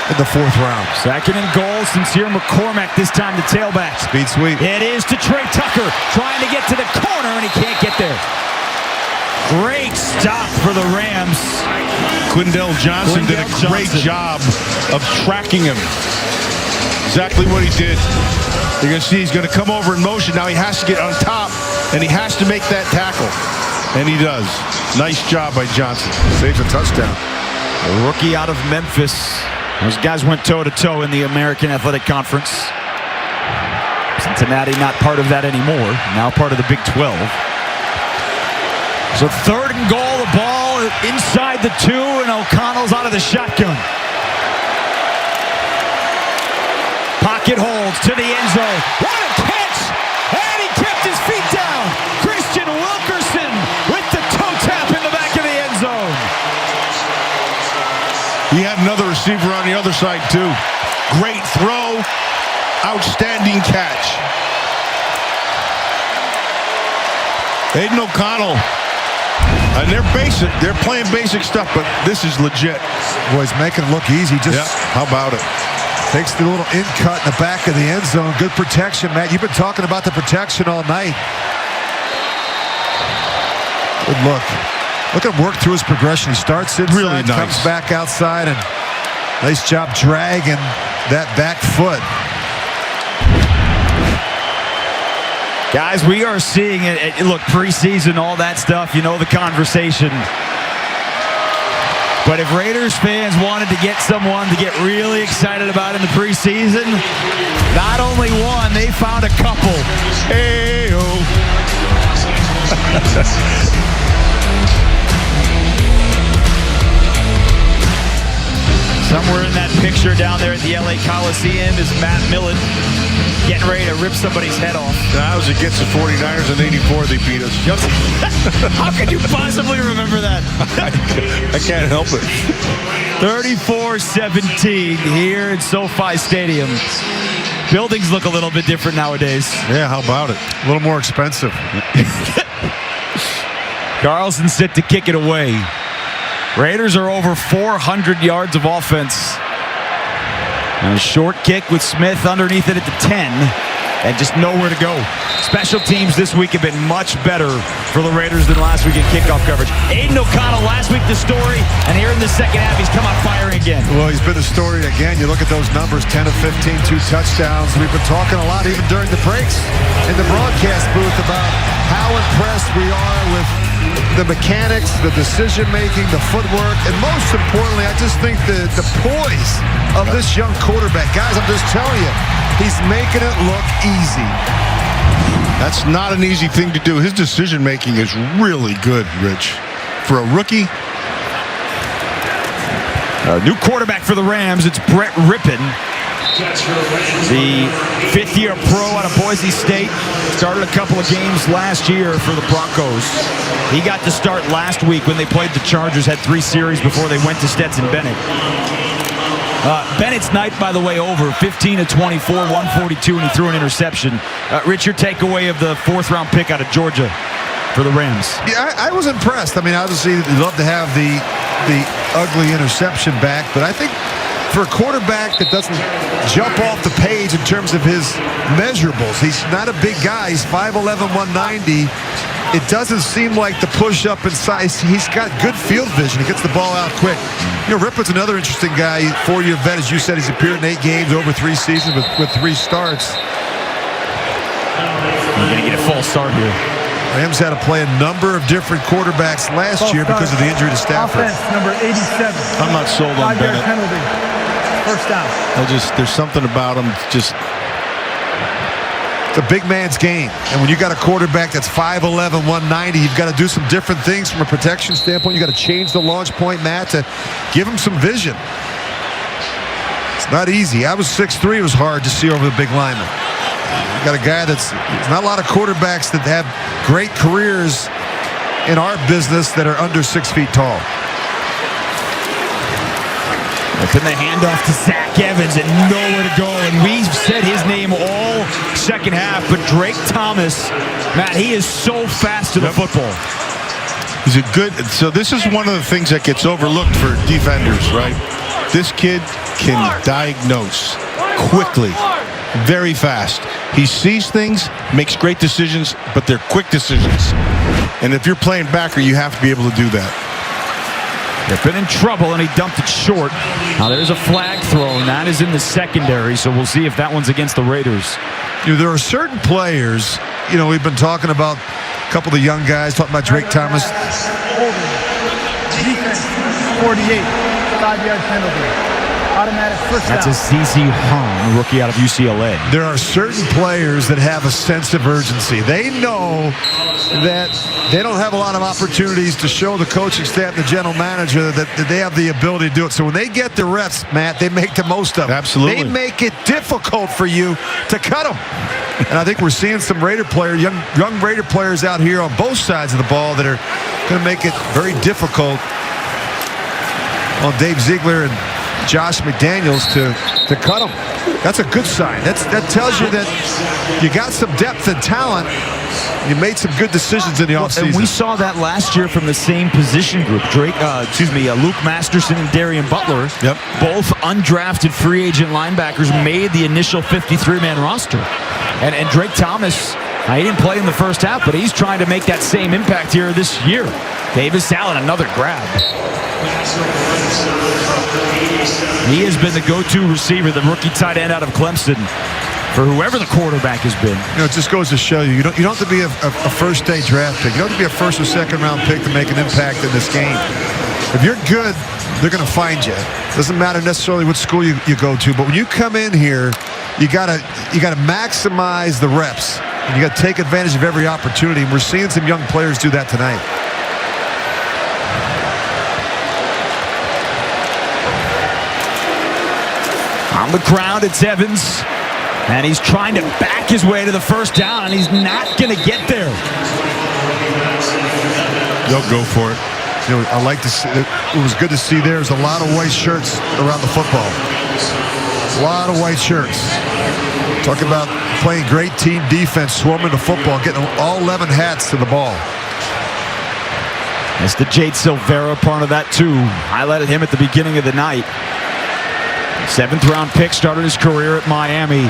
in the 4th round. 2nd and goal, Sincere McCormack, this time the tailback. Speed sweep. It is to Trey Tucker, trying to get to the corner, and he can't get there. Great stop for the Rams. Quindell Johnson did a great job of tracking him. Exactly what he did. You're going to see he's going to come over in motion. Now he has to get on top, and he has to make that tackle. And he does. Nice job by Johnson. Saves a touchdown. A rookie out of Memphis. Those guys went toe-to-toe in the American Athletic Conference. Cincinnati not part of that anymore. Now part of the Big 12. So 3rd and goal, the ball inside the 2, and O'Connell's out of the shotgun. Pocket holds to the end zone. What a catch! And he kept his feet down. Christian Wilkerson with the toe tap in the back of the end zone. He had another receiver on the other side, too. Great throw. Outstanding catch. Aidon O'Connell. And they're basic. They're playing basic stuff, but this is legit. Boy, he's making it look easy. How about it? Takes the little in cut in the back of the end zone. Good protection, Matt. You've been talking about the protection all night. Good look. Look at him work through his progression. He starts inside, really nice. Comes back outside, and nice job dragging that back foot. Guys, we are seeing it. Look, preseason, all that stuff, you know the conversation. But if Raiders fans wanted to get someone to get really excited about in the preseason, not only one, they found a couple. Hey-o. Somewhere in that picture down there at the LA Coliseum is Matt Millen getting ready to rip somebody's head off. I was against the 49ers in '84. They beat us. How could you possibly remember that? I can't help it. 34-17 here at SoFi Stadium. Buildings look a little bit different nowadays. Yeah, how about it? A little more expensive. Carlson set to kick it away. Raiders are over 400 yards of offense. And a short kick with Smith underneath it at the 10. And just nowhere to go. Special teams this week have been much better for the Raiders than last week in kickoff coverage. Aidon O'Connell last week the story, and here in the second half he's come out firing again. Well, he's been the story again. You look at those numbers, 10 of 15, 2 touchdowns. We've been talking a lot even during the breaks in the broadcast booth about how impressed we are with the mechanics, the decision-making, the footwork, and most importantly, I just think the poise of this young quarterback. Guys, I'm just telling you, he's making it look easy. That's not an easy thing to do. His decision-making is really good, Rich. For a rookie. New quarterback for the Rams, it's Brett Rippon. The fifth-year pro out of Boise State. Started a couple of games last year for the Broncos. He got to start last week when they played the Chargers, had 3 series before they went to Stetson Bennett. Bennett's night, by the way, over. 15 of 24, 142, and he threw an interception. Rich, your takeaway of the 4th-round pick out of Georgia for the Rams? Yeah, I was impressed. I mean, obviously, you'd love to have the ugly interception back, but I think for a quarterback that doesn't jump off the page in terms of his measurables, he's not a big guy. He's 5'11", 190. It doesn't seem like the push-up in size. He's got good field vision. He gets the ball out quick. You know, Rippon's another interesting guy. 4-year vet, as you said. He's appeared in 8 games over 3 seasons with 3 starts. You're going to get a full start here. Rams had to play a number of different quarterbacks last year because of the injury to Stafford. Offense, number 87. I'm not sold on 5-yard Bennett. penalty. First down. There's something about him. Just it's a big man's game. And when you got a quarterback that's 5'11", 190, you've got to do some different things from a protection standpoint. You got to change the launch point, Matt, to give him some vision. It's not easy. I was 6'3". It was hard to see over the big lineman. You got a guy there's not a lot of quarterbacks that have great careers in our business that are under 6 feet tall. Then the handoff to Zach Evans and nowhere to go. And we've said his name all second half, but Drake Thomas, Matt, he is so fast to the football. he's a good. So this is one of the things that gets overlooked for defenders, right? This kid can diagnose quickly, very fast. He sees things, makes great decisions, but they're quick decisions. And if you're playing backer, you have to be able to do that. They've been in trouble, and he dumped it short. Now there's a flag thrown. That is in the secondary, so we'll see if that one's against the Raiders. You know, there are certain players, you know, we've been talking about a couple of the young guys, talking about Drake Thomas. Defense, 48, 5-yard penalty. Automatic first down. That's a CeCe Hahn, rookie out of UCLA. There are certain players that have a sense of urgency. They know that they don't have a lot of opportunities to show the coaching staff, the general manager, that they have the ability to do it. So when they get the reps, Matt, they make the most of it. Absolutely. They make it difficult for you to cut them. And I think we're seeing some Raider players, young Raider players out here on both sides of the ball that are going to make it very difficult on Dave Ziegler and Josh McDaniels to cut them. That's a good sign. That tells you that you got some depth and talent. You made some good decisions in the offseason. And we saw that last year from the same position group. Luke Masterson and Darian Butler, both undrafted free agent linebackers, made the initial 53-man roster. And Drake Thomas, he didn't play in the first half, but he's trying to make that same impact here this year. Davis Allen, another grab. He has been the go-to receiver, the rookie tight end out of Clemson, for whoever the quarterback has been. You know, it just goes to show you, you don't have to be a first-day draft pick. You don't have to be a first- or second-round pick to make an impact in this game. If you're good, they're going to find you. Doesn't matter necessarily what school you go to, but when you come in here, you gotta maximize the reps. And you got to take advantage of every opportunity. And we're seeing some young players do that tonight. On the ground, it's Evans. And he's trying to back his way to the first down, and he's not going to get there. They'll go for it. You know, I like to see, it was good to see there's a lot of white shirts around the football. A lot of white shirts. Talk about playing great team defense, swarming the football, getting all 11 hats to the ball. It's the Jade Silvera part of that too. Highlighted him at the beginning of the night. 7th round pick, started his career at Miami.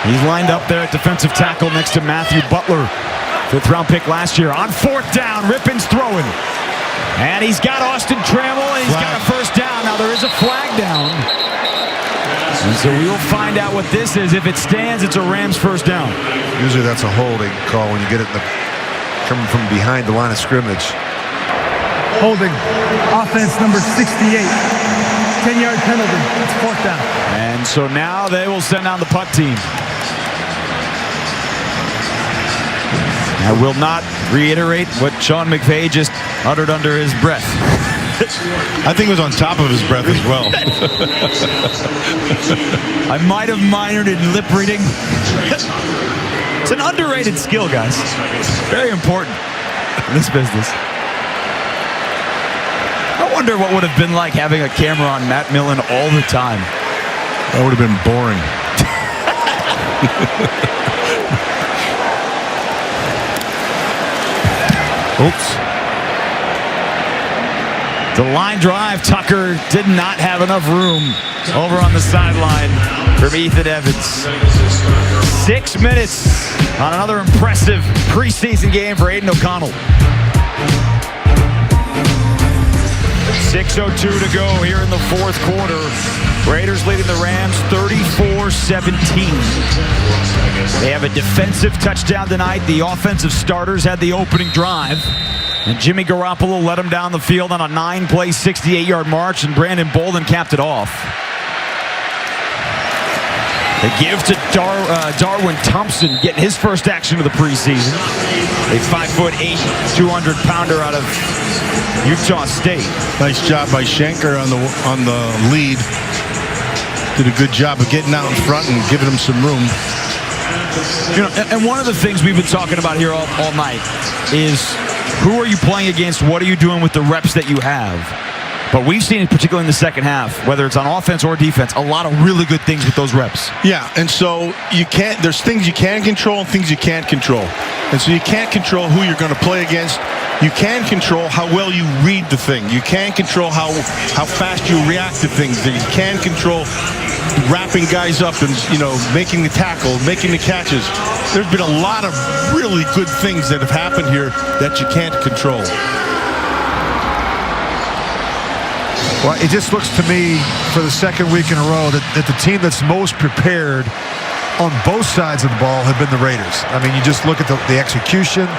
He's lined up there at defensive tackle next to Matthew Butler. 5th round pick last year. On 4th down, Rippin's throwing. And he's got Austin Trammell, and he's got a first down. Now there is a flag down. And so we will find out what this is. If it stands, it's a Rams first down. Usually that's a holding call when you get it coming from behind the line of scrimmage. Holding. Offense number 68. 10-yard penalty. It's 4th down. And so now they will send down the punt team. I will not reiterate what Sean McVay just uttered under his breath. I think it was on top of his breath as well. I might have minored in lip reading. It's an underrated skill, guys. Very important in this business. I wonder what would have been like having a camera on Matt Millen all the time. That would have been boring. Oops. The line drive, Tucker did not have enough room over on the sideline from Ethan Evans. 6 minutes on another impressive preseason game for Aidon O'Connell. 6:02 to go here in the 4th quarter. Raiders leading the Rams 34-17. They have a defensive touchdown tonight. The offensive starters had the opening drive. And Jimmy Garoppolo led him down the field on a 9-play, 68-yard march, and Brandon Bolden capped it off. They give to Darwin Thompson, getting his first action of the preseason. A 5'8", 200-pounder out of Utah State. Nice job by Schenker on the lead. Did a good job of getting out in front and giving him some room. You know, and one of the things we've been talking about here all night is who are you playing against? What are you doing with the reps that you have? But we've seen, particularly in the second half, whether it's on offense or defense, a lot of really good things with those reps. Yeah, and so there's things you can control and things you can't control. And so you can't control who you're going to play against. You can control how well you read the thing. You can control how fast you react to things. You can control wrapping guys up and, making the tackle, making the catches. There's been a lot of really good things that have happened here that you can't control. Well, it just looks to me for the second week in a row that the team that's most prepared on both sides of the ball have been the Raiders. I mean, you just look at the execution,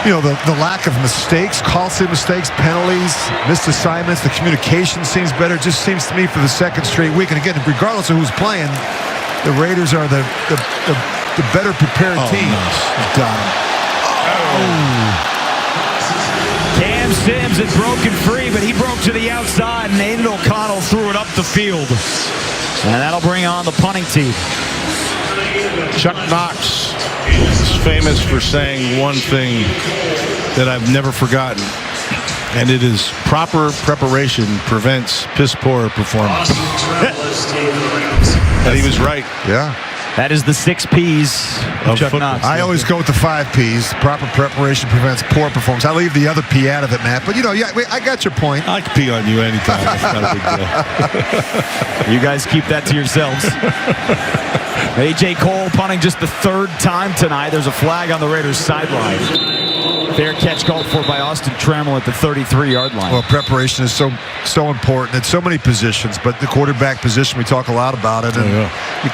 the lack of mistakes, costly mistakes, penalties, missed assignments. The communication seems better. It just seems to me for the second straight week. And again, regardless of who's playing, the Raiders are the better prepared team. Nice. Got him. Cam Sims had broken free, but he broke to the outside, and Aidon O'Connell threw it up the field. And that'll bring on the punting team. Chuck Knox is famous for saying one thing that I've never forgotten, and it is proper preparation prevents piss-poor performance. And he was right. Yeah. That is the 6 Ps of Chuck football. Knox. I always go with the 5 Ps. Proper preparation prevents poor performance. I leave the other P out of it, Matt. But, I got your point. I can pee on you anytime. It's not a big deal. You guys keep that to yourselves. A.J. Cole punting just the 3rd time tonight. There's a flag on the Raiders' sideline. Fair catch called for by Austin Trammell at the 33-yard line. Well, preparation is so important at so many positions, but the quarterback position, we talk a lot about it. And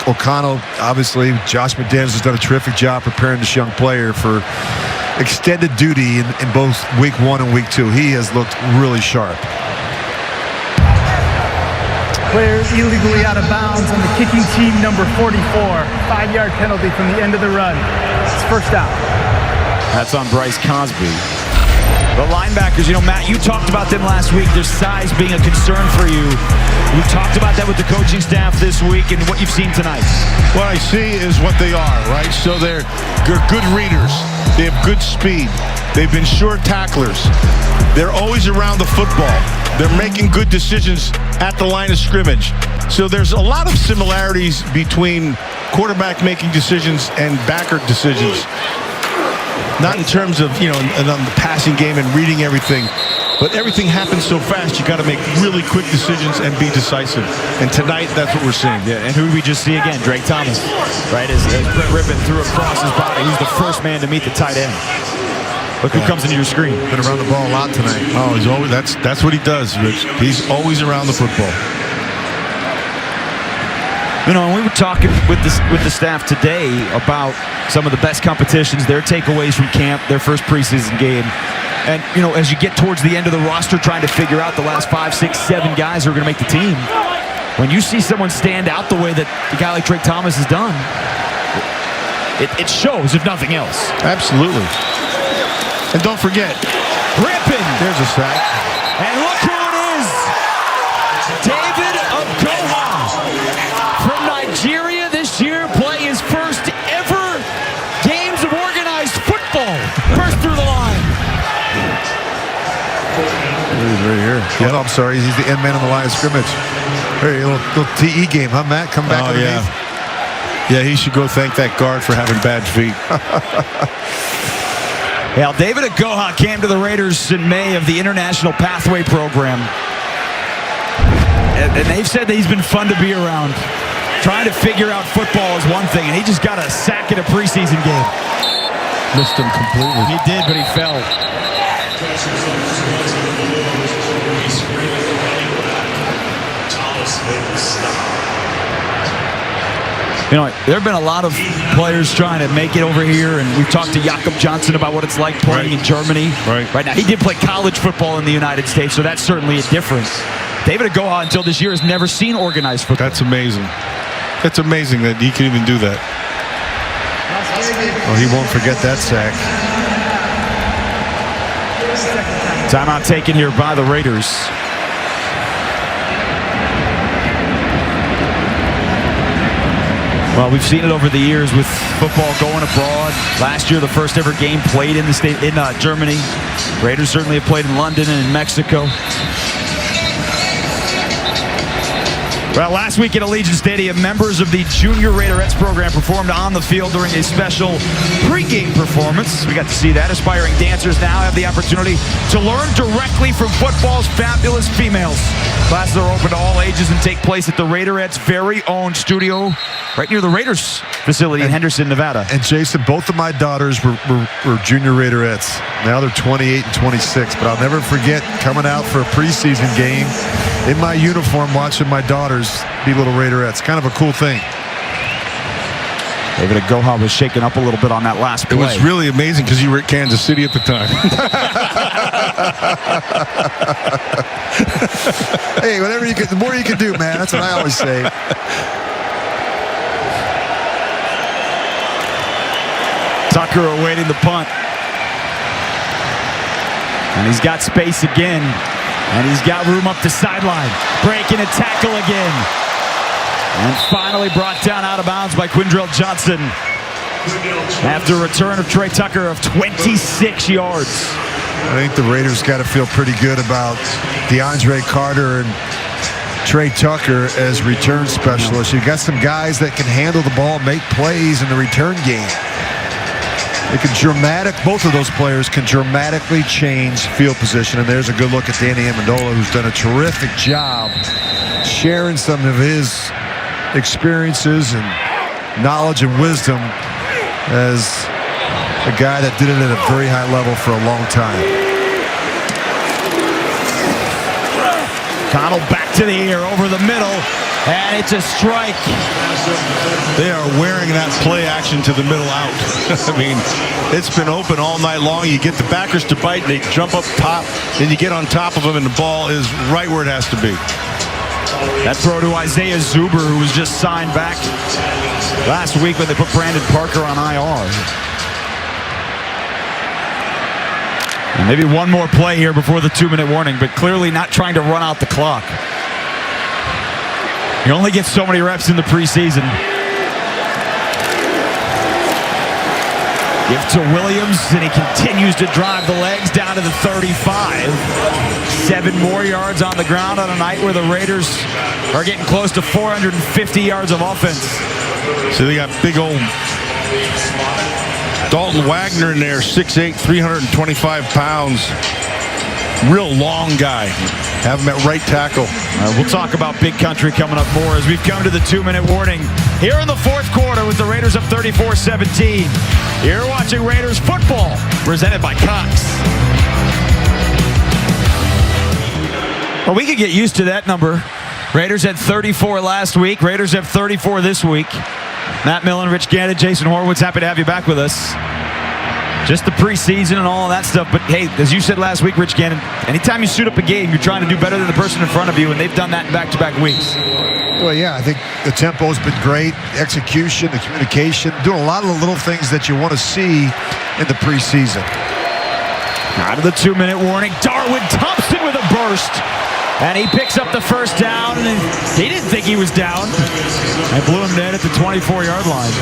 O'Connell, obviously, Josh McDaniels has done a terrific job preparing this young player for extended duty in both week 1 and week 2. He has looked really sharp. Player illegally out of bounds on the kicking team, number 44. 5-yard penalty from the end of the run. It's first down. That's on Bryce Cosby. The linebackers, Matt, you talked about them last week, their size being a concern for you. You talked about that with the coaching staff this week and what you've seen tonight. What I see is what they are, right? So they're good readers. They have good speed. They've been sure tacklers. They're always around the football. They're making good decisions at the line of scrimmage. So there's a lot of similarities between quarterback making decisions and backer decisions. Not in terms of, on the passing game and reading everything, but everything happens so fast, you got to make really quick decisions and be decisive. And tonight, that's what we're seeing. Yeah, and who did we just see again? Drake Thomas, right? As Brett Rippon threw across his body. He's the first man to meet the tight end. Look who comes into your screen. Been around the ball a lot tonight. Oh, he's always that's what he does, Rich. He's always around the football. And we were talking with the staff today about some of the best competitions, their takeaways from camp, their first preseason game. And, as you get towards the end of the roster, trying to figure out the last 5, 6, 7 guys who are going to make the team, when you see someone stand out the way that a guy like Drake Thomas has done, it shows, if nothing else. Absolutely. And don't forget, Rippon. There's a sack. And look who it is. David Ogoha from Nigeria this year, playing his first ever games of organized football. First through the line. He's right here. Yeah, I'm sorry. He's the end man on the line of scrimmage. Hey, a little TE game, huh, Matt? Come back underneath. Yeah, he should go thank that guard for having bad feet. Well, David Ogoha came to the Raiders in May of the International Pathway Program. And they've said that he's been fun to be around. Trying to figure out football is one thing, and he just got a sack in a preseason game. Missed him completely. He did, but he fell. There have been a lot of players trying to make it over here, and we've talked to Jakob Johnson about what it's like playing in Germany. Right now, he did play college football in the United States, so that's certainly a difference. David Ogoha, until this year, has never seen organized football. That's amazing. It's amazing that he can even do that. Oh, he won't forget that sack. Timeout taken here by the Raiders. Well, we've seen it over the years with football going abroad. Last year, the first ever game played in Germany. Raiders certainly have played in London and in Mexico. Well, last week at Allegiant Stadium, members of the Junior Raiderettes program performed on the field during a special pregame performance. We got to see that. Aspiring dancers now have the opportunity to learn directly from football's fabulous females. Classes are open to all ages and take place at the Raiderettes' very own studio right near the Raiders facility in Henderson, Nevada. And Jason, both of my daughters were Junior Raiderettes. Now they're 28 and 26, but I'll never forget coming out for a preseason game in my uniform watching my daughters be little Raiderettes. Kind of a cool thing. David Ogoha was shaken up a little bit on that last play. It was really amazing because you were at Kansas City at the time. Hey, whatever you can, the more you can do, man. That's what I always say. Tucker awaiting the punt. And he's got space again. And he's got room up the sideline. Breaking a tackle again. And finally brought down out of bounds by Quindrell Johnson. After a return of Trey Tucker of 26 yards. I think the Raiders got to feel pretty good about DeAndre Carter and Trey Tucker as return specialists. You've got some guys that can handle the ball, make plays in the return game. Both of those players can dramatically change field position, and there's a good look at Danny Amendola, who's done a terrific job sharing some of his experiences and knowledge and wisdom as a guy that did it at a very high level for a long time. O'Connell back to the air over the middle, and it's a strike. They are wearing that play action to the middle out. I mean, it's been open all night long. You get the backers to bite, they jump up top, then you get on top of them, and the ball is right where it has to be. That throw to Isaiah Zuber, who was just signed back last week when they put Brandon Parker on IR. And maybe one more play here before the 2-minute warning, but clearly not trying to run out the clock. You only get so many reps in the preseason. Give to Williams, and he continues to drive the legs down to the 35. 7 more yards on the ground on a night where the Raiders are getting close to 450 yards of offense. So they got big old Dalton Wagner in there, 6'8", 325 pounds. Real long guy. Have him at right tackle. We'll talk about Big Country coming up more as we've come to the 2-minute warning here in the 4th quarter with the Raiders up 34-17. You're watching Raiders football presented by Cox. Well, we could get used to that number. Raiders had 34 last week. Raiders have 34 this week. Matt Millen, Rich Gannon, Jason Horowitz, happy to have you back with us. Just the preseason and all of that stuff. But, hey, as you said last week, Rich Gannon, anytime you suit up a game, you're trying to do better than the person in front of you, and they've done that in back-to-back weeks. Well, yeah, I think the tempo's been great. Execution, the communication, doing a lot of the little things that you want to see in the preseason. Out of the 2-minute warning, Darwin Thompson with a burst. And he picks up the first down, and he didn't think he was down. And blew him dead at the 24-yard line.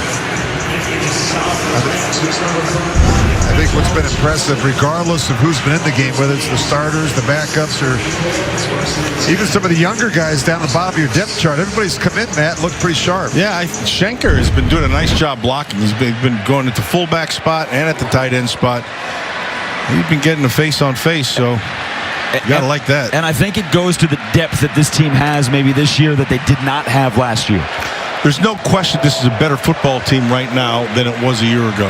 I think what's been impressive, regardless of who's been in the game, whether it's the starters, the backups, or even some of the younger guys down the bottom of your depth chart, everybody's come in, Matt, looked pretty sharp. Yeah, Schenker has been doing a nice job blocking. He's been going at the fullback spot and at the tight end spot. He's been getting the face-on-face, so you got to like that. And I think it goes to the depth that this team has maybe this year that they did not have last year. There's no question this is a better football team right now than it was a year ago.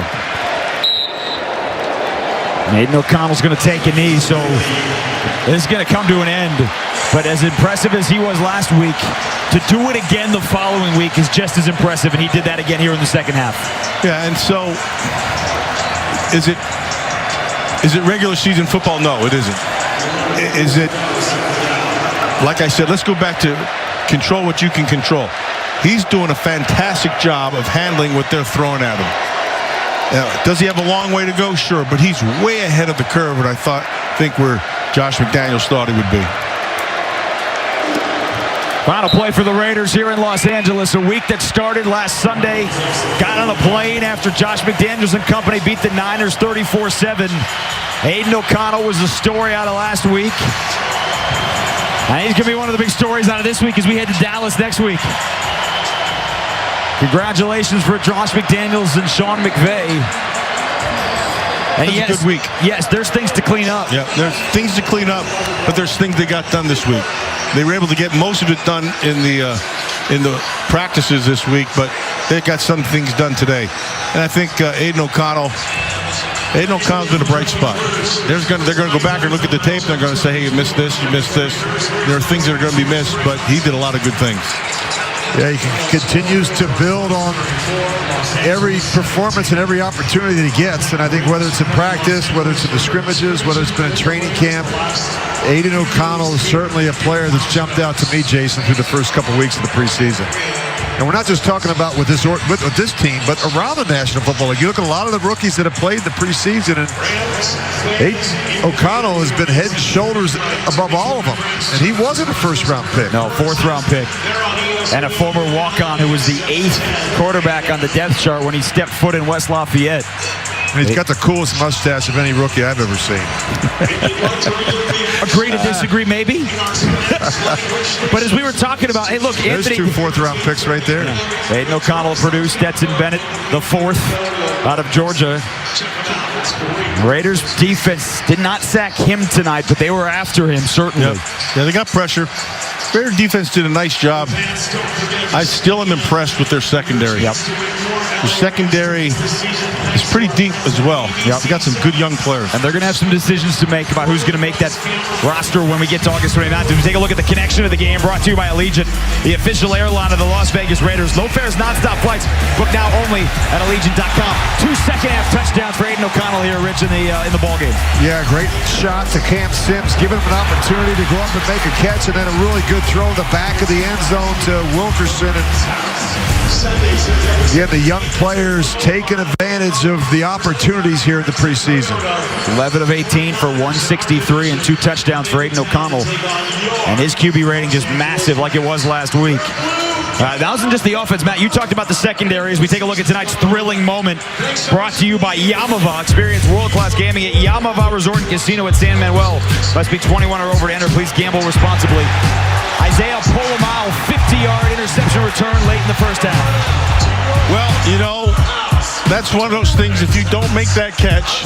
Aidon O'Connell's going to take a knee, so this is going to come to an end. But as impressive as he was last week, to do it again the following week is just as impressive, and he did that again here in the second half. Yeah, and so is it regular season football? No, it isn't. Is it, like I said, let's go back to control what you can control. He's doing a fantastic job of handling what they're throwing at him. Now, does he have a long way to go? Sure, but he's way ahead of the curve, and I think where Josh McDaniels thought he would be. Final play for the Raiders here in Los Angeles. A week that started last Sunday. Got on a plane after Josh McDaniels and company beat the Niners 34-7. Aidon O'Connell was the story out of last week. And he's going to be one of the big stories out of this week as we head to Dallas next week. Congratulations for Josh McDaniels and Sean McVay. And That's a good week. Yes, there's things to clean up. Yeah, there's things to clean up, but there's things they got done this week. They were able to get most of it done in the practices this week, but they got some things done today. And I think Aidon O'Connell's in a bright spot. They're going to go back and look at the tape. They're going to say, hey, you missed this, you missed this. There are things that are going to be missed, but he did a lot of good things. Yeah, he continues to build on every performance and every opportunity that he gets. And I think whether it's in practice, whether it's in the scrimmages, whether it's been in training camp, Aidon O'Connell is certainly a player that's jumped out to me, Jason, through the first couple weeks of the preseason. And we're not just talking about with this team, but around the National Football League. You look at a lot of the rookies that have played the preseason, and Aidon O'Connell has been head and shoulders above all of them. And he wasn't a first-round pick. No, 4th-round pick. And a former walk-on who was the 8th quarterback on the depth chart when he stepped foot in West Lafayette. And he's got the coolest mustache of any rookie I've ever seen. Agree to disagree, maybe. But as we were talking about, hey, look, there's Anthony. 2 4th-round picks right there. Aidon O'Connell produced Stetson Bennett, the 4th out of Georgia. Raiders defense did not sack him tonight, but they were after him, certainly. Yep. Yeah, they got pressure. Raider defense did a nice job. I still am impressed with their secondary. Yep. The secondary is pretty deep as well. Yep. They got some good young players. And they're going to have some decisions to make about who's going to make that roster when we get to August 29th. We take a look at the connection of the game brought to you by Allegiant, the official airline of the Las Vegas Raiders. Low fares, nonstop flights. Book now only at Allegiant.com. 2 second-half touchdowns for Aidon O'Connell here, Rich, in the ballgame. Yeah, great shot to Cam Sims, giving him an opportunity to go up and make a catch, and then a really good throw in the back of the end zone to Wilkerson. And Yeah, the young players taking advantage of the opportunities here in the preseason. 11 of 18 for 163 and 2 touchdowns for Aidon O'Connell. And his QB rating just massive like it was last week. That wasn't just the offense, Matt. You talked about the secondary as we take a look at tonight's thrilling moment brought to you by Yamava. Experience world-class gaming at Yamava Resort and Casino at San Manuel. Must be 21 or over to enter. Please gamble responsibly. Isaiah Polamalu, 50-yard interception return late in the first half. Well, you know, that's one of those things. If you don't make that catch,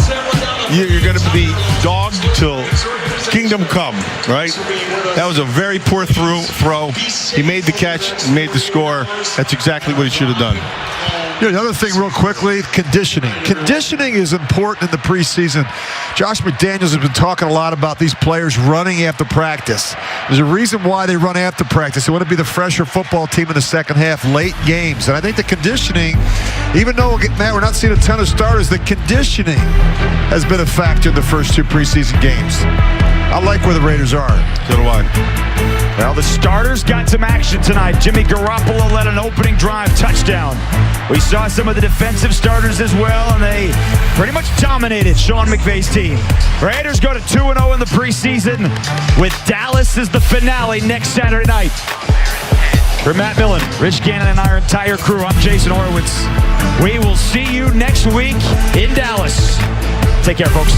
you're going to be dogged till kingdom come, right? That was a very poor throw. He made the catch, he made the score. That's exactly what he should have done. Another thing real quickly, conditioning. Conditioning is important in the preseason. Josh McDaniels has been talking a lot about these players running after practice. There's a reason why they run after practice. They want to be the fresher football team in the second half, late games. And I think the conditioning, even though, Matt, we're not seeing a ton of starters, the conditioning has been a factor in the first 2 preseason games. I like where the Raiders are. So do I. Well, the starters got some action tonight. Jimmy Garoppolo led an opening drive touchdown. We saw some of the defensive starters as well, and they pretty much dominated Sean McVay's team. Raiders go to 2-0 in the preseason with Dallas as the finale next Saturday night. For Matt Millen, Rich Gannon, and our entire crew, I'm Jason Horowitz. We will see you next week in Dallas. Take care, folks.